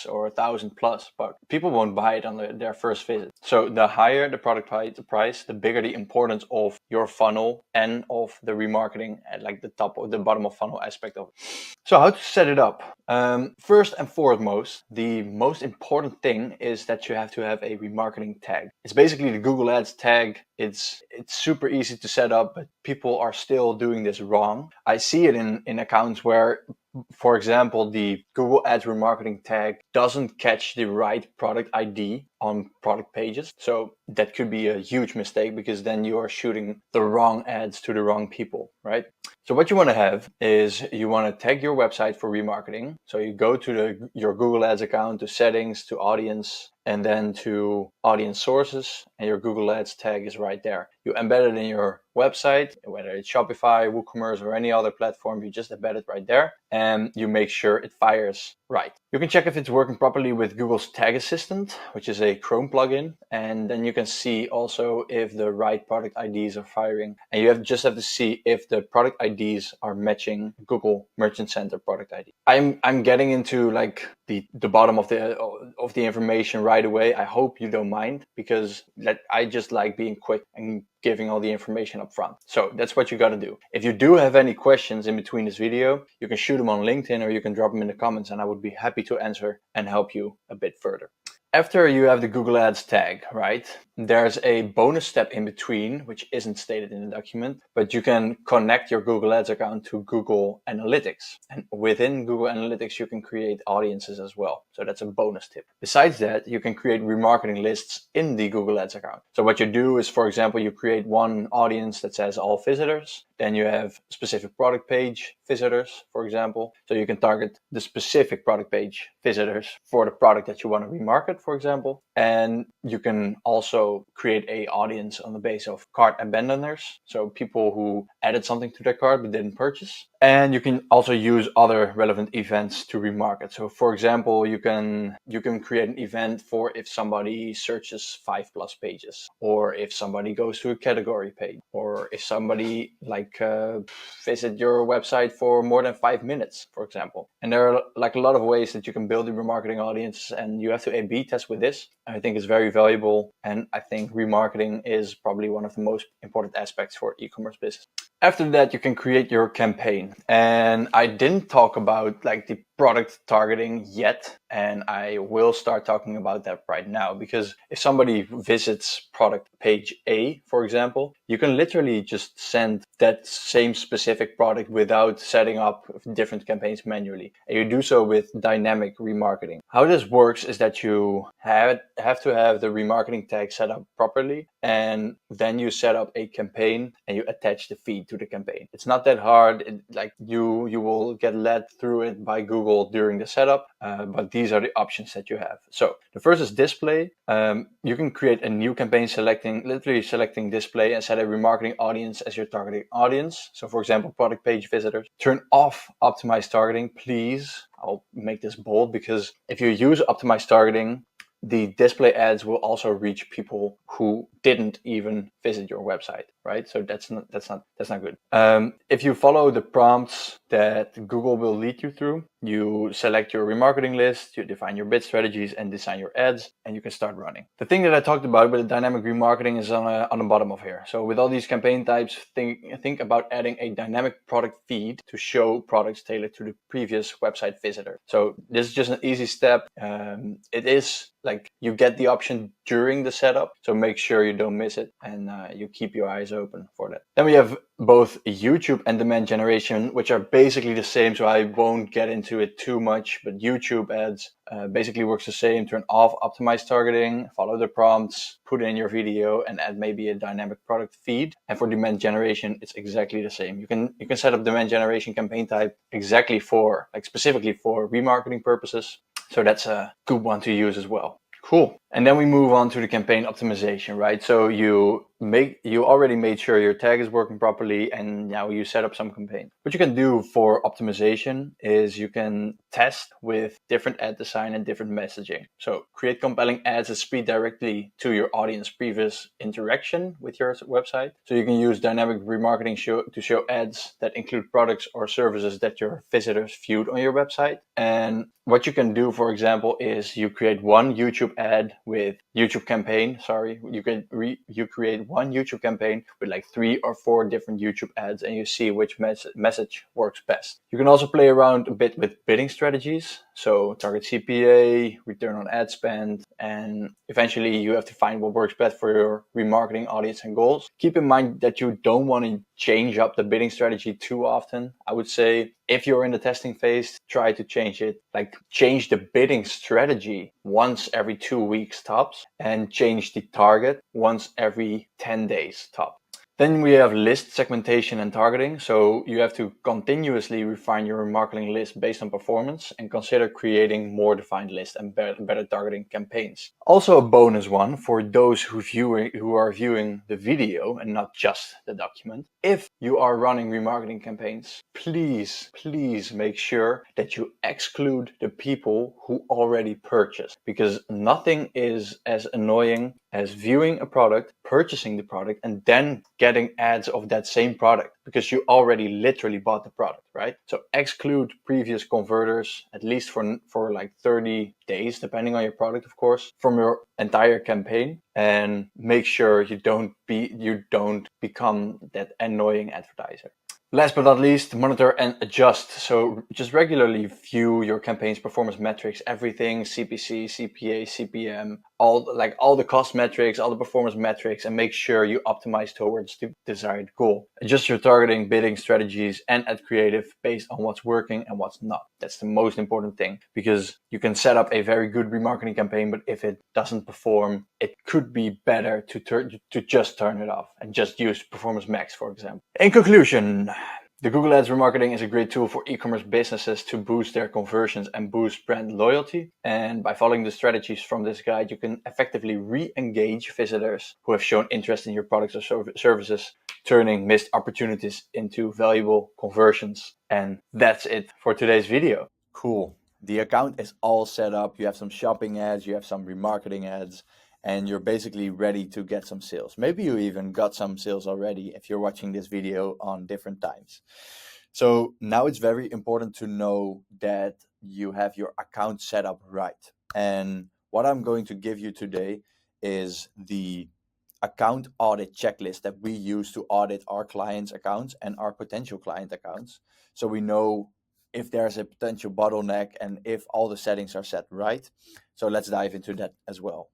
or $1,000+, people won't buy it on their first visit. So the higher the product price, the bigger the importance of your funnel and of the remarketing at like the top or the bottom of funnel aspect of it. So how to set it up? First and foremost, the most important thing is that you have to have a remarketing tag. It's basically the Google Ads tag. It's super easy to set up, but people are still doing this wrong. I see it in accounts where, for example, the Google Ads remarketing tag doesn't catch the right product ID on product pages. So that could be a huge mistake, because then you are shooting the wrong ads to the wrong people, right? So what you want to have is you want to tag your website for remarketing. So you go to your Google Ads account, to settings, to audience, and then to audience sources, and your Google Ads tag is right there. You embed it in your website, whether it's Shopify, WooCommerce, or any other platform. You just embed it right there, and you make sure it fires right. You can check if it's working properly with Google's Tag Assistant, which is a Chrome plugin, and then you can see also if the right product IDs are firing. And you just have to see if the product IDs are matching Google Merchant Center product ID. I'm getting into like the bottom of the information right away. I hope you don't mind, because I just like being quick and giving all the information up front. So that's what you got to do. If you do have any questions in between this video, you can shoot them on LinkedIn, or you can drop them in the comments, and I would be happy to answer and help you a bit further. After you have the Google Ads tag, right, there's a bonus step in between, which isn't stated in the document, but you can connect your Google Ads account to Google Analytics. And within Google Analytics, you can create audiences as well. So that's a bonus tip. Besides that, you can create remarketing lists in the Google Ads account. So what you do is, for example, you create one audience that says all visitors. Then you have specific product page visitors, for example. So you can target the specific product page visitors for the product that you want to remarket, for example. And you can also create a audience on the base of cart abandoners. So people who added something to their cart but didn't purchase. And you can also use other relevant events to remarket. So for example, you can create an event for if somebody searches 5+ pages, or if somebody goes to a category page, or if somebody visit your website for more than 5 minutes, for example. And there are like a lot of ways that you can build a remarketing audience, and you have to A/B test with this. I think it's very valuable, and I think remarketing is probably one of the most important aspects for e-commerce business. After that, you can create your campaign. And I didn't talk about like the product targeting yet, and I will start talking about that right now, because if somebody visits product page A, for example, you can literally just send that same specific product without setting up different campaigns manually. And you do so with dynamic remarketing. How this works is that you have to have the remarketing tag set up properly, and then you set up a campaign and you attach the feed to the campaign. It's not that hard. You will get led through it by Google during the setup, but these are the options that you have. So the first is display. You can create a new campaign literally selecting display, and set a remarketing audience as your targeting audience. So for example, product page visitors. Turn off optimized targeting, please. I'll make this bold, because if you use optimized targeting, the display ads will also reach people who didn't even visit your website, right? So that's not good. If you follow the prompts that Google will lead you through, you select your remarketing list, you define your bid strategies, and design your ads, and you can start running. The thing that I talked about with the dynamic remarketing is on the bottom of here. So with all these campaign types, think about adding a dynamic product feed to show products tailored to the previous website visitor. So this is just an easy step. It is like you get the option during the setup, so make sure you don't miss it, and you keep your eyes open for that. Then we have both YouTube and demand generation, which are basically the same, so I won't get into it too much, but YouTube ads basically works the same. Turn off optimized targeting, follow the prompts, put in your video, and add maybe a dynamic product feed. And for demand generation, it's exactly the same. You can set up demand generation campaign type exactly specifically for remarketing purposes. So that's a good one to use as well. Cool. And then we move on to the campaign optimization, right? So you already made sure your tag is working properly, and now you set up some campaign. What you can do for optimization is you can test with different ad design and different messaging. So create compelling ads that speak directly to your audience previous interaction with your website. So you can use dynamic remarketing to show ads that include products or services that your visitors viewed on your website. And what you can do, for example, is you create one YouTube ad with YouTube campaign. Sorry, you create one YouTube campaign with like 3 or 4 different YouTube ads, and you see which message works best. You can also play around a bit with bidding strategies, so target CPA, return on ad spend, and eventually you have to find what works best for your remarketing audience and goals. Keep in mind that you don't want to change up the bidding strategy too often. I would say if you're in the testing phase, try to change it, like change the bidding strategy once every 2 weeks tops, and change the target once every 10 days tops. Then we have list segmentation and targeting. So you have to continuously refine your marketing list based on performance and consider creating more defined lists and better targeting campaigns. Also a bonus one for those who are viewing the video and not just the document. If you are running remarketing campaigns, please make sure that you exclude the people who already purchased, because nothing is as annoying as viewing a product, purchasing the product, and then getting ads of that same product because you already literally bought the product, right? So exclude previous converters, at least for like 30 days, depending on your product, of course, from your entire campaign, and make sure you don't become that annoying advertiser. Last but not least, monitor and adjust. So just regularly view your campaign's performance metrics, everything, CPC, CPA, CPM, all the cost metrics, all the performance metrics, and make sure you optimize towards the desired goal. Adjust your targeting, bidding strategies, and add creative based on what's working and what's not. That's the most important thing, because you can set up a very good remarketing campaign, but if it doesn't perform, it could be better to just turn it off and just use Performance Max, for example. In conclusion, the Google Ads remarketing is a great tool for e-commerce businesses to boost their conversions and boost brand loyalty. And by following the strategies from this guide, you can effectively re-engage visitors who have shown interest in your products or services, turning missed opportunities into valuable conversions. And that's it for today's video. Cool. The account is all set up. You have some shopping ads, you have some remarketing ads, and you're basically ready to get some sales. Maybe you even got some sales already if you're watching this video on different times. So now it's very important to know that you have your account set up right. And what I'm going to give you today is the account audit checklist that we use to audit our clients' accounts and our potential client accounts, so we know if there's a potential bottleneck and if all the settings are set right. So let's dive into that as well.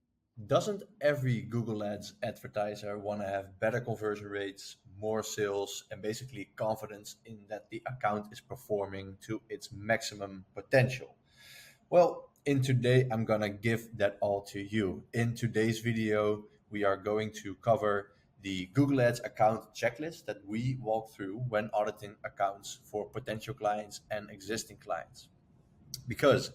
Doesn't every Google Ads advertiser want to have better conversion rates, more sales, and basically confidence in that the account is performing to its maximum potential? Well, in today, I'm gonna give that all to you. In today's video, we are going to cover the Google Ads account checklist that we walk through when auditing accounts for potential clients and existing clients. Because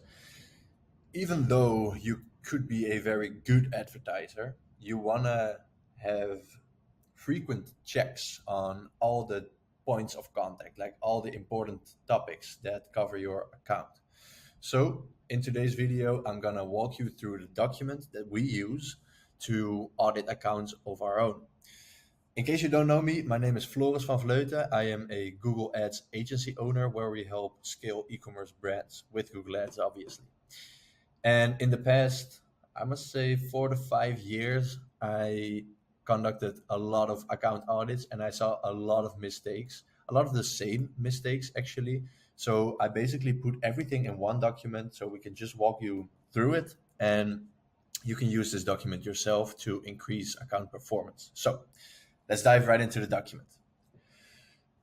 even though you could be a very good advertiser, you wanna have frequent checks on all the points of contact, like all the important topics that cover your account. So in today's video, I'm gonna walk you through the document that we use to audit accounts of our own. In case you don't know me, my name is Floris van Vleuten. I am a Google Ads agency owner where we help scale e-commerce brands with Google Ads, obviously. And in the past, I must say 4 to 5 years, I conducted a lot of account audits and I saw a lot of mistakes, a lot of the same mistakes actually. So I basically put everything in one document so we can just walk you through it, and you can use this document yourself to increase account performance. So let's dive right into the document.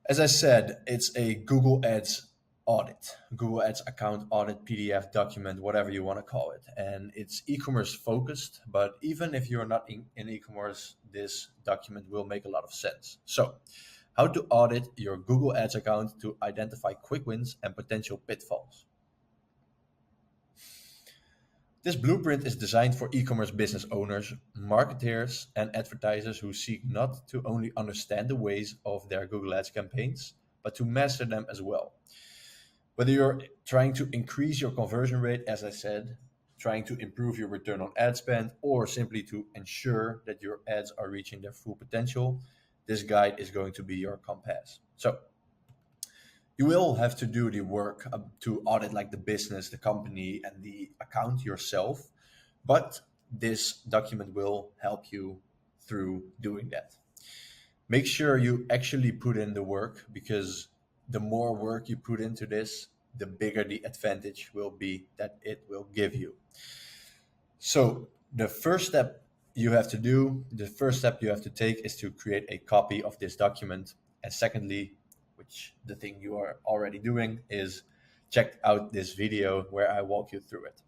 As I said, it's a Google Ads audit, Google Ads account audit PDF document, whatever you want to call it. And it's e-commerce focused, but even if you're not in e-commerce, this document will make a lot of sense. So how to audit your Google Ads account to identify quick wins and potential pitfalls. This blueprint is designed for e-commerce business owners, marketers, and advertisers who seek not to only understand the ways of their Google Ads campaigns, but to master them as well. Whether you're trying to increase your conversion rate, as I said, trying to improve your return on ad spend, or simply to ensure that your ads are reaching their full potential, this guide is going to be your compass. So you will have to do the work to audit like the business, the company, and the account yourself. But this document will help you through doing that. Make sure you actually put in the work, because the more work you put into this, the bigger the advantage will be that it will give you. So the first step you have to take is to create a copy of this document. And secondly, which the thing you are already doing, is check out this video where I walk you through it.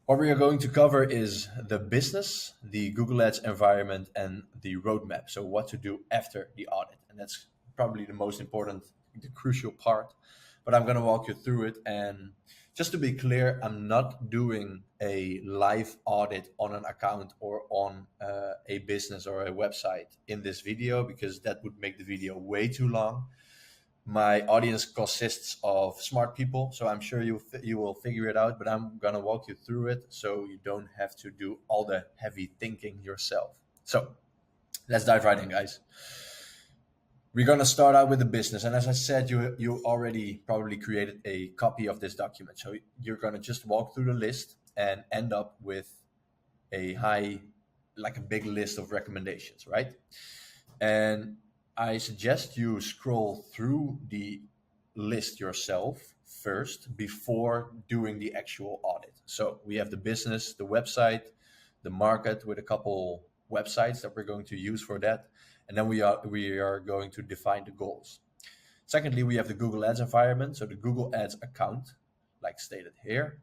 What we are going to cover is the business, the Google Ads environment, and the roadmap. So what to do after the audit. And that's probably the most important, the crucial part. But I'm going to walk you through it. And just to be clear, I'm not doing a live audit on an account or on a business or a website in this video, because that would make the video way too long. My audience consists of smart people, so I'm sure you will figure it out, but I'm gonna walk you through it so you don't have to do all the heavy thinking yourself. So let's dive right in, guys. We're gonna start out with the business, and as I said, you already probably created a copy of this document. So you're gonna just walk through the list and end up with a big list of recommendations, right? And I suggest you scroll through the list yourself first before doing the actual audit. So we have the business, the website, the market with a couple websites that we're going to use for that. And then we are going to define the goals. Secondly, we have the Google Ads environment, so the Google Ads account, like stated here,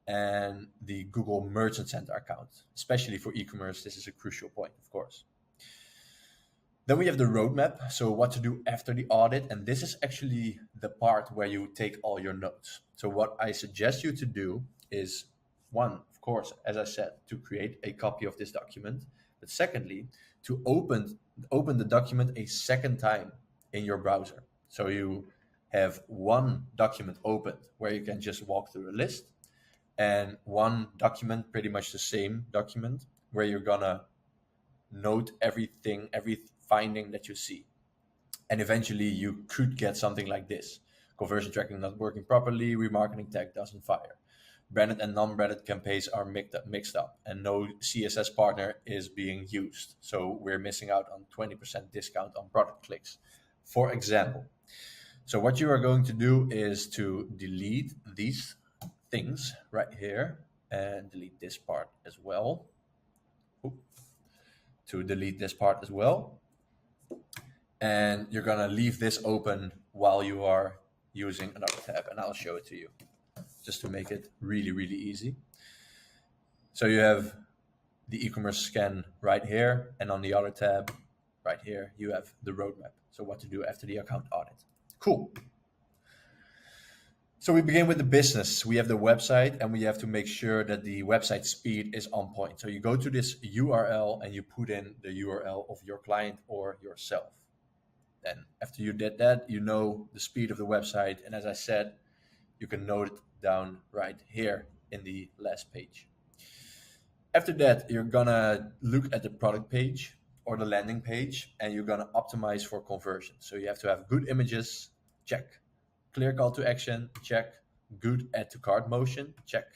and the Google Merchant Center account. Especially for e-commerce, this is a crucial point, of course. Then we have the roadmap, so what to do after the audit, and this is actually the part where you take all your notes. So what I suggest you to do is, one, of course, as I said, to create a copy of this document, but secondly, to open the document a second time in your browser. So you have one document opened where you can just walk through the list, and one document, pretty much the same document, where you're gonna note every finding that you see. And eventually you could get something like this: conversion tracking not working properly, remarketing tag doesn't fire, branded and non-branded campaigns are mixed up, and no CSS partner is being used, so we're missing out on 20% discount on product clicks, for example. So what you are going to do is to delete these things right here, and delete this part as well. And you're gonna leave this open while you are using another tab, and I'll show it to you just to make it really, really easy. So you have the e-commerce scan right here, and on the other tab right here, you have the roadmap. So what to do after the account audit. Cool. So we begin with the business. We have the website, and we have to make sure that the website speed is on point. So you go to this URL and you put in the URL of your client or yourself. Then after you did that, you know the speed of the website. And as I said, you can note it down right here in the last page. After that, you're gonna look at the product page or the landing page, and you're gonna optimize for conversion. So you have to have good images, check. Clear call to action, check. Good add to cart motion, check.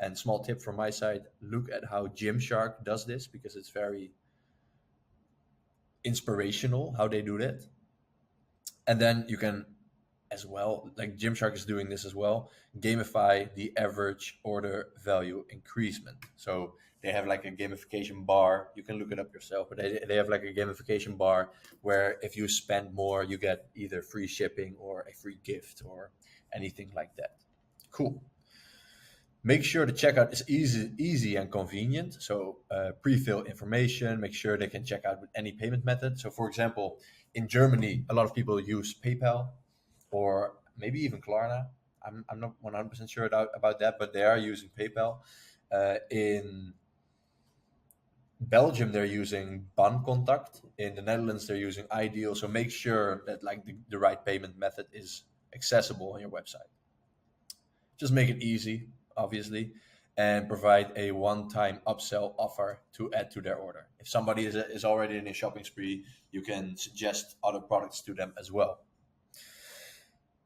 And small tip from my side, look at how Gymshark does this, because it's very inspirational how they do that. And then you can as well, like Gymshark is doing this as well, gamify the average order value increasement. So they have like a gamification bar. You can look it up yourself, but they have like a gamification bar where if you spend more, you get either free shipping or a free gift or anything like that. Cool. Make sure the checkout is easy and convenient. So pre-fill information, make sure they can check out with any payment method. So for example, in Germany, a lot of people use PayPal or maybe even Klarna. I'm not 100% sure about that, but they are using PayPal. In Belgium, they're using Bancontact. In the Netherlands, they're using Ideal. So make sure that like the right payment method is accessible on your website. Just make it easy, obviously, and provide a one-time upsell offer to add to their order. If somebody is already in a shopping spree, you can suggest other products to them as well.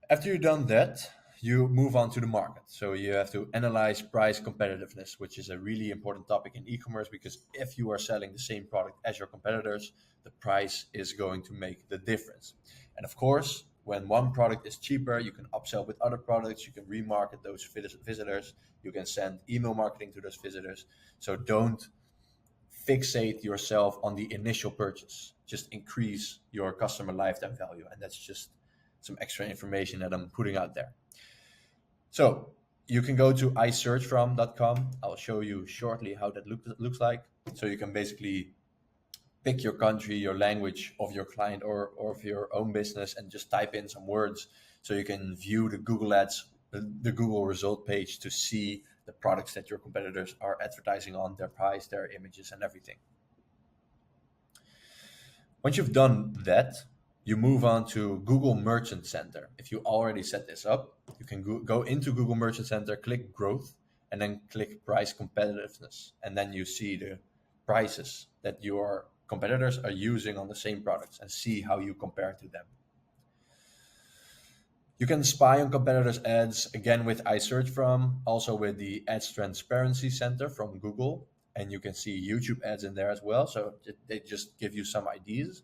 After you've done that, you move on to the market. So you have to analyze price competitiveness, which is a really important topic in e-commerce, because if you are selling the same product as your competitors, the price is going to make the difference. And of course, when one product is cheaper, you can upsell with other products, you can remarket those visitors, you can send email marketing to those visitors. So don't fixate yourself on the initial purchase. Just increase your customer lifetime value. And that's just some extra information that I'm putting out there. So you can go to isearchfrom.com. I'll show you shortly how that looks like. So you can basically pick your country, your language of your client or of your own business, and just type in some words so you can view the Google Ads, the Google result page, to see the products that your competitors are advertising on, their price, their images, and everything. Once you've done that, you move on to Google Merchant Center. If you already set this up, you can go into Google Merchant Center, click Growth, and then click Price Competitiveness. And then you see the prices that your competitors are using on the same products and see how you compare to them. You can spy on competitors' ads, again with iSearchFrom, also with the Ads Transparency Center from Google. And you can see YouTube ads in there as well. So they just give you some ideas.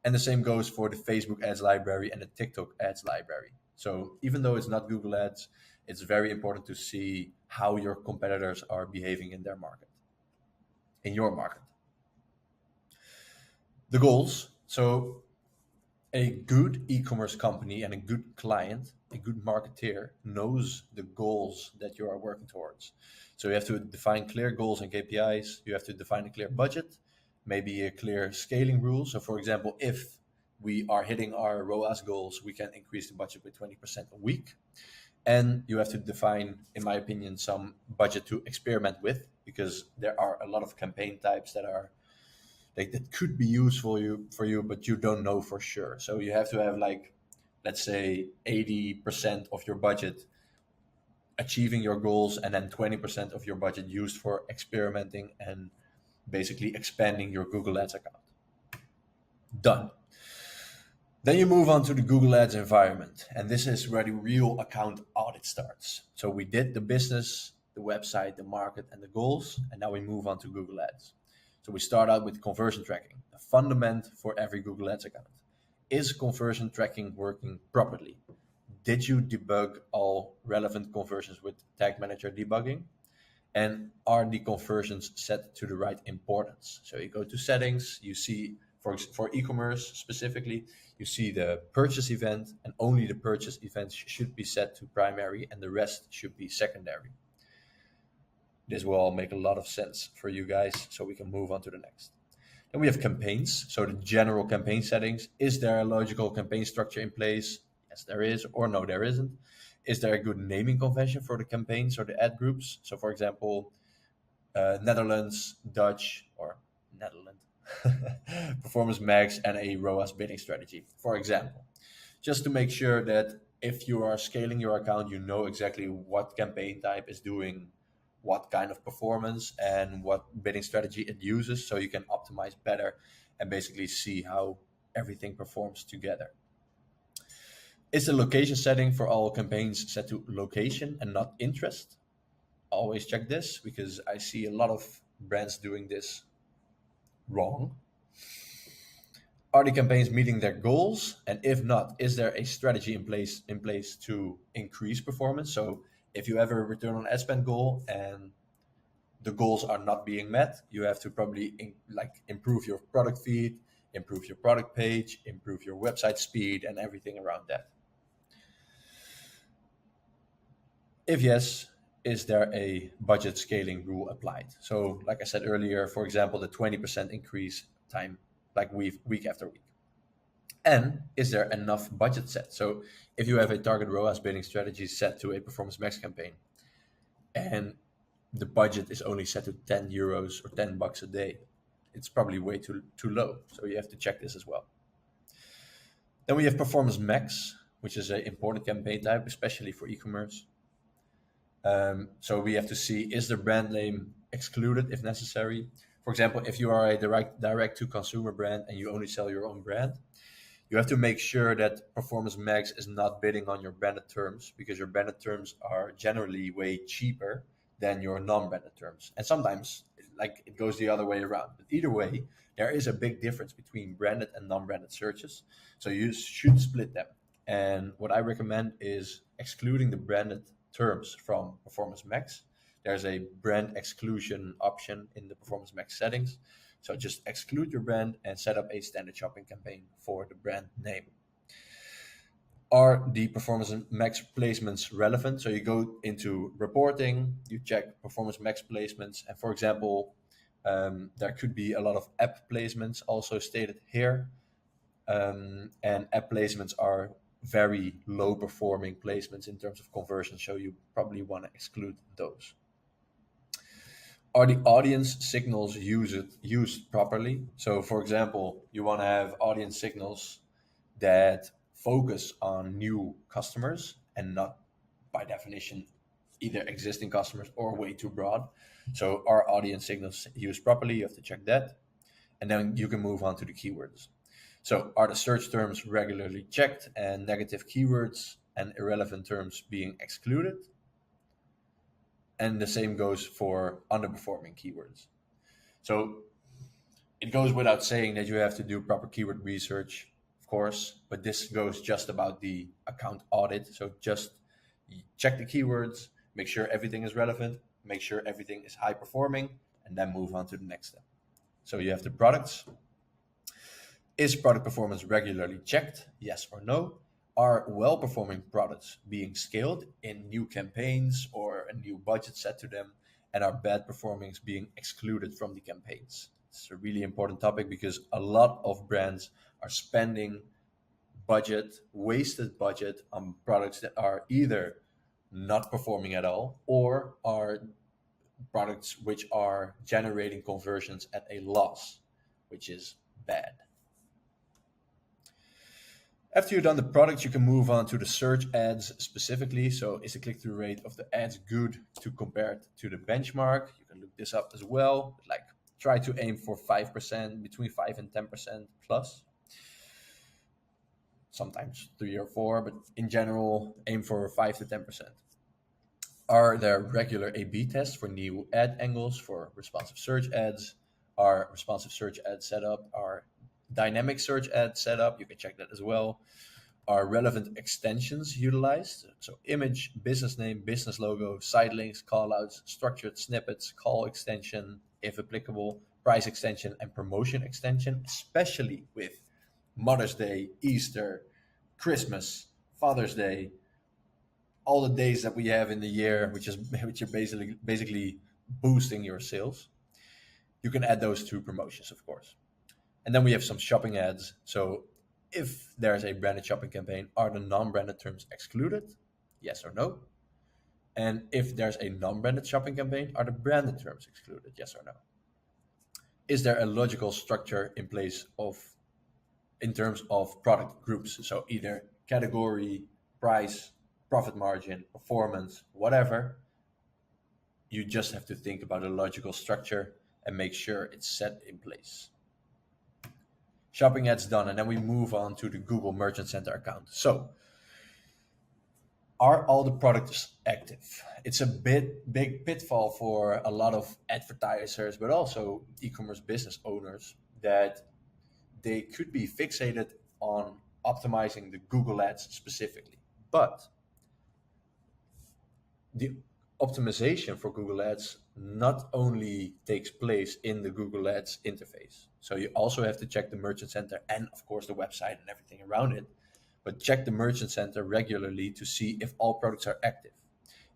And the same goes for the Facebook ads library and the TikTok ads library. So even though it's not Google ads, it's very important to see how your competitors are behaving in their market, in your market. The goals. So a good e-commerce company and a good client, a good marketeer, knows the goals that you are working towards. So you have to define clear goals and KPIs. You have to define a clear budget, maybe a clear scaling rule. So for example, if we are hitting our ROAS goals, we can increase the budget by 20% a week. And you have to define, in my opinion, some budget to experiment with, because there are a lot of campaign types that are that could be useful for you, but you don't know for sure. So you have to have, like, let's say 80% of your budget achieving your goals, and then 20% of your budget used for experimenting and basically expanding your Google Ads account. Done. Then you move on to the Google Ads environment, and this is where the real account audit starts. So we did the business, the website, the market, and the goals, and now we move on to Google Ads. So we start out with conversion tracking, the fundament for every Google Ads account. Is conversion tracking working properly? Did you debug all relevant conversions with Tag Manager debugging? And are the conversions set to the right importance? So you go to settings, you see, for e-commerce specifically, you see the purchase event, and only the purchase events should be set to primary and the rest should be secondary. This will all make a lot of sense for you guys, so we can move on to the next. Then we have campaigns, so the general campaign settings. Is there a logical campaign structure in place? Yes, there is, or no, there isn't. Is there a good naming convention for the campaigns or the ad groups? So for example, Netherlands, Dutch, or Netherlands, Performance Max, and a ROAS bidding strategy, for example. Just to make sure that if you are scaling your account, you know exactly what campaign type is doing what kind of performance and what bidding strategy it uses, so you can optimize better and basically see how everything performs together. Is the location setting for all campaigns set to location and not interest? Always check this, because I see a lot of brands doing this wrong. Are the campaigns meeting their goals? And if not, is there a strategy in place to increase performance? So if you have a return on ad spend goal and the goals are not being met, you have to probably improve your product feed, improve your product page, improve your website speed, and everything around that. If yes, is there a budget scaling rule applied? So like I said earlier, for example, the 20% increase time, like week after week. And is there enough budget set? So if you have a target ROAS bidding strategy set to a Performance Max campaign, and the budget is only set to 10 euros or $10 a day, it's probably way too low. So you have to check this as well. Then we have Performance Max, which is an important campaign type, especially for e-commerce. So we have to see, is the brand name excluded if necessary? For example, if you are a direct to consumer brand and you only sell your own brand, You have to make sure that Performance Max is not bidding on your branded terms, because your branded terms are generally way cheaper than your non-branded terms. And sometimes like it goes the other way around. But either way, there is a big difference between branded and non-branded searches. So you should split them. And what I recommend is excluding the branded terms from Performance Max. There's a brand exclusion option in the Performance Max settings. So just exclude your brand and set up a standard shopping campaign for the brand name. Are the Performance Max placements relevant? So you go into reporting, you check Performance Max placements, and for example, there could be a lot of app placements also stated here. And app placements are very low performing placements in terms of conversion, so you probably want to exclude those. Are the audience signals used properly? So for example, you want to have audience signals that focus on new customers and not by definition either existing customers or way too broad. So are audience signals used properly? You have to check that. And then you can move on to the keywords. So are the search terms regularly checked and negative keywords and irrelevant terms being excluded? And the same goes for underperforming keywords. So it goes without saying that you have to do proper keyword research, of course, but this goes just about the account audit. So just check the keywords, make sure everything is relevant, make sure everything is high performing, and then move on to the next step. So you have the products. Is product performance regularly checked? Yes or no? Are well-performing products being scaled in new campaigns or a new budget set to them? And are bad performings being excluded from the campaigns? It's a really important topic because a lot of brands are spending wasted budget on products that are either not performing at all or are products which are generating conversions at a loss, which is bad. After you've done the products, you can move on to the search ads specifically. So is the click-through rate of the ads good to compare it to the benchmark? You can look this up as well. Like try to aim for 5%, between 5 and 10% plus. Sometimes 3 or 4, but in general, aim for 5 to 10%. Are there regular A/B tests for new ad angles for responsive search ads? Are responsive search ads set up? Are dynamic search ads set up? You can check that as well. Are relevant extensions utilized? So image, business name, business logo, site links, callouts, structured snippets, call extension, if applicable, price extension, and promotion extension, especially with Mother's Day, Easter, Christmas, Father's Day, all the days that we have in the year, which are basically boosting your sales. You can add those to promotions, of course. And then we have some shopping ads. So if there's a branded shopping campaign, are the non-branded terms excluded? Yes or no? And if there's a non-branded shopping campaign, are the branded terms excluded? Yes or no? Is there a logical structure in place in terms of product groups? So either category, price, profit margin, performance, whatever. You just have to think about a logical structure and make sure it's set in place. Shopping ads done, and then we move on to the Google Merchant Center account. So, are all the products active? It's a big pitfall for a lot of advertisers, but also e-commerce business owners, that they could be fixated on optimizing the Google ads specifically. But the optimization for Google Ads not only takes place in the Google Ads interface. So you also have to check the Merchant Center and, of course, the website and everything around it. But check the Merchant Center regularly to see if all products are active,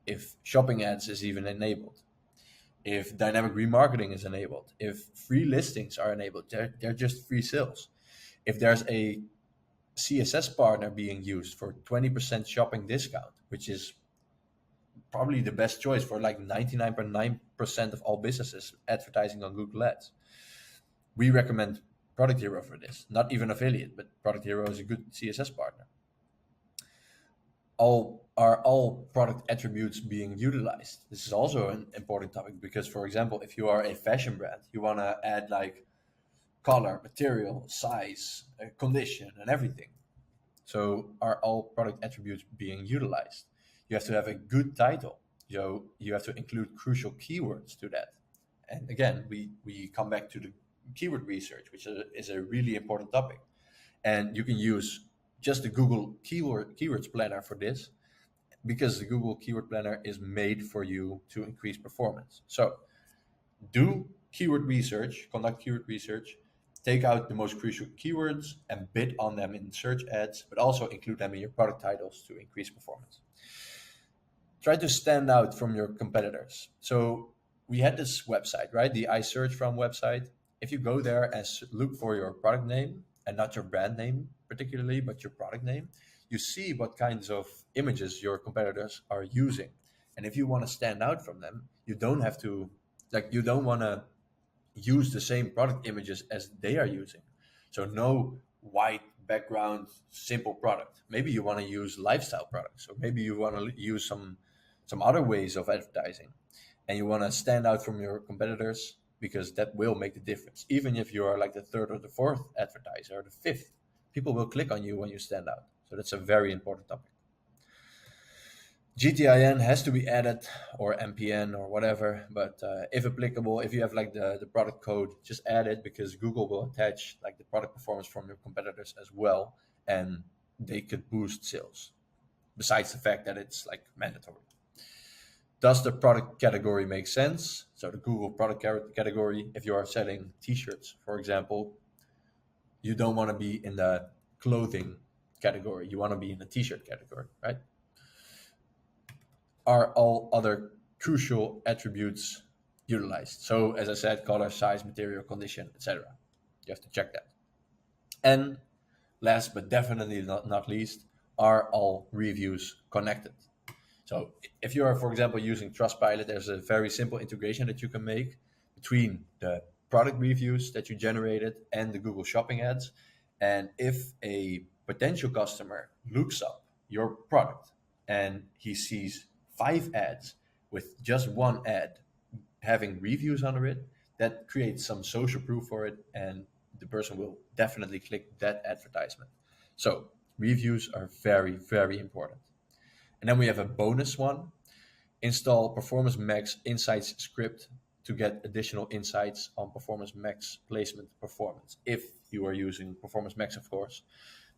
if shopping ads is even enabled, if dynamic remarketing is enabled, if free listings are enabled. They're just free sales. If there's a CSS partner being used for 20% shopping discount, which is probably the best choice for like 99.9% of all businesses advertising on Google Ads. We recommend Product Hero for this, not even affiliate, but Product Hero is a good CSS partner. Are all product attributes being utilized? This is also an important topic because, for example, if you are a fashion brand, you want to add like color, material, size, condition, and everything. So are all product attributes being utilized? You have to have a good title. You have to include crucial keywords to that. And again, we come back to the keyword research, which is a really important topic. And you can use just the Google keywords planner for this, because the Google keyword planner is made for you to increase performance. So do keyword research, conduct keyword research, take out the most crucial keywords and bid on them in search ads, but also include them in your product titles to increase performance. Try to stand out from your competitors. So we had this website, right? The I search from website. If you go there and look for your product name, and not your brand name particularly, but your product name, you see what kinds of images your competitors are using. And if you want to stand out from them, you don't have to, like, you don't want to use the same product images as they are using. So no white background, simple product. Maybe you want to use lifestyle products, or maybe you want to use some other ways of advertising, and you want to stand out from your competitors, because that will make the difference. Even if you are like the third or the fourth advertiser or the fifth, people will click on you when you stand out. So that's a very important topic. GTIN has to be added, or MPN or whatever, but if applicable, if you have like the product code, just add it, because Google will attach like the product performance from your competitors as well, and they could boost sales, besides the fact that it's like mandatory. Does the product category make sense? So the Google product category, if you are selling t-shirts, for example, you don't want to be in the clothing category. You want to be in the t-shirt category, right? Are all other crucial attributes utilized? So as I said, color, size, material, condition, etc. You have to check that. And last but definitely not least, are all reviews connected? So if you are, for example, using Trustpilot, there's a very simple integration that you can make between the product reviews that you generated and the Google Shopping ads. And if a potential customer looks up your product and he sees 5 ads with just one ad having reviews under it, that creates some social proof for it, and the person will definitely click that advertisement. So reviews are very, very important. And then we have a bonus one: install Performance Max Insights script to get additional insights on Performance Max placement performance, if you are using Performance Max, of course.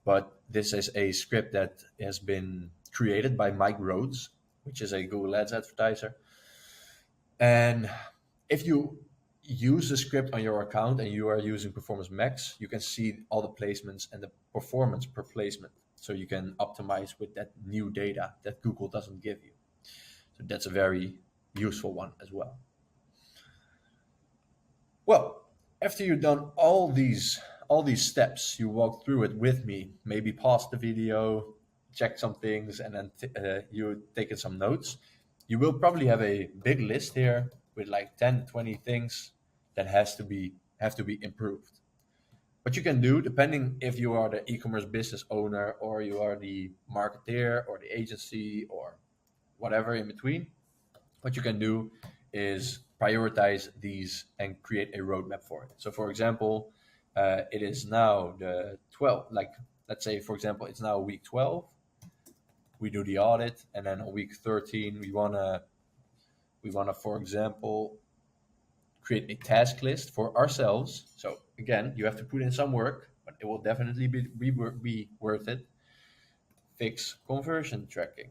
But this is a script that has been created by Mike Rhodes, which is a Google Ads advertiser. And if you use the script on your account and you are using Performance Max, you can see all the placements and the performance per placement. So you can optimize with that new data that Google doesn't give you. So that's a very useful one as well. Well, after you've done all these steps, you walk through it with me, maybe pause the video, check some things, and then you take some notes. You will probably have a big list here with like 10, 20 things that have to be improved. What you can do, depending if you are the e-commerce business owner, or you are the marketeer, or the agency, or whatever in between, what you can do is prioritize these and create a roadmap for it. So for example, it is now the 12th, like let's say, for example, it's now week 12. We do the audit, and then on week 13, we wanna, for example, create a task list for ourselves. So again, you have to put in some work, but it will definitely be worth it. Fix conversion tracking.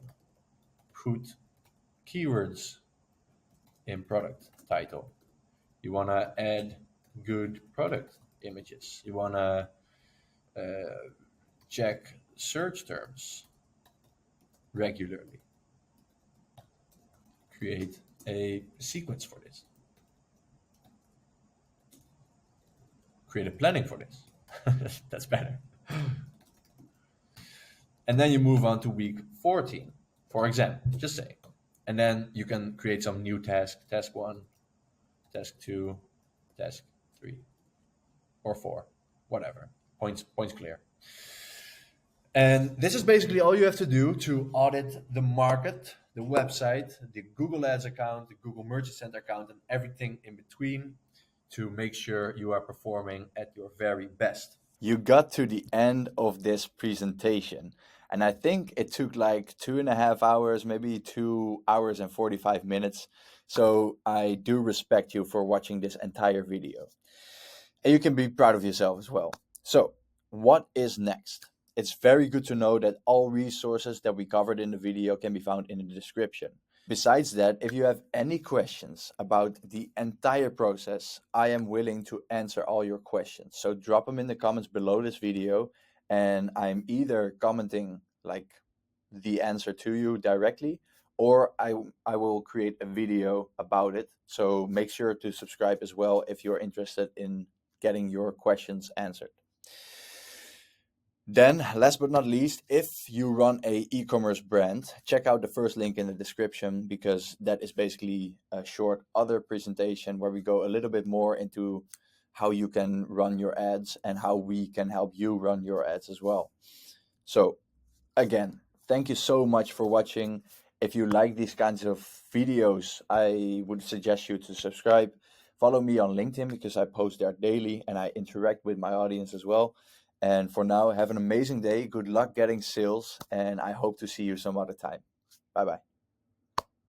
Put keywords in product title. You want to add good product images. You want to check search terms regularly. Create a sequence for this. Create a planning for this. That's better. And then you move on to week 14, for example, just say. And then you can create some new task, task 1, task 2, task 3, or 4, whatever. Points clear. And this is basically all you have to do to audit the market, the website, the Google Ads account, the Google Merchant Center account, and everything in between. to make sure you are performing at your very best. You got to the end of this presentation, and I think it took like 2.5 hours, maybe 2 hours and 45 minutes. So I do respect you for watching this entire video. And you can be proud of yourself as well. So, what is next? It's very good to know that all resources that we covered in the video can be found in the description. Besides that, if you have any questions about the entire process, I am willing to answer all your questions. So drop them in the comments below this video, and I'm either commenting like the answer to you directly, or I will create a video about it. So make sure to subscribe as well if you're interested in getting your questions answered. Then, last but not least, if you run a e-commerce brand, check out the first link in the description, because that is basically a short other presentation where we go a little bit more into how you can run your ads and how we can help you run your ads as well. So again, thank you so much for watching. If you like these kinds of videos, I would suggest you to subscribe. Follow me on LinkedIn because I post there daily and I interact with my audience as well. And for now, have an amazing day. Good luck getting sales, and I hope to see you some other time. Bye bye.